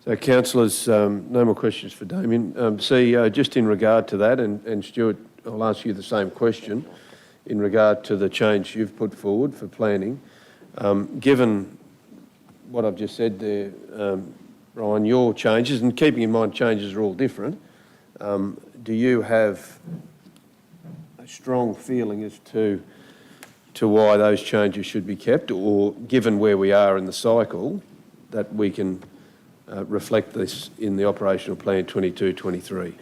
So, councillors, no more questions for Damien. CEO, just in regard to that, and Stuart, I'll ask you the same question in regard to the change you've put forward for planning. Given what I've just said there, Ryan, your changes, and keeping in mind changes are all different, do you have a strong feeling as to why those changes should be kept, or given where we are in the cycle, that we can reflect this in the operational plan 22-23?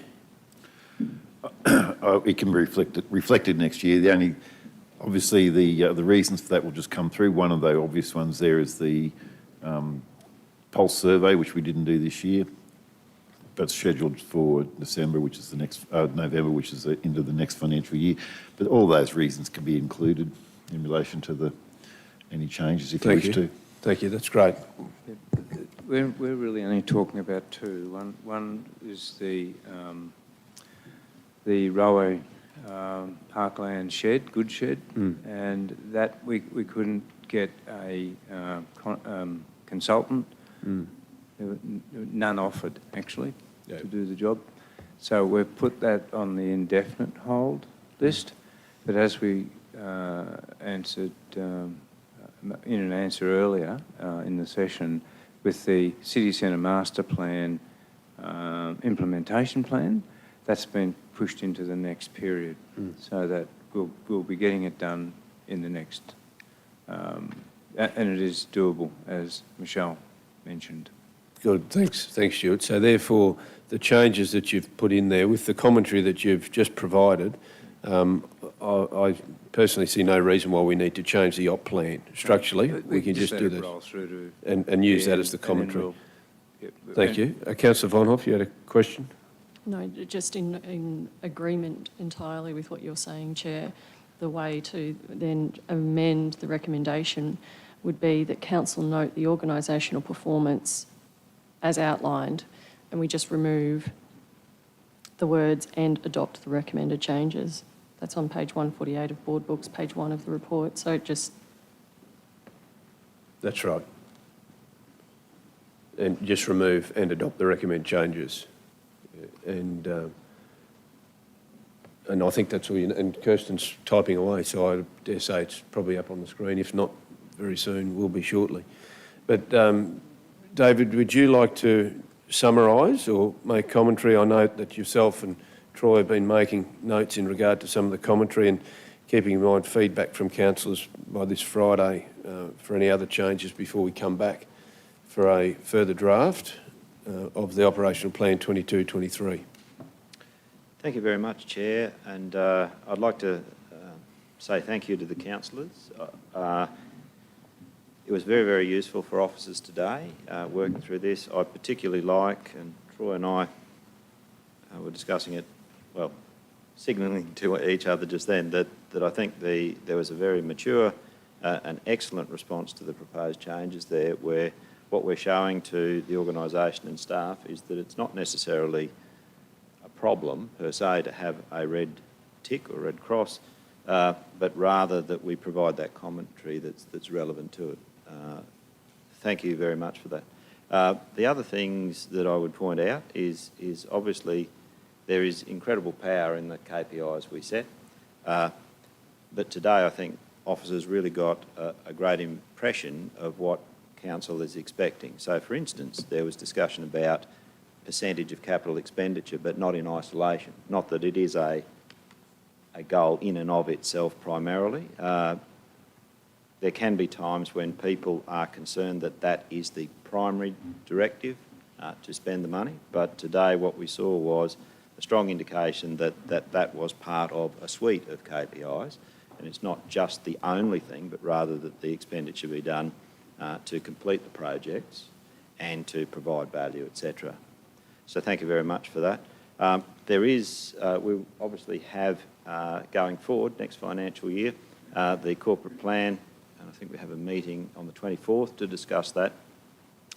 It can be reflected next year. Obviously, the reasons for that will just come through. One of the obvious ones there is the pulse survey, which we didn't do this year, but scheduled for December, which is the next November, which is the end of the next financial year. But all those reasons can be included in relation to any changes if you wish to. Thank you. That's great. We're really only talking about two. One is the Roe Parkland shed, good shed, and that we couldn't get a consultant. There were none offered, actually, to do the job. So we've put that on the indefinite hold list. But as we answered in an answer earlier in the session, with the City Centre Master Plan implementation plan, that's been pushed into the next period, so that we'll be getting it done in the next, and it is doable, as Michelle mentioned. Good, thanks, Stuart. So therefore, the changes that you've put in there with the commentary that you've just provided, I personally see no reason why we need to change the op plan structurally. We can just do that and use that as the commentary. Thank you. Councillor Vonhoff, you had a question? No, just in agreement entirely with what you're saying, Chair. The way to then amend the recommendation would be that Council note the organisational performance as outlined, and we just remove the words "and adopt the recommended changes." That's on page 148 of Board Books, page 1 of the report. So just... That's right. And just remove "and adopt the recommended changes." And I think that's all and Kirsten's typing away, so I dare say it's probably up on the screen. If not, very soon, will be shortly. But David, would you like to summarise or make commentary? I note that yourself and Troy have been making notes in regard to some of the commentary and keeping in mind feedback from councillors by this Friday for any other changes before we come back for a further draft of the operational plan 22-23. Thank you very much, Chair, and I'd like to say thank you to the councillors. It was very, very useful for officers today working through this. I particularly like, and Troy and I were discussing it, well, signalling to each other just then, that I think there was a very mature and excellent response to the proposed changes there, where what we're showing to the organisation and staff is that it's not necessarily a problem per se to have a red tick or red cross, but rather that we provide that commentary that's relevant to it. Thank you very much for that. The other things that I would point out is obviously there is incredible power in the KPIs we set, but today I think officers really got a great impression of what council is expecting. So, for instance, there was discussion about percentage of capital expenditure, but not in isolation. Not that it is a goal in and of itself primarily. There can be times when people are concerned that that is the primary directive to spend the money, but today what we saw was a strong indication that was part of a suite of KPIs, and it's not just the only thing, but rather that the expenditure be done to complete the projects and to provide value, etc. So thank you very much for that. We obviously have, going forward, next financial year, the corporate plan, and I think we have a meeting on the 24th to discuss that.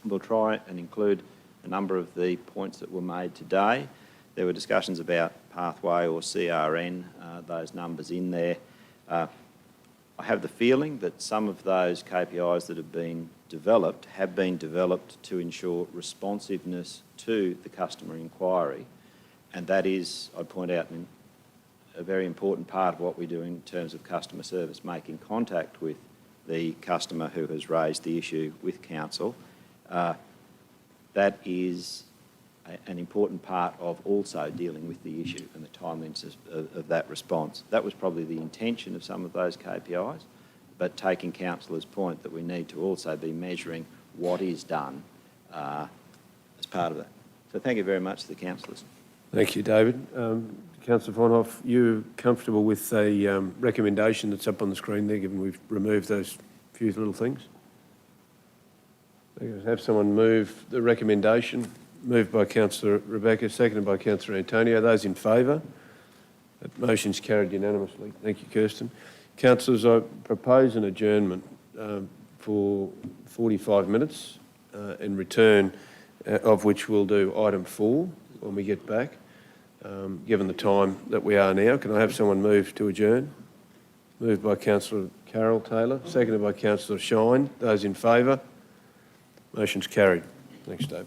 We'll try and include a number of the points that were made today. There were discussions about pathway or CRN, those numbers in there. I have the feeling that some of those KPIs that have been developed to ensure responsiveness to the customer inquiry, and that is, I'd point out, a very important part of what we do in terms of customer service, making contact with the customer who has raised the issue with council. That is an important part of also dealing with the issue and the timeliness of that response. That was probably the intention of some of those KPIs, but taking councillor's point that we need to also be measuring what is done as part of that. So thank you very much to the councillors. Thank you, David. Councillor Vonhoff, you comfortable with a recommendation that's up on the screen there, given we've removed those few little things? Have someone move the recommendation. Moved by Councillor Rebecca, seconded by Councillor Antonio. Those in favour? That motion's carried unanimously. Thank you, Kirsten. Councillors, I propose an adjournment for 45 minutes in return of which we'll do item 4 when we get back, given the time that we are now. Can I have someone move to adjourn? Moved by Councillor Carol Taylor, seconded by Councillor Shine. Those in favour? Motion's carried. Thanks, Dave.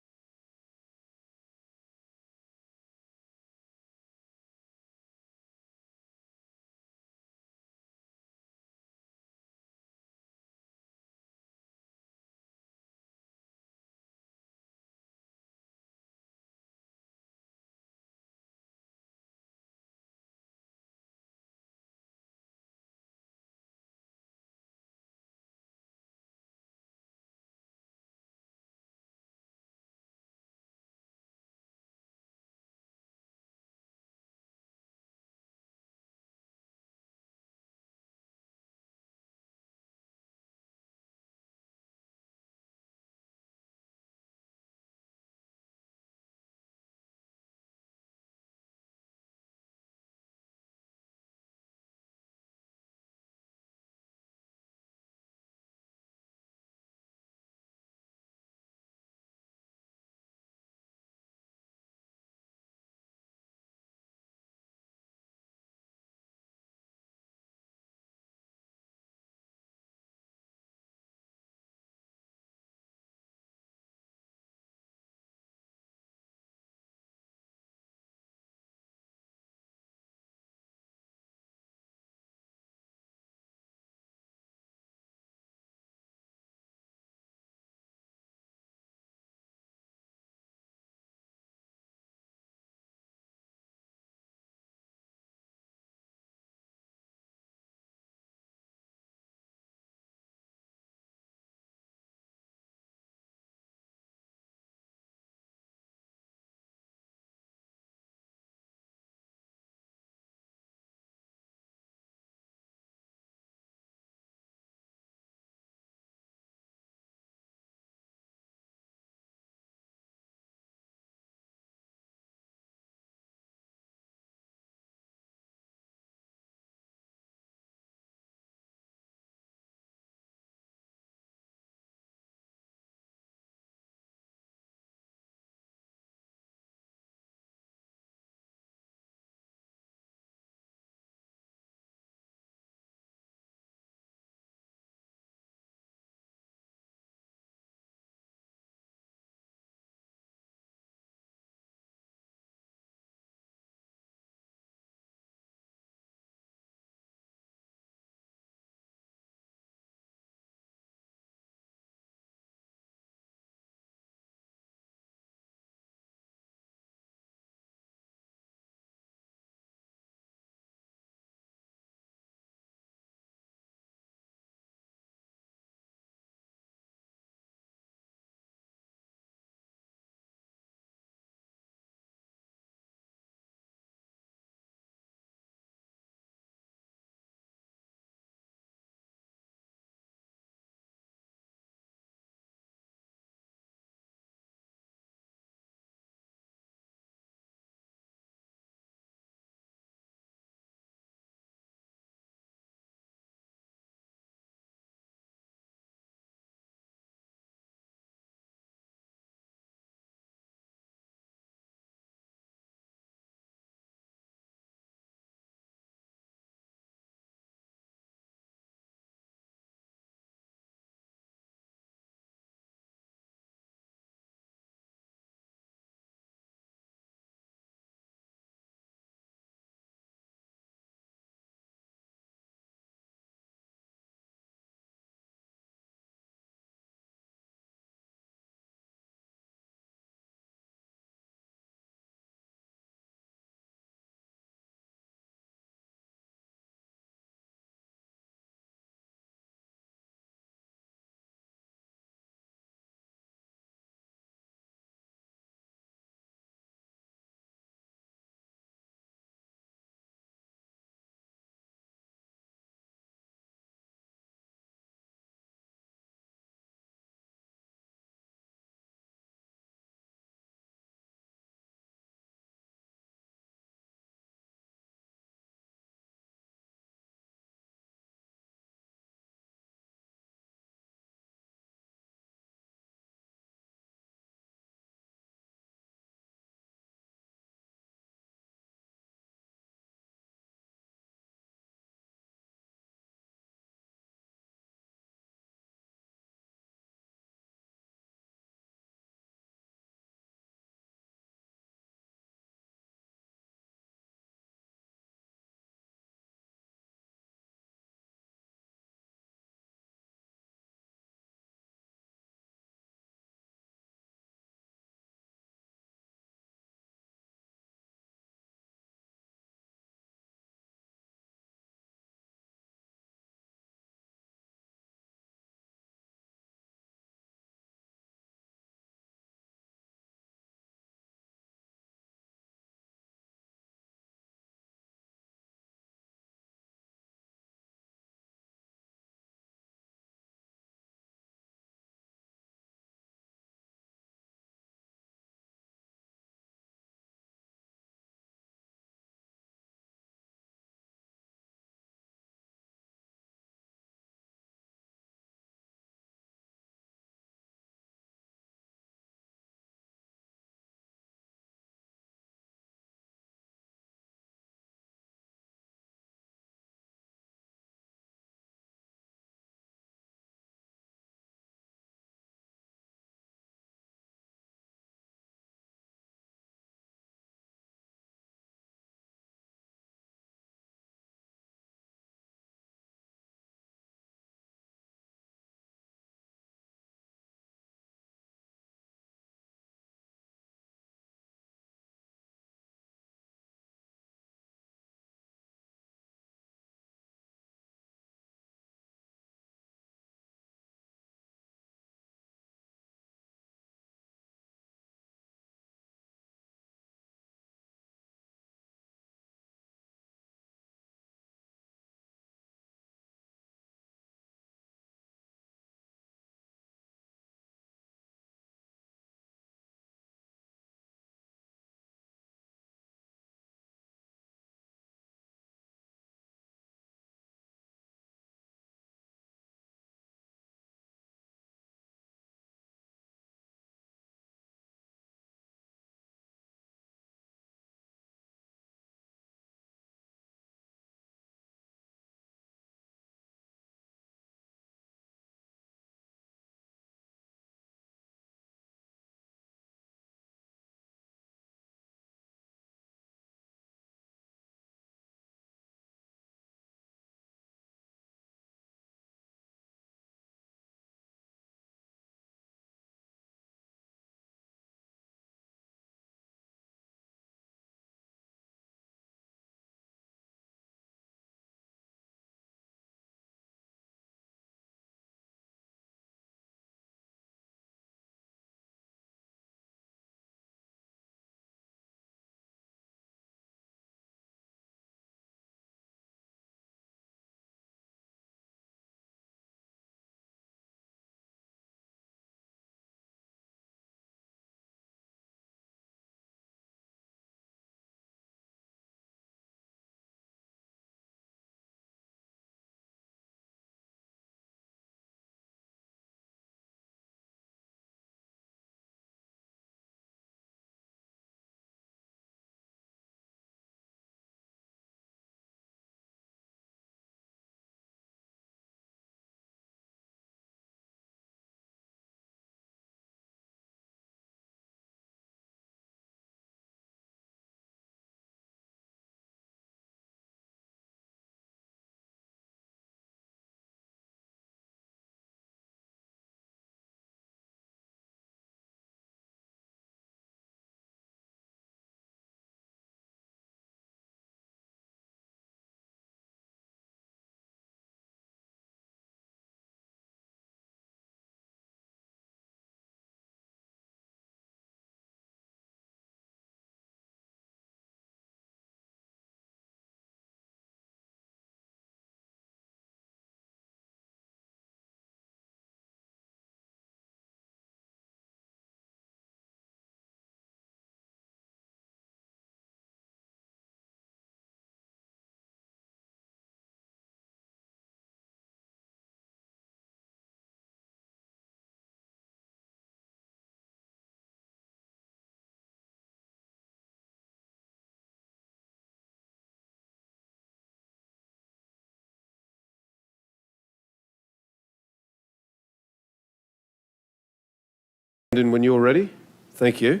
When you're ready. Thank you.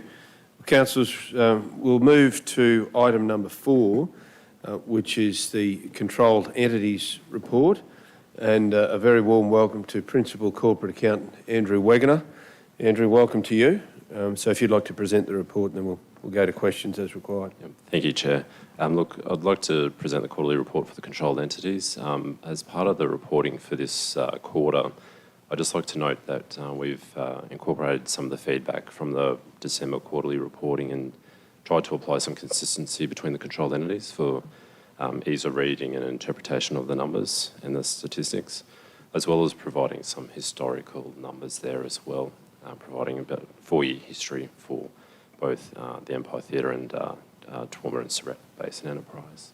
Councillors, we'll move to item number 4, which is the Controlled Entities Report, and a very warm welcome to Principal Corporate Accountant Andrew Wegener. Andrew, welcome to you. So if you'd like to present the report, then we'll go to questions as required. Thank you, Chair. Look, I'd like to present the quarterly report for the controlled entities. As part of the reporting for this quarter, I'd just like to note that we've incorporated some of the feedback from the December quarterly reporting and tried to apply some consistency between the controlled entities for ease of reading and interpretation of the numbers and the statistics, as well as providing some historical numbers there as well, providing about 4-year history for both the Empire Theatre and Toowoomba and Surat Basin Enterprise.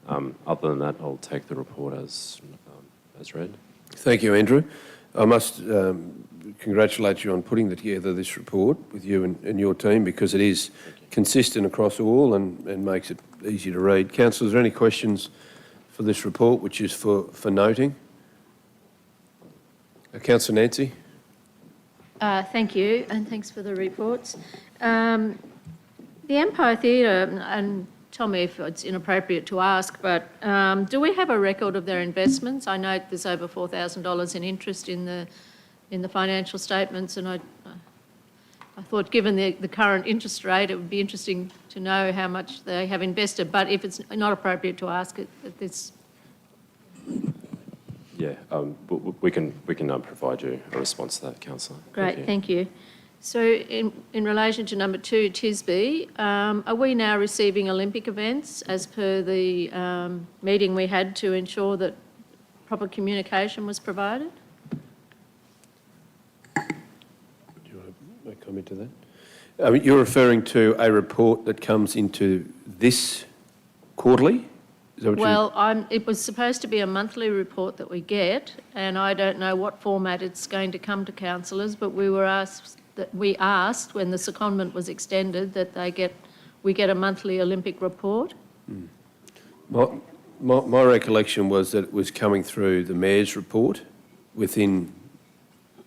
Other than that, I'll take the report as read. Thank you, Andrew. I must congratulate you on putting together this report with you and your team, because it is consistent across all and makes it easy to read. Councillors, are there any questions for this report, which is for noting? Councillor Nancy? Thank you, and thanks for the reports. The Empire Theatre, and tell me if it's inappropriate to ask, but do we have a record of their investments? I note there's over $4,000 in interest in the financial statements, and I thought, given the current interest rate, it would be interesting to know how much they have invested. But if it's not appropriate to ask it at this. Yeah, we can provide you a response to that, Councillor. Great, thank you. So in relation to number 2, TISB, are we now receiving Olympic events as per the meeting we had to ensure that proper communication was provided? Do you want to make a comment to that? You're referring to a report that comes into this quarterly? Is that what it was supposed to be a monthly report that we get, and I don't know what format it's going to come to councillors, but we asked when the secondment was extended that we get a monthly Olympic report. My recollection was that it was coming through the Mayor's report within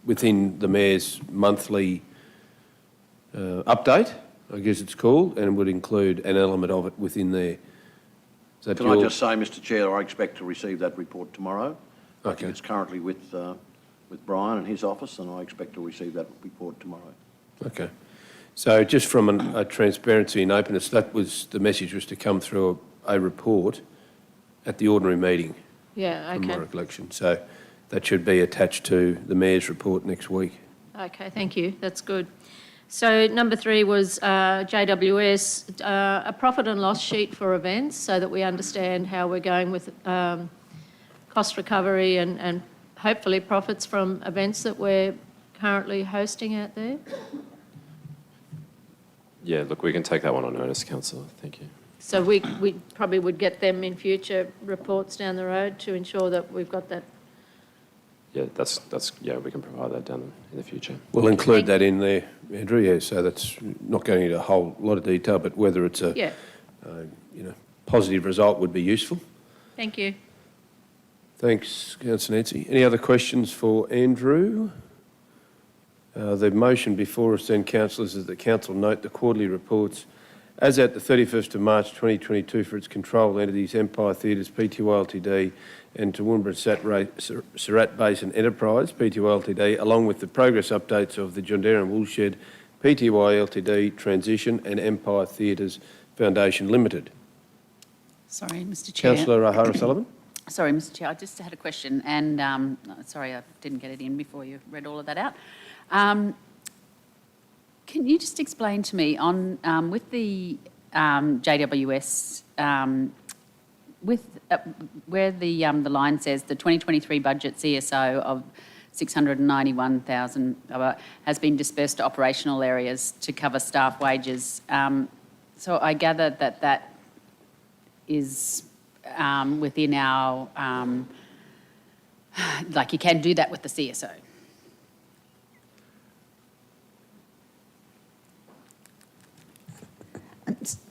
the Mayor's monthly update, I guess it's called, and would include an element of it within there. Can I just say, Mr Chair, I expect to receive that report tomorrow. Okay. I think it's currently with Brian and his office, and I expect to receive that report tomorrow. Okay. So just from a transparency and openness, that was the message, was to come through a report at the ordinary meeting. Yeah, okay. From my recollection. So that should be attached to the Mayor's report next week. Okay, thank you. That's good. So number 3 was JWS, a profit and loss sheet for events so that we understand how we're going with cost recovery and hopefully profits from events that we're currently hosting out there. Yeah, look, we can take that one on notice, Councillor. Thank you. So we probably would get them in future reports down the road to ensure that we've got that. Yeah, we can provide that down in the future. We'll include that in there, Andrew, yeah, so that's not going into a whole lot of detail, but whether it's a positive result would be useful. Thank you. Thanks, Councillor Nancy. Any other questions for Andrew? The motion before us then, councillors, is that council note the quarterly reports as at the 31st of March 2022 for its controlled entities, Empire Theatres, Pty Ltd, and Toowoomba and Surat Basin Enterprise, Pty Ltd, along with the progress updates of the Jundera and Woolshed, Pty Ltd, Transition, and Empire Theatres Foundation Limited. Sorry, Mr Chair. Councillor O'Hara-Sullivan. Sorry, Mr Chair, I just had a question, and sorry I didn't get it in before you read all of that out. Can you just explain to me on with the JWS, where the line says the 2023 budget CSO of 691,000 has been dispersed to operational areas to cover staff wages. So I gather that is within our, like you can do that with the CSO.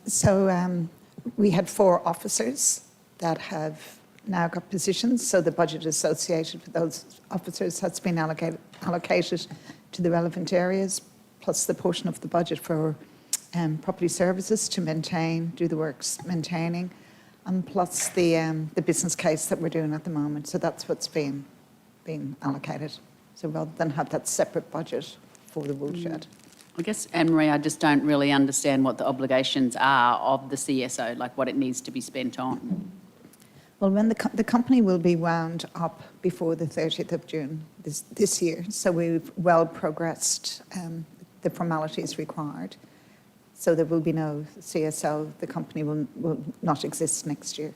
So we had 4 officers that have now got positions, so the budget associated with those officers has been allocated to the relevant areas, plus the portion of the budget for property services to maintain, do the works maintaining, and plus the business case that we're doing at the moment. So that's what's been allocated. So rather than have that separate budget for the woolshed. I guess, Anne-Marie, I just don't really understand what the obligations are of the CSO, like what it needs to be spent on. Well, when the company will be wound up before the 30th of June this year, so we've well progressed the formalities required. So there will be no CSO. The company will not exist next year.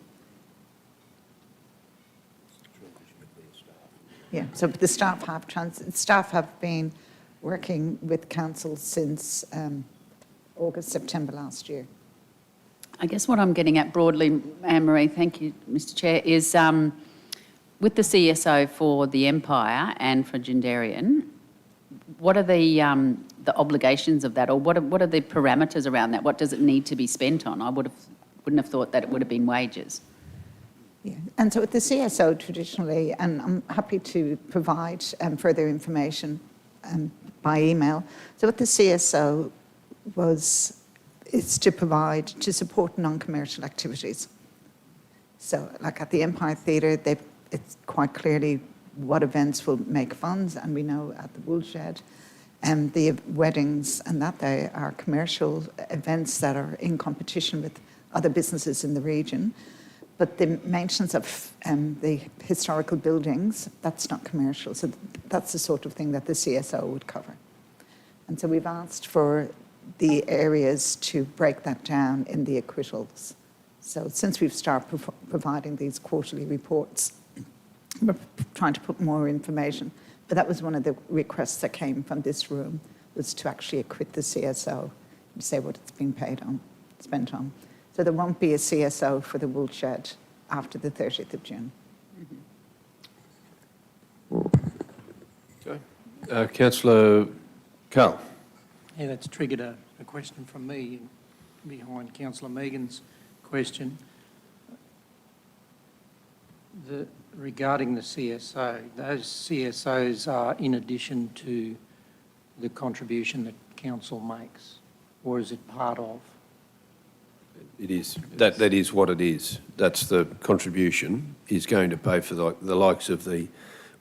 Yeah, so the staff have been working with council since August, September last year. I guess what I'm getting at broadly, Anne-Marie, thank you, Mr Chair, is with the CSO for the Empire and for Gendarian, what are the obligations of that, or what are the parameters around that? What does it need to be spent on? I wouldn't have thought that it would have been wages. Yeah, and so with the CSO traditionally, and I'm happy to provide further information by email. So what the CSO is to support non-commercial activities. So like at the Empire Theatre, it's quite clearly what events will make funds, and we know at the Woolshed, the weddings and that they are commercial events that are in competition with other businesses in the region. But the maintenance of the historical buildings, that's not commercial. So that's the sort of thing that the CSO would cover. And so we've asked for the areas to break that down in the acquittals. So since we've started providing these quarterly reports, we're trying to put more information. But that was one of the requests that came from this room, was to actually acquit the CSO and say what it's been spent on. So there won't be a CSO for the Woolshed after the 30th of June. Okay. Councillor Carl. Yeah, that's triggered a question from me behind Councillor Megan's question. Regarding the CSO, those CSOs are in addition to the contribution that council makes, or is it part of? It is. That is what it is. That's the contribution is going to pay for the likes of the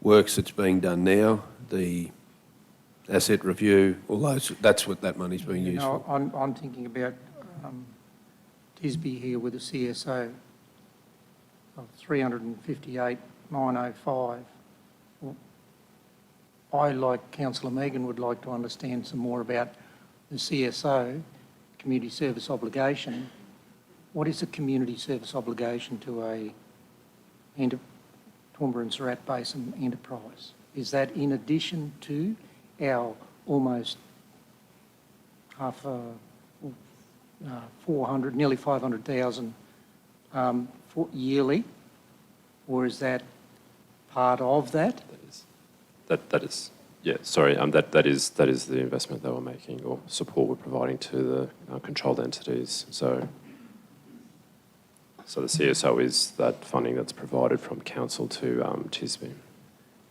works that's being done now, the asset review, all those. That's what that money's being used for. I'm thinking about Tisby here with a CSO of 358,905. I, like Councillor Megan, would like to understand some more about the CSO, community service obligation. What is a community service obligation to a Toowoomba and Surat Basin enterprise? Is that in addition to our almost 400, nearly 500,000 yearly, or is that part of that? That is, yeah, sorry, that is the investment that we're making, or support we're providing to the controlled entities. So the CSO is that funding that's provided from council to Tisby.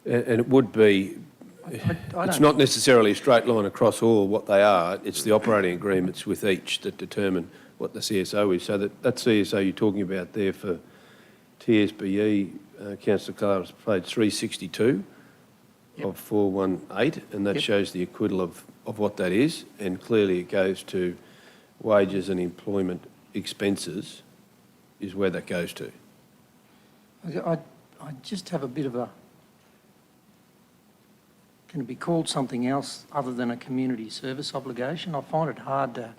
And it would be, it's not necessarily a straight line across all what they are. It's the operating agreements with each that determine what the CSO is. So that CSO you're talking about there for TSBE, Councillor Clark has paid 362 of 418, and that shows the acquittal of what that is. And clearly it goes to wages and employment expenses is where that goes to. I just have a bit of a, can it be called something else other than a community service obligation? I find it hard to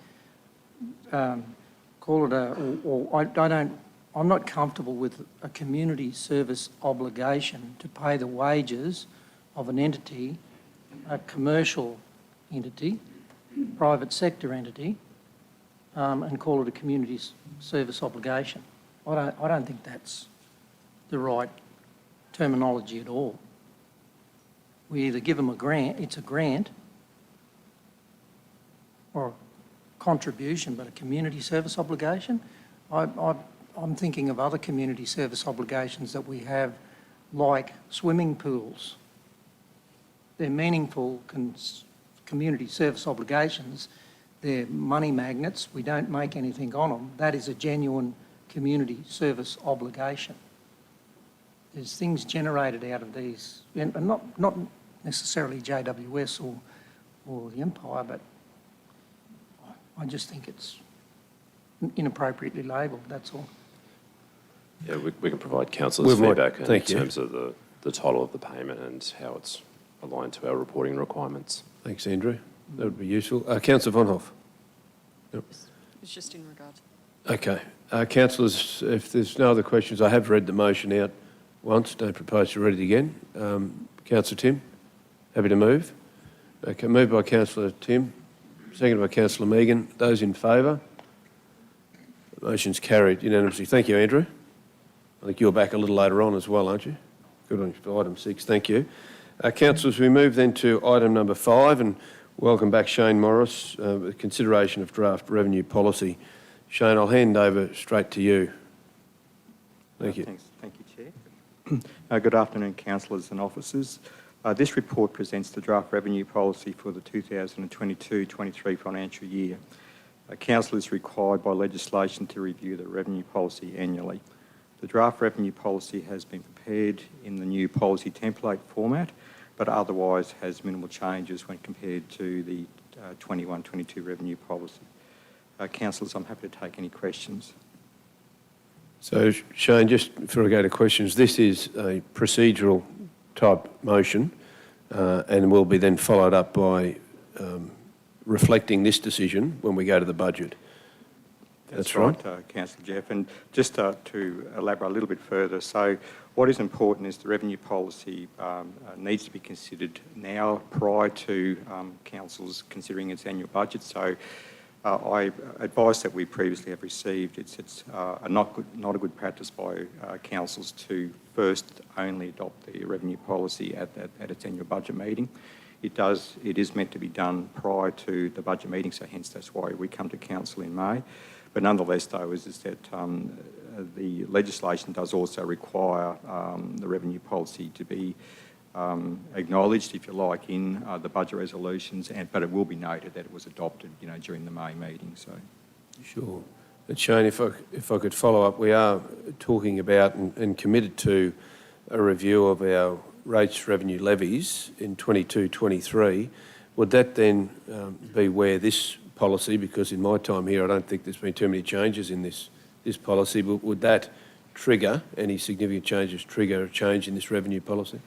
call it I'm not comfortable with a community service obligation to pay the wages of an entity, a commercial entity, private sector entity, and call it a community service obligation. I don't think that's the right terminology at all. We either give them a grant, it's a grant, or a contribution, but a community service obligation. I'm thinking of other community service obligations that we have, like swimming pools. they're meaningful community service obligations. They're money magnets. We don't make anything on them. That is a genuine community service obligation. There's things generated out of these, and not necessarily JWS or the Empire, but I just think it's inappropriately labelled, that's all. Yeah, we can provide councillors feedback in thank you. terms of the title of the payment and how it's aligned to our reporting requirements. Thanks, Andrew. That would be useful. Councillor Von Hoff. Yep. It's just in regard. Okay. Councillors, if there's no other questions, I have read the motion out once. Don't propose to read it again. Councillor Tim, happy to move? Okay, moved by Councillor Tim, seconded by Councillor Megan. Those in favour? Motion's carried unanimously. Thank you, Andrew. I think you're back a little later on as well, aren't you? Good on you for item 6. Thank you. Councillors, we move then to item number 5, and welcome back Shane Morris, with consideration of draft revenue policy. Shane, I'll hand over straight to you. Thank you. Thank you, Chair. Good afternoon, councillors and officers. This report presents the draft revenue policy for the 2022-23 financial year. Council is required by legislation to review the revenue policy annually. The draft revenue policy has been prepared in the new policy template format, but otherwise has minimal changes when compared to the 21-22 revenue policy. Councillors, I'm happy to take any questions. So, Shane, just before I go to questions, this is a procedural type motion and will be then followed up by reflecting this decision when we go to the budget. That's right, Councillor Jeff. And just to elaborate a little bit further, so what is important is the revenue policy needs to be considered now prior to council's considering its annual budget. So I advice that we previously have received, it's not a good practice by councils to first only adopt the revenue policy at its annual budget meeting. It is meant to be done prior to the budget meeting, so hence that's why we come to council in May. But nonetheless, though, is that the legislation does also require the revenue policy to be acknowledged, if you like, in the budget resolutions, but it will be noted that it was adopted, during the May meeting. So, sure. And Shane, if I could follow up, we are talking about and committed to a review of our rates, revenue levies in 22-23. Would that then be where this policy, because in my time here I don't think there's been too many changes in this policy, but would that trigger, any significant changes trigger a change in this revenue policy?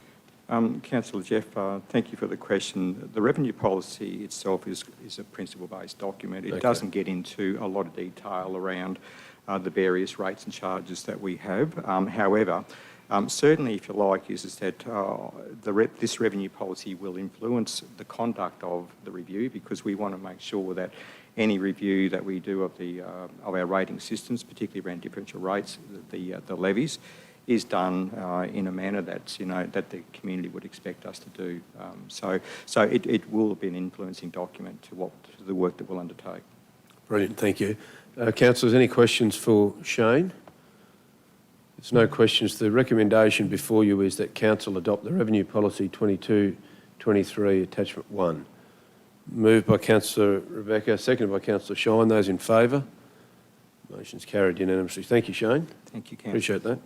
Councillor Jeff, thank you for the question. The revenue policy itself is a principle-based document. It doesn't get into a lot of detail around the various rates and charges that we have. However, certainly, if you like, is that this revenue policy will influence the conduct of the review, because we want to make sure that any review that we do of our rating systems, particularly around differential rates, the levies, is done in a manner that's that the community would expect us to do. So it will be an influencing document to the work that we'll undertake. Brilliant, thank you. Councillors, any questions for Shane? There's no questions. The recommendation before you is that Council adopt the Revenue Policy 22-23 Attachment 1. Moved by Councillor Rebecca, seconded by Councillor Shine. Those in favour? Motion's carried unanimously. Thank you, Shane. Thank you, Councillor. Appreciate that.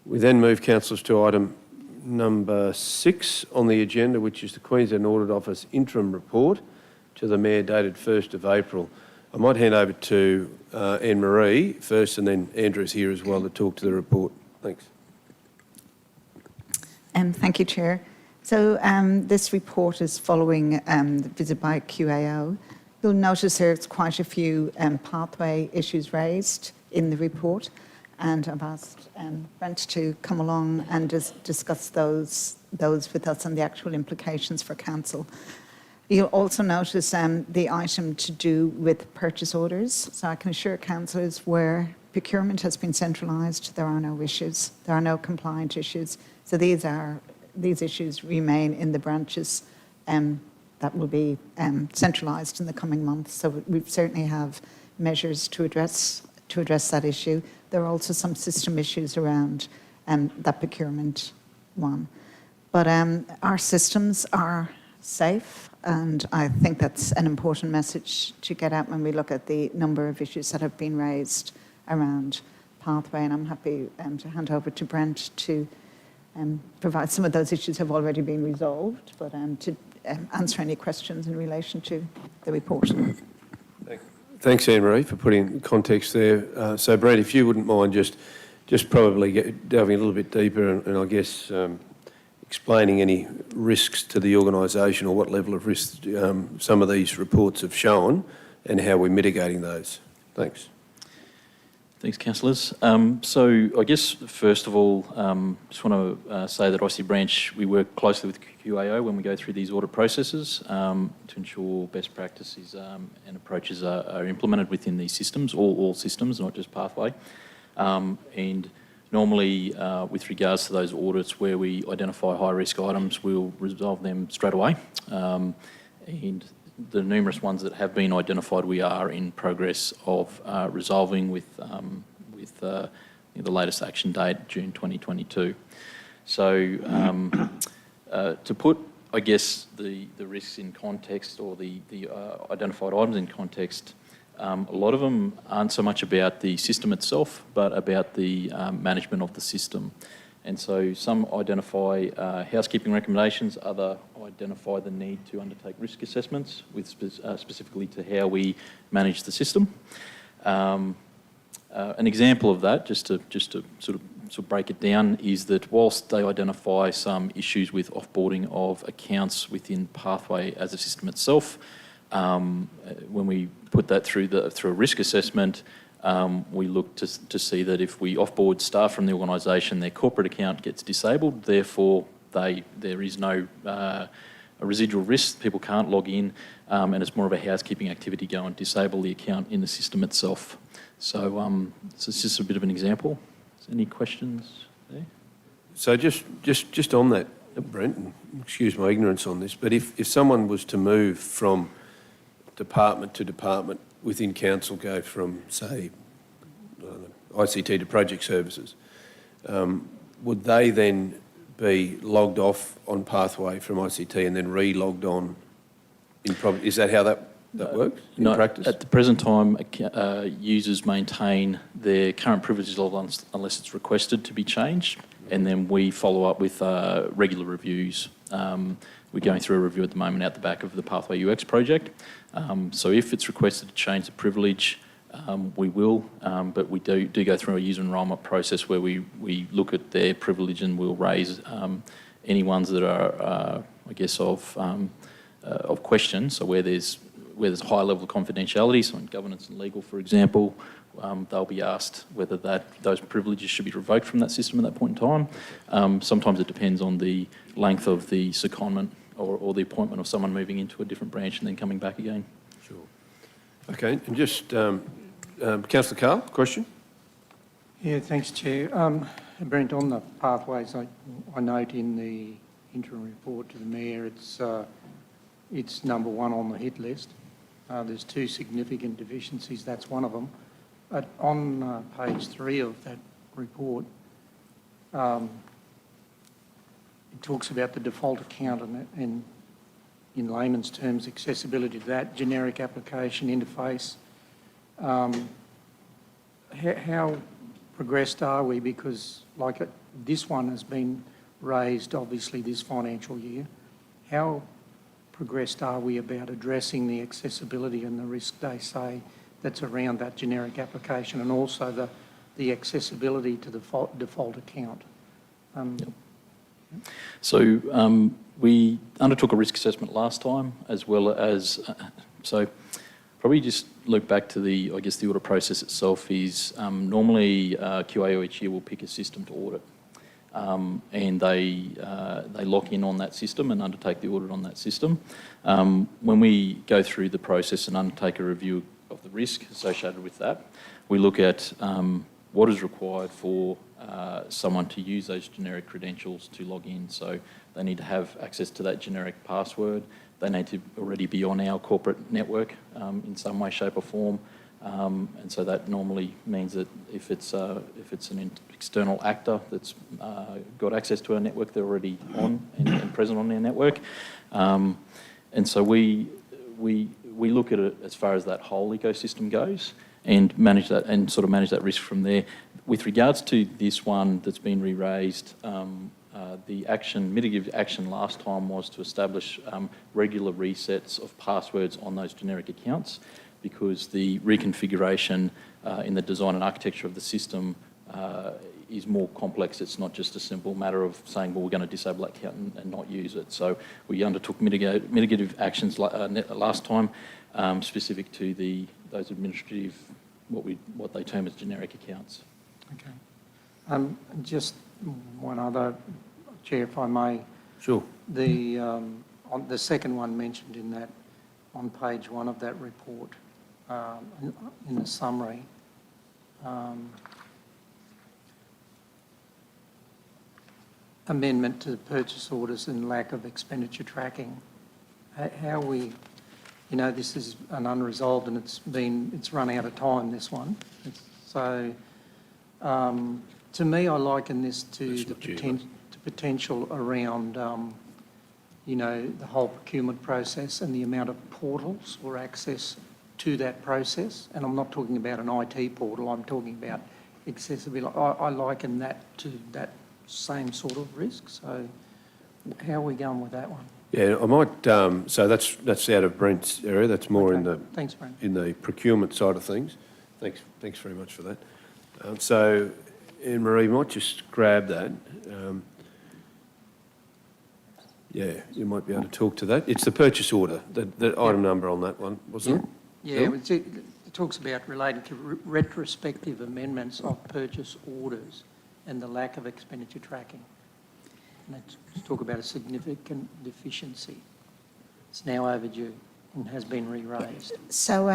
We then move, councillors, to item number 6 on the agenda, which is the Queensland Audit Office Interim Report to the Mayor dated 1st of April. I might hand over to Anne-Marie first, and then Andrew's here as well to talk to the report. Thanks. Thank you, Chair. So this report is following the visit by QAO. You'll notice there's quite a few pathway issues raised in the report, and I've asked Brent to come along and discuss those with us and the actual implications for council. You'll also notice the item to do with purchase orders. So I can assure councillors where procurement has been centralised, there are no issues. There are no compliant issues. So these issues remain in the branches that will be centralised in the coming months. So we certainly have measures to address that issue. There are also some system issues around that procurement one. But our systems are safe, and I think that's an important message to get out when we look at the number of issues that have been raised around Pathway. And I'm happy to hand over to Brent to provide some of those issues have already been resolved, but to answer any questions in relation to the report. Thanks, Anne-Marie, for putting context there. So, Brent, if you wouldn't mind just probably delving a little bit deeper and I guess explaining any risks to the organisation or what level of risk some of these reports have shown and how we're mitigating those. Thanks. Thanks, councillors. So I guess, first of all, just want to say that IC Branch, we work closely with QAO when we go through these audit processes to ensure best practices and approaches are implemented within these systems, all systems, not just Pathway. And normally, with regards to those audits where we identify high-risk items, we'll resolve them straight away. And the numerous ones that have been identified, we are in progress of resolving with the latest action date, June 2022. So to put, I guess, the risks in context or the identified items in context, a lot of them aren't so much about the system itself, but about the management of the system. And so some identify housekeeping recommendations, other identify the need to undertake risk assessments with specifically to how we manage the system. An example of that, just to sort of break it down, is that whilst they identify some issues with offboarding of accounts within Pathway as a system itself, when we put that through a risk assessment, we look to see that if we offboard staff from the organisation, their corporate account gets disabled, therefore there is no a residual risk, people can't log in, and it's more of a housekeeping activity, go and disable the account in the system itself. So, so it's just a bit of an example. Any questions there? So just on that, Brent, and excuse my ignorance on this, but if someone was to move from department to department within council, go from, say, ICT to project services, would they then be logged off on Pathway from ICT and then re-logged on in is that how that works in practice? At the present time, users maintain their current privileges unless it's requested to be changed, and then we follow up with regular reviews. We're going through a review at the moment out the back of the Pathway UX project. So if it's requested to change the privilege, we will, but we do go through a user enrolment process where we look at their privilege and we'll raise any ones that are, I guess, of question. So where there's a high level of confidentiality, so in governance and legal, for example, they'll be asked whether those privileges should be revoked from that system at that point in time. Sometimes it depends on the length of the secondment or the appointment of someone moving into a different branch and then coming back again. Sure. Okay, and just Councillor Carl, question? Yeah, thanks, Chair. Brent, on the pathways, I note in the interim report to the Mayor, it's number one on the hit list. There's two significant deficiencies, that's one of them. But on page 3 of that report, it talks about the default account and in layman's terms, accessibility to that, generic application interface. How progressed are we? Because this one has been raised obviously this financial year. How progressed are we about addressing the accessibility and the risk they say that's around that generic application, and also the accessibility to the default account? So we undertook a risk assessment last time, as well as, so probably just look back to the audit process itself is normally QAO each year will pick a system to audit. And they lock in on that system and undertake the audit on that system. When we go through the process and undertake a review of the risk associated with that, we look at what is required for someone to use those generic credentials to log in. So they need to have access to that generic password. They need to already be on our corporate network in some way, shape or form. And so that normally means that if it's an external actor that's got access to our network, they're already on and present on our network. And so we look at it as far as that whole ecosystem goes and manage that and sort of manage that risk from there. With regards to this one that's been re-raised, the mitigative action last time was to establish regular resets of passwords on those generic accounts, because the reconfiguration in the design and architecture of the system is more complex. It's not just a simple matter of saying, well, we're going to disable that account and not use it. So we undertook mitigative actions last time, specific to those administrative, what they term as generic accounts. Okay. Just one other, Chair, if I may. Sure. On the second one mentioned in that, on page 1 of that report, in the summary, amendment to the purchase orders and lack of expenditure tracking. How we, this is an unresolved and it's run out of time, this one. So to me, I liken this to the potential around, the whole procurement process and the amount of portals or access to that process. And I'm not talking about an IT portal, I'm talking about accessibility. I liken that to that same sort of risk. So how are we going with that one? Yeah, I might. So that's out of Brent's area. That's more in the Thanks, Brent. in the procurement side of things. Thanks very much for that. So, Anne-Marie, might just grab that. Yeah, you might be able to talk to that. It's the purchase order, the item number on that one, wasn't it? Yeah, it talks about relating to retrospective amendments of purchase orders and the lack of expenditure tracking. And let's talk about a significant deficiency. It's now overdue and has been re-raised. So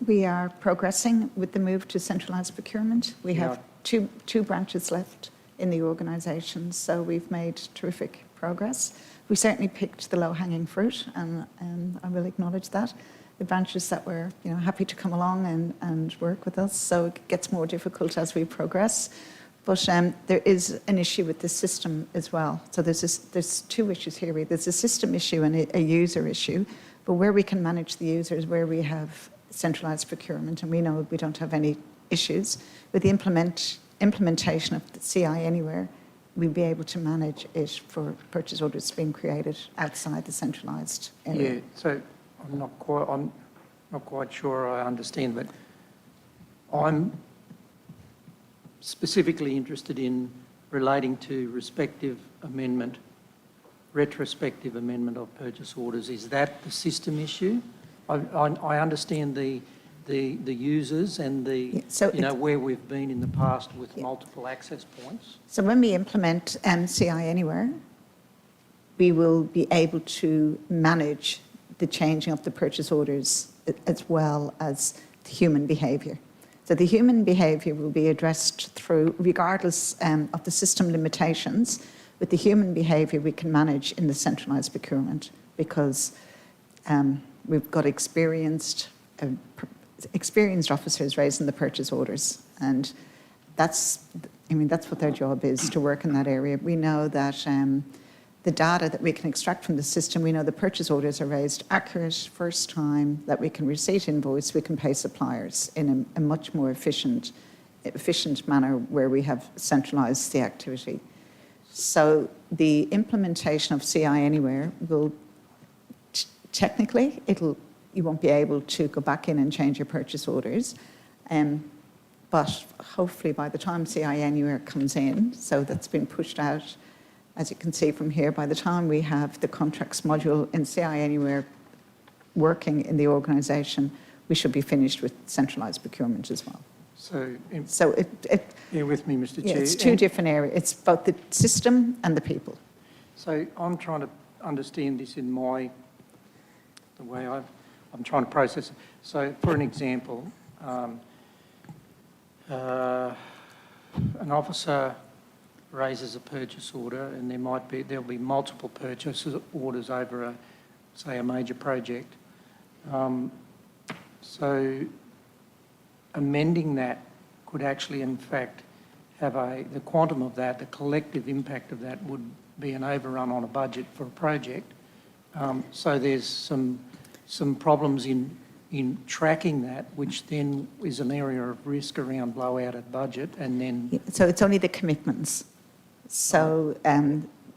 we are progressing with the move to centralised procurement. We have two branches left in the organisation, so we've made terrific progress. We certainly picked the low-hanging fruit, and I will acknowledge that. The branches that were happy to come along and work with us, so it gets more difficult as we progress. But there is an issue with the system as well. So there's two issues here. There's a system issue and a user issue. But where we can manage the users, where we have centralised procurement, and we know we don't have any issues, with the implementation of the CI Anywhere, we'll be able to manage it for purchase orders being created outside the centralised area. Yeah, so I'm not quite sure I understand, but I'm specifically interested in relating to retrospective amendment of purchase orders. Is that the system issue? I understand the users and where we've been in the past with multiple access points. So when we implement CI Anywhere, we will be able to manage the changing of the purchase orders as well as the human behaviour. So the human behaviour will be addressed through, regardless of the system limitations, with the human behaviour we can manage in the centralised procurement, because we've got experienced officers raising the purchase orders, and that's what their job is, to work in that area. We know that the data that we can extract from the system, we know the purchase orders are raised accurate first time, that we can receipt invoice, we can pay suppliers in a much more efficient manner where we have centralised the activity. So the implementation of CI Anywhere will, technically, you won't be able to go back in and change your purchase orders, but hopefully by the time CI Anywhere comes in, so that's been pushed out, as you can see from here, by the time we have the contracts module in CI Anywhere working in the organisation, we should be finished with centralised procurement as well. So bear with me, Mr. Chair. It's two different areas. It's both the system and the people. So I'm trying to understand this in the way I'm trying to process it. So for an example, an officer raises a purchase order, and there'll be multiple purchase orders over say a major project. So amending that could actually, in fact, have the quantum of that, the collective impact of that would be an overrun on a budget for a project. So there's some problems in tracking that, which then is an area of risk around blowout at budget, and then... So it's only the commitments. So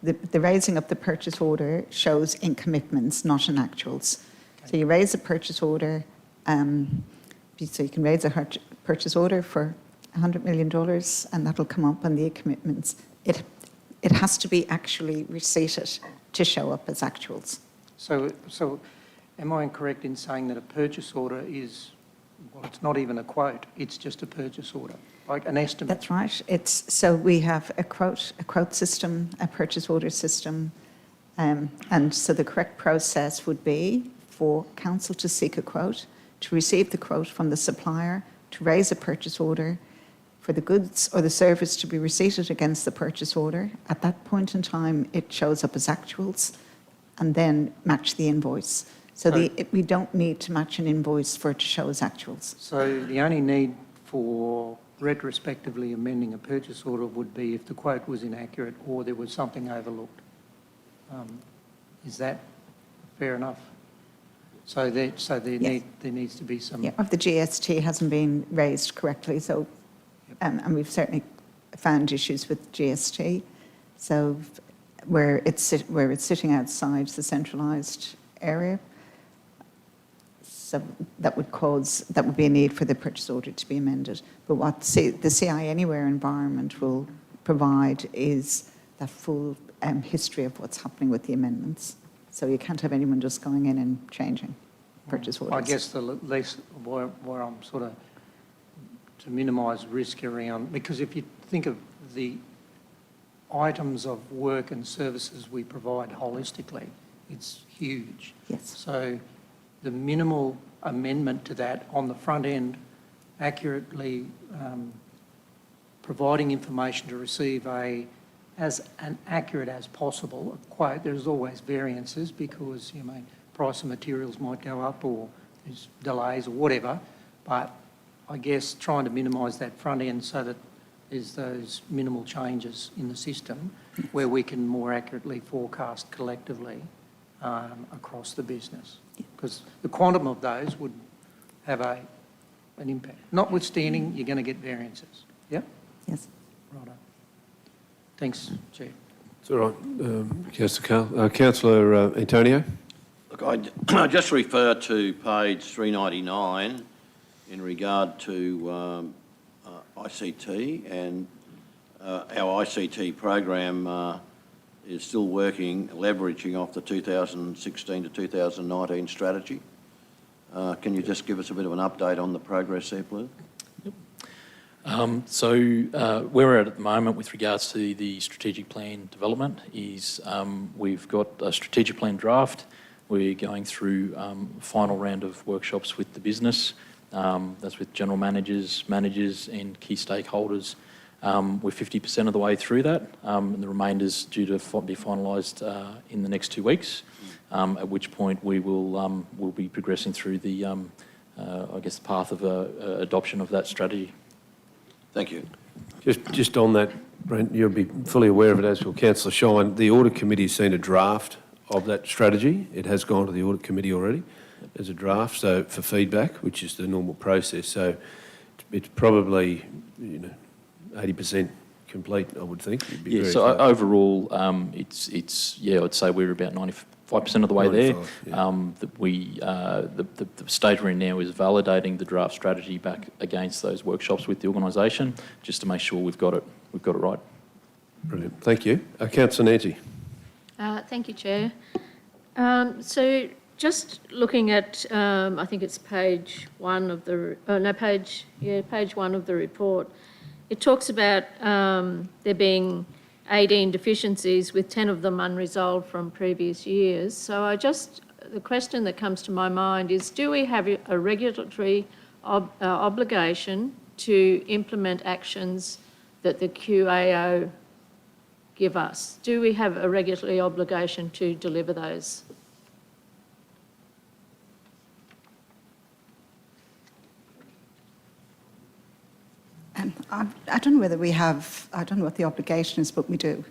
the raising of the purchase order shows in commitments, not in actuals. So you raise a purchase order, so you can raise a purchase order for $100 million, and that'll come up on the commitments. It has to be actually receipted to show up as actuals. So am I incorrect in saying that a purchase order is, well, it's not even a quote, it's just a purchase order, like an estimate? That's right. So we have a quote system, a purchase order system, and so the correct process would be for council to seek a quote, to receive the quote from the supplier, to raise a purchase order, for the goods or the service to be receipted against the purchase order. At that point in time, it shows up as actuals, and then match the invoice. So we don't need to match an invoice for it to show as actuals. So the only need for retrospectively amending a purchase order would be if the quote was inaccurate or there was something overlooked. Is that fair enough? So there needs to be some... Yeah, if the GST hasn't been raised correctly, so, and we've certainly found issues with GST, so where it's sitting outside the centralised area, so that would be a need for the purchase order to be amended. But what the CI Anywhere environment will provide is that full history of what's happening with the amendments. So you can't have anyone just going in and changing purchase orders. I guess the least where I'm sort of to minimise risk around, because if you think of the items of work and services we provide holistically, it's huge. Yes. So the minimal amendment to that on the front end, accurately providing information to receive as accurate as possible a quote. There's always variances because price of materials might go up or there's delays or whatever, but I guess trying to minimise that front end so that there's those minimal changes in the system where we can more accurately forecast collectively across the business. Because the quantum of those would have an impact. Notwithstanding, you're going to get variances. Yeah? Yes. Righto. Thanks, Chair. It's all right, Councillor Carl. Councillor Antonio? Look, I just refer to page 399 in regard to ICT, and our ICT program is still working, leveraging off the 2016 to 2019 strategy. Can you just give us a bit of an update on the progress there, please? So where we're at the moment with regards to the strategic plan development is we've got a strategic plan draft. We're going through final round of workshops with the business. That's with general managers and key stakeholders. We're 50% of the way through that, and the remainder's due to be finalised in the next 2 weeks, at which point we will we'll be progressing through the, I guess, the path of adoption of that strategy. Thank you. Just on that, Brent, you'll be fully aware of it, as will Councillor Shine. The Audit Committee has seen a draft of that strategy. It has gone to the Audit Committee already as a draft, so for feedback, which is the normal process. So it's probably 80% complete, I would think. Yeah, so overall, I'd say we're about 95% of the way there. Yeah. The stage we're in now is validating the draft strategy back against those workshops with the organisation, just to make sure we've got it right. Brilliant, thank you. Councillor Nancy. Thank you, Chair. So just looking at, I think it's page one of the report. It talks about there being 18 deficiencies, with 10 of them unresolved from previous years. So the question that comes to my mind is, do we have a regulatory obligation to implement actions that the QAO give us? Do we have a regulatory obligation to deliver those? I don't know whether we have, I don't know what the obligation is, but we do.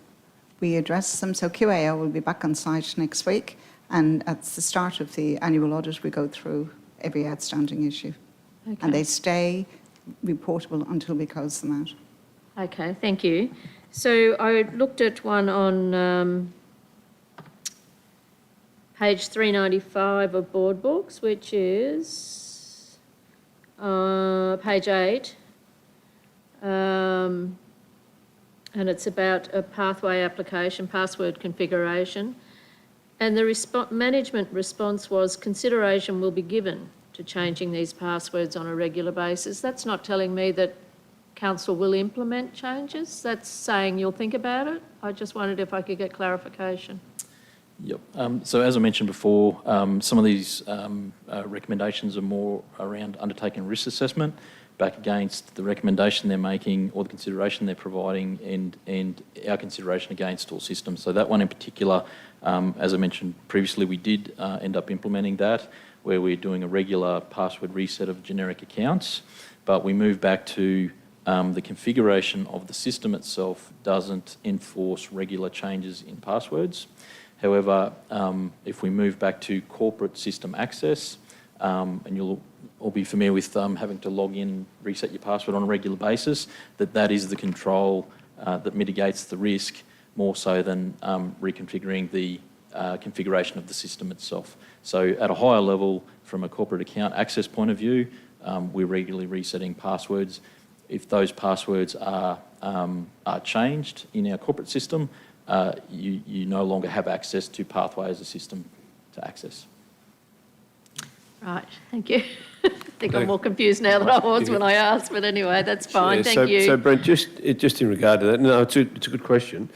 We address them. So QAO will be back on site next week, and at the start of the annual audit, we go through every outstanding issue. Okay. And they stay reportable until we close them out. Okay, thank you. So I looked at one on page 395 of Board Books, which is page 8. And it's about a pathway application, password configuration. And the management response was consideration will be given to changing these passwords on a regular basis. That's not telling me that council will implement changes. That's saying you'll think about it. I just wondered if I could get clarification. Yep. So as I mentioned before, some of these recommendations are more around undertaking risk assessment back against the recommendation they're making or the consideration they're providing and our consideration against all systems. So that one in particular, as I mentioned previously, we did end up implementing that where we're doing a regular password reset of generic accounts, but we move back to the configuration of the system itself doesn't enforce regular changes in passwords. However, if we move back to corporate system access, and you'll all be familiar with having to log in and reset your password on a regular basis, that is the control that mitigates the risk more so than reconfiguring the configuration of the system itself. So at a higher level, from a corporate account access point of view, we're regularly resetting passwords. If those passwords are changed in our corporate system, you no longer have access to Pathway as a system to access. Right, thank you. I think I'm more confused now than I was when I asked, but anyway, that's fine, Yeah, thank you. So Brent, just in regard to that, no, it's a good question.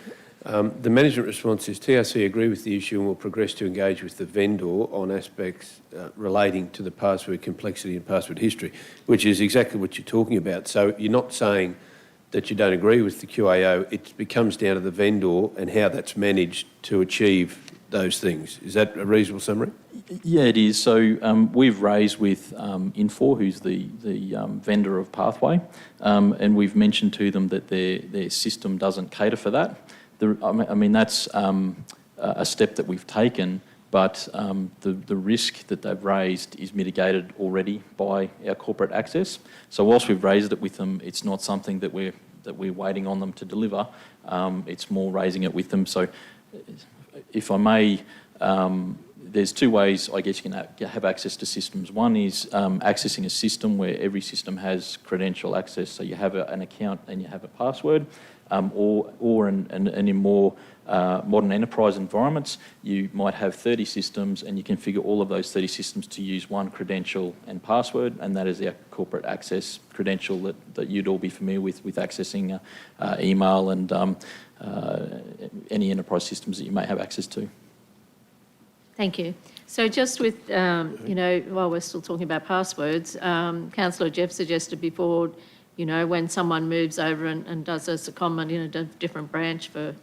The management response is TRC agree with the issue and will progress to engage with the vendor on aspects relating to the password complexity and password history, which is exactly what you're talking about. So you're not saying that you don't agree with the QAO, it becomes down to the vendor and how that's managed to achieve those things. Is that a reasonable summary? Yeah, it is. So we've raised with Infor, who's the vendor of Pathway, and we've mentioned to them that their system doesn't cater for that. I mean, that's a step that we've taken, but the risk that they've raised is mitigated already by our corporate access. So whilst we've raised it with them, it's not something that we're waiting on them to deliver. It's more raising it with them. So if I may, there's two ways I guess you can have access to systems. One is accessing a system where every system has credential access, so you have an account and you have a password, or in more modern enterprise environments, you might have 30 systems and you configure all of those 30 systems to use one credential and password, and that is our corporate access credential that you'd all be familiar with accessing email and any enterprise systems that you may have access to. Thank you. So just with, while we're still talking about passwords, Councillor Jeff suggested before, when someone moves over and does a secondment in a different branch for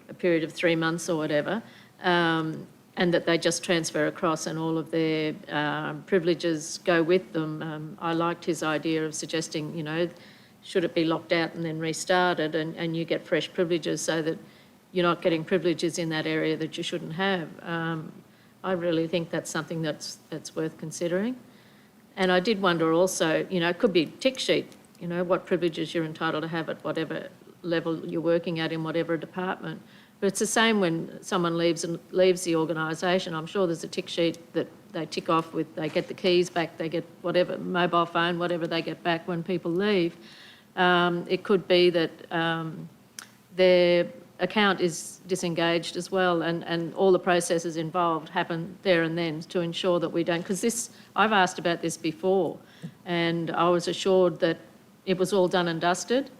a period of 3 months or whatever, and that they just transfer across and all of their privileges go with them. I liked his idea of suggesting, should it be locked out and then restarted and you get fresh privileges so that you're not getting privileges in that area that you shouldn't have. I really think that's something that's worth considering. And I did wonder also, it could be a tick sheet, what privileges you're entitled to have at whatever level you're working at in whatever department. But it's the same when someone leaves the organisation. I'm sure there's a tick sheet that they tick off with, they get the keys back, they get whatever, mobile phone, whatever they get back when people leave. It could be that their account is disengaged as well, and all the processes involved happen there and then to ensure that we don't, because I've asked about this before and I was assured that it was all done and dusted,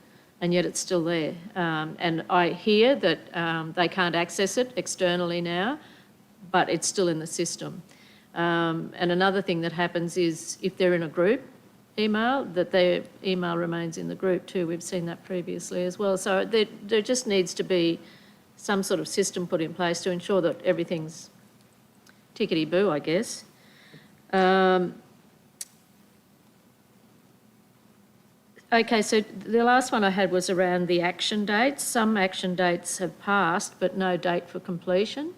and yet it's still there. And I hear that they can't access it externally now, but it's still in the system. And another thing that happens is if they're in a group email, that their email remains in the group too. We've seen that previously as well. So there just needs to be some sort of system put in place to ensure that everything's tickety-boo, I guess. Okay, so the last one I had was around the action dates. Some action dates have passed, but no date for completion.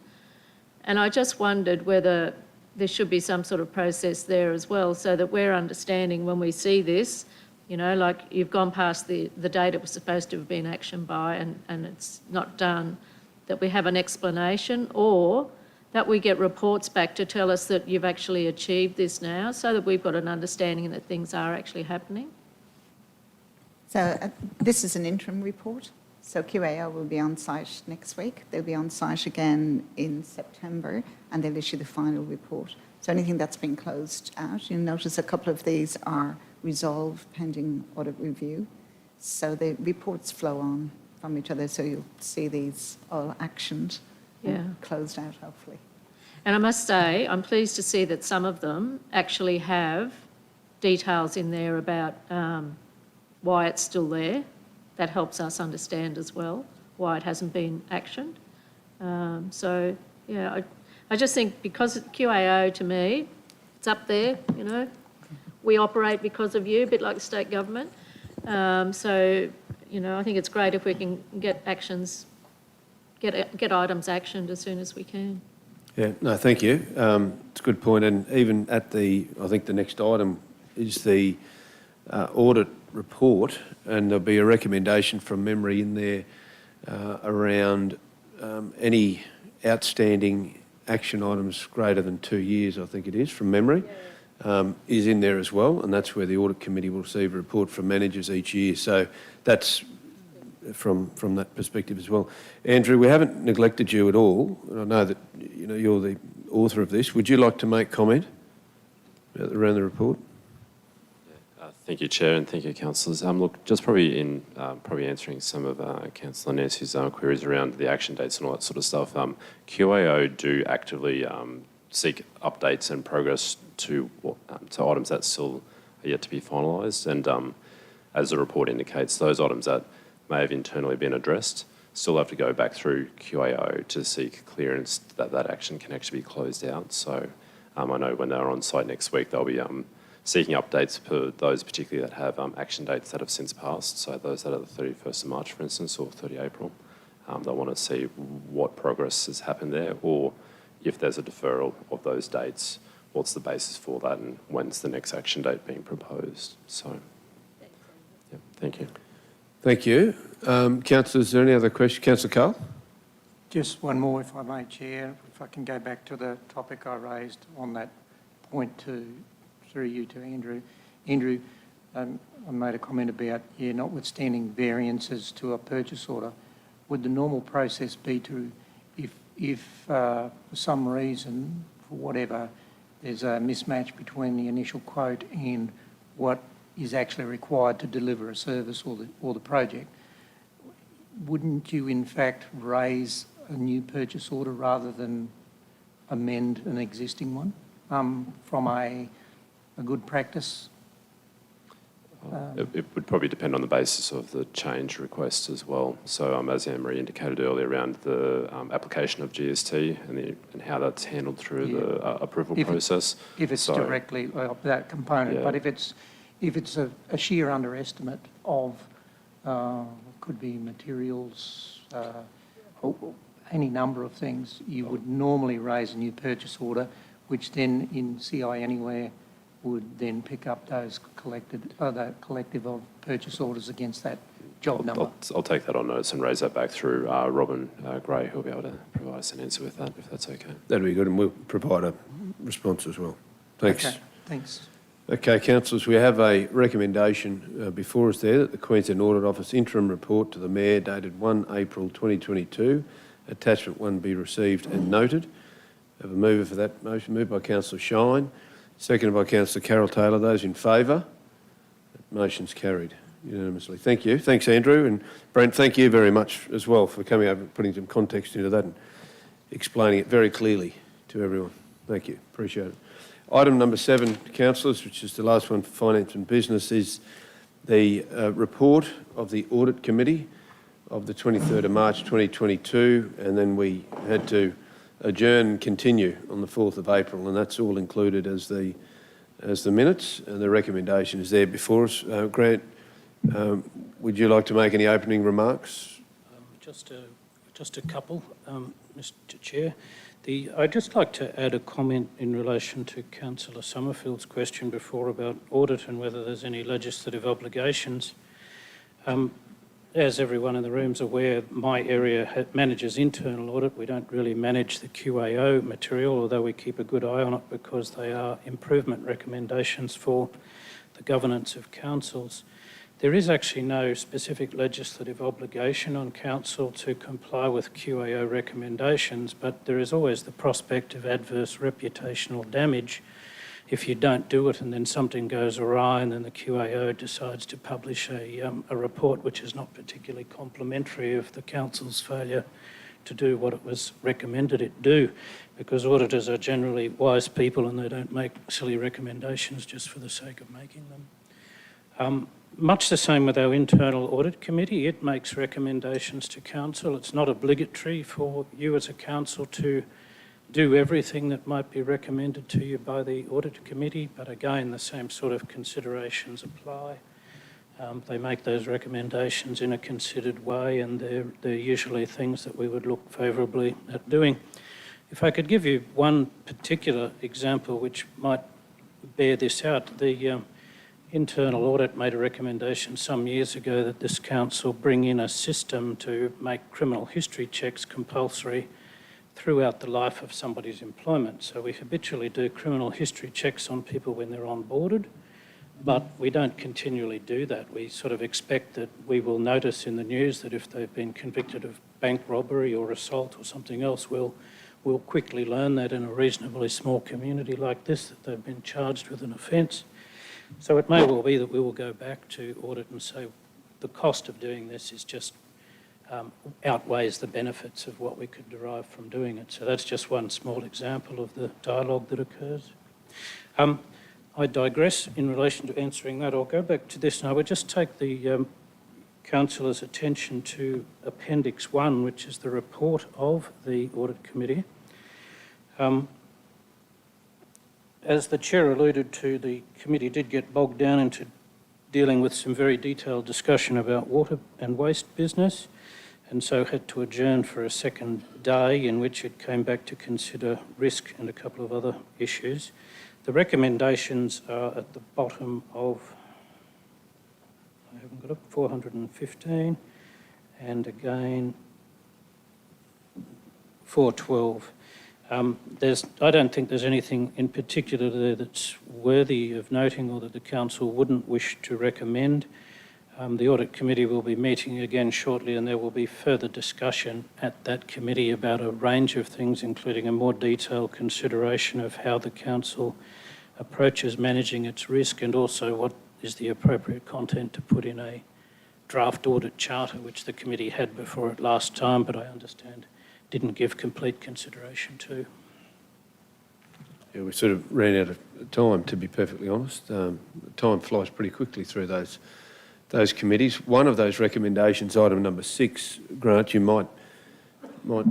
And I just wondered whether there should be some sort of process there as well, so that we're understanding when we see this, you know, like you've gone past the date it was supposed to have been actioned by and it's not done, that we have an explanation, or that we get reports back to tell us that you've actually achieved this now, so that we've got an understanding that things are actually happening. So this is an interim report. So QAO will be on site next week. They'll be on site again in September, and they'll issue the final report. So anything that's been closed out, you'll notice a couple of these are resolved pending audit review. So the reports flow on from each other, so you'll see these all actioned and closed out, hopefully. And I must say, I'm pleased to see that some of them actually have details in there about why it's still there. That helps us understand as well why it hasn't been actioned. So, yeah, I just think because QAO, to me, it's up there, you know. We operate because of you, a bit like the state government. So, you know, I think it's great if we can get actions, get items actioned as soon as we can. Yeah, no, thank you. It's a good point. And even at I think the next item is the audit report, and there'll be a recommendation from memory in there around any outstanding action items greater than 2 years, I think it is, from memory, is in there as well, and that's where the audit committee will receive a report from managers each year. So that's from that perspective as well. Andrew, we haven't neglected you at all, and I know that you know you're the author of this. Would you like to make comment around the report? Thank you, Chair, and thank you, councillors. Look, just probably answering some of Councillor Nancy's queries around the action dates and all that sort of stuff. QAO do actively seek updates and progress to items that still are yet to be finalised, and as the report indicates, those items that may have internally been addressed still have to go back through QAO to seek clearance that that action can actually be closed out. So I know when they're on site next week, they'll be seeking updates for those particularly that have action dates that have since passed, so those that are the 31st of March, for instance, or 30 April. They'll want to see what progress has happened there, or if there's a deferral of those dates, what's the basis for that, and when's the next action date being proposed. So, yeah, thank you. Thank you. Councillors, is there any other question? Councillor Carl? Just one more, if I may, Chair. If I can go back to the topic I raised on that point through you to Andrew. Andrew, I made a comment about, notwithstanding variances to a purchase order, would the normal process be to, if for some reason, for whatever, there's a mismatch between the initial quote and what is actually required to deliver a service or the project, wouldn't you in fact raise a new purchase order rather than amend an existing one from a good practice? It would probably depend on the basis of the change request as well. So as Anne-Marie indicated earlier around the application of GST and how that's handled through the approval process. If it's directly that component, but if it's a sheer underestimate of, could be materials, any number of things, you would normally raise a new purchase order, which then in CI Anywhere would then pick up those that collective of purchase orders against that job number. I'll take that on notice and raise that back through Robin Gray, who'll be able to provide us an answer with that, if that's okay. That'd be good, and we'll provide a response as well. Thanks. Okay, thanks. Okay, councillors, we have a recommendation before us there that the Queensland Audit Office interim report to the Mayor dated 1 April 2022, attachment 1 be received and noted. Have a mover for that motion, moved by Councillor Shine, seconded by Councillor Carol Taylor. Those in favour? That motion's carried unanimously. Thank you. Thanks, Andrew. And Brent, thank you very much as well for coming over and putting some context into that and explaining it very clearly to everyone. Thank you. Appreciate it. Item number 7, councillors, which is the last one for Finance and Business, is the report of the Audit Committee of the 23rd of March 2022, and then we had to adjourn and continue on the 4th of April, and that's all included as the minutes, and the recommendation is there before us. Grant, Would you like to make any opening remarks? Just a couple, Mr Chair. I'd just like to add a comment in relation to Councillor Summerfield's question before about audit and whether there's any legislative obligations. As everyone in the room's aware, my area manages internal audit. We don't really manage the QAO material, although we keep a good eye on it because they are improvement recommendations for the governance of councils. There is actually no specific legislative obligation on council to comply with QAO recommendations, but there is always the prospect of adverse reputational damage if you don't do it and then something goes awry and then the QAO decides to publish a report which is not particularly complimentary of the council's failure to do what it was recommended it do, because auditors are generally wise people and they don't make silly recommendations just for the sake of making them. Much the same with our internal audit committee. It makes recommendations to council. It's not obligatory for you as a council to do everything that might be recommended to you by the audit committee, but again, the same sort of considerations apply. They make those recommendations in a considered way, and they're usually things that we would look favourably at doing. If I could give you one particular example which might bear this out, the internal audit made a recommendation some years ago that this council bring in a system to make criminal history checks compulsory throughout the life of somebody's employment. So we habitually do criminal history checks on people when they're onboarded, but we don't continually do that. We sort of expect that we will notice in the news that if they've been convicted of bank robbery or assault or something else, we'll quickly learn that in a reasonably small community like this that they've been charged with an offence. So it may well be that we will go back to audit and say the cost of doing this is just outweighs the benefits of what we could derive from doing it. So that's just one small example of the dialogue that occurs. I digress in relation to answering that. I'll go back to this and I would just take the councillor's attention to Appendix 1, which is the report of the Audit Committee. As the Chair alluded to, the committee did get bogged down into dealing with some very detailed discussion about water and waste business, and so had to adjourn for a second day in which it came back to consider risk and a couple of other issues. The recommendations are at the bottom of, I haven't got it, 415, and again 412. I don't think there's anything in particular there that's worthy of noting or that the council wouldn't wish to recommend. The Audit Committee will be meeting again shortly and there will be further discussion at that committee about a range of things, including a more detailed consideration of how the council approaches managing its risk and also what is the appropriate content to put in a draft audit charter, which the committee had before it last time, but I understand didn't give complete consideration to. Yeah, we sort of ran out of time, to be perfectly honest. Time flies pretty quickly through those committees. One of those recommendations, item number 6, Grant, you might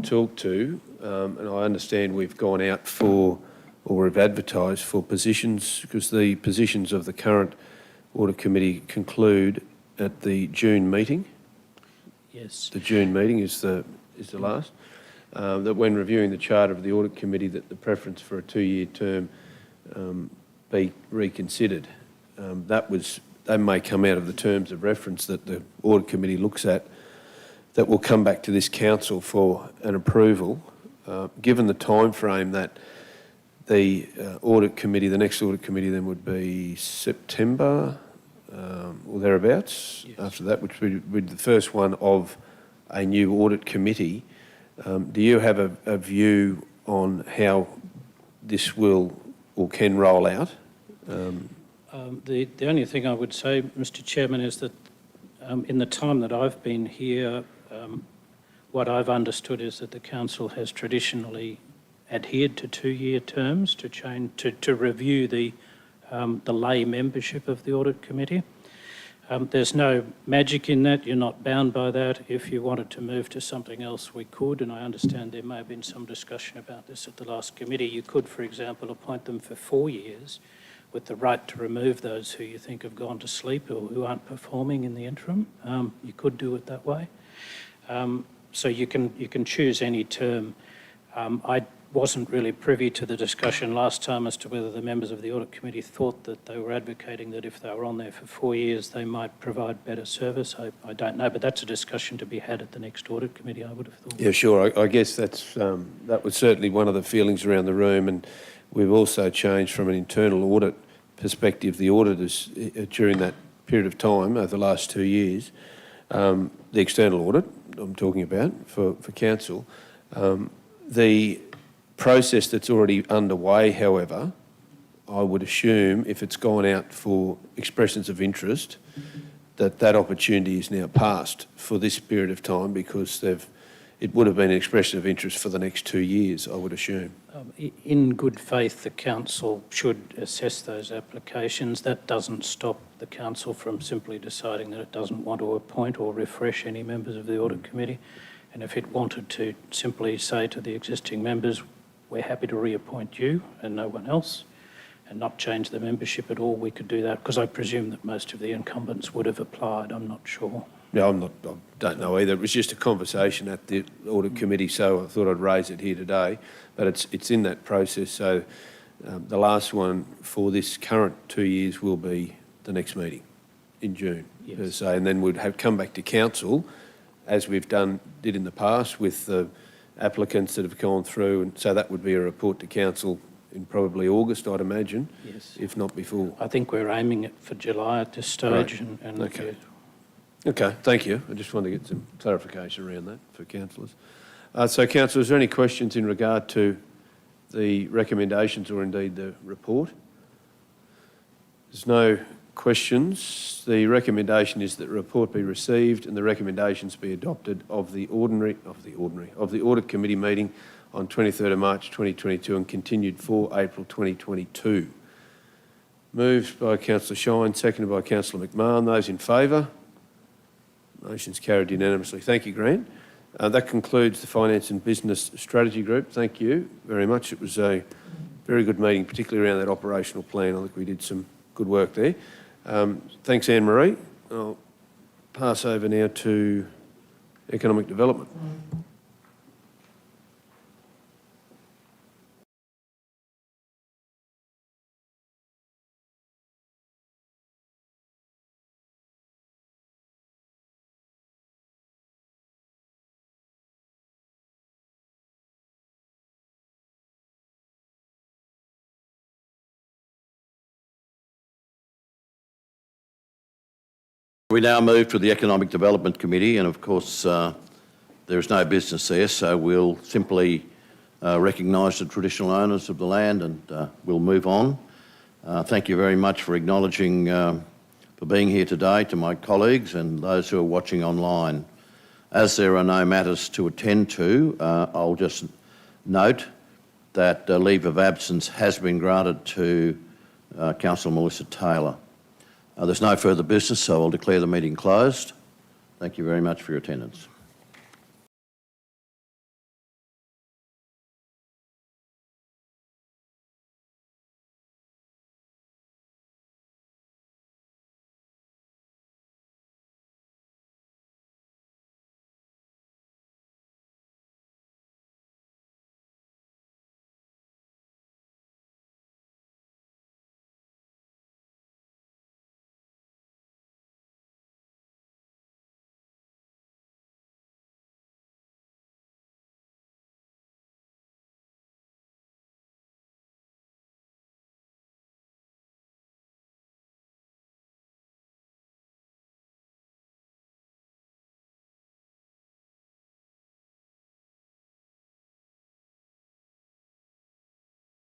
talk to, and I understand we've gone out for, or we've advertised for positions, because the positions of the current Audit Committee conclude at the June meeting. Yes. The June meeting is the last. That when reviewing the charter of the Audit Committee, that the preference for a 2-year term be reconsidered. They may come out of the terms of reference that the Audit Committee looks at that will come back to this council for an approval. Given the time frame that the Audit Committee, the next Audit Committee then would be September or thereabouts. Yes. After that, which would be the first one of a new Audit Committee. Do you have a view on how this will or can roll out? The only thing I would say, Mr Chairman, is that in the time that I've been here, what I've understood is that the council has traditionally adhered to 2-year terms to review the lay membership of the Audit Committee. There's no magic in that. You're not bound by that. If you wanted to move to something else, we could, and I understand there may have been some discussion about this at the last committee. You could, for example, appoint them for 4 years, with the right to remove those who you think have gone to sleep or who aren't performing in the interim. You could do it that way. So you can choose any term. I wasn't really privy to the discussion last time as to whether the members of the Audit Committee thought that they were advocating that if they were on there for 4 years, they might provide better service. I don't know, but that's a discussion to be had at the next Audit Committee, I would have thought. Yeah, sure. I guess that was certainly one of the feelings around the room, and we've also changed from an internal audit perspective. The auditors, during that period of time, over the last 2 years, the external audit I'm talking about for council, the process that's already underway, however, I would assume if it's gone out for expressions of interest, that opportunity is now passed for this period of time, because it would have been an expression of interest for the next 2 years, I would assume. In good faith, the council should assess those applications. That doesn't stop the council from simply deciding that it doesn't want to appoint or refresh any members of the Audit Committee. And if it wanted to simply say to the existing members, we're happy to reappoint you and no one else, and not change the membership at all, we could do that, because I presume that most of the incumbents would have applied. I'm not sure. No, I don't know either. It was just a conversation at the Audit Committee, so I thought I'd raise it here today. But it's in that process. So the last one for this current 2 years will be the next meeting in June, per se, and then we'd have come back to council, as we've did in the past with the applicants that have gone through, and so that would be a report to council in probably August, I'd imagine, if not before. I think we're aiming it for July at this stage. Right. And okay. Okay, thank you. I just wanted to get some clarification around that for councillors. So, councillors, is there any questions in regard to the recommendations or indeed the report? There's no questions. The recommendation is that the report be received and the recommendations be adopted of the Audit Committee meeting on 23rd of March 2022 and continued for April 2022. Moved by Councillor Shine, seconded by Councillor McMahon. Those in favour? Motion's carried unanimously. Thank you, Grant. That concludes the Finance and Business Strategy Group. Thank you very much. It was a very good meeting, particularly around that operational plan. I think we did some good work there. Thanks, Anne-Marie. I'll pass over now to Economic Development. We now move to the Economic Development Committee, and of course there is no business there, so we'll simply recognise the traditional owners of the land and we'll move on. Thank you very much for acknowledging, for being here today, to my colleagues and those who are watching online. As there are no matters to attend to, I'll just note that leave of absence has been granted to Councillor Melissa Taylor. There's no further business, so I'll declare the meeting closed. Thank you very much for your attendance.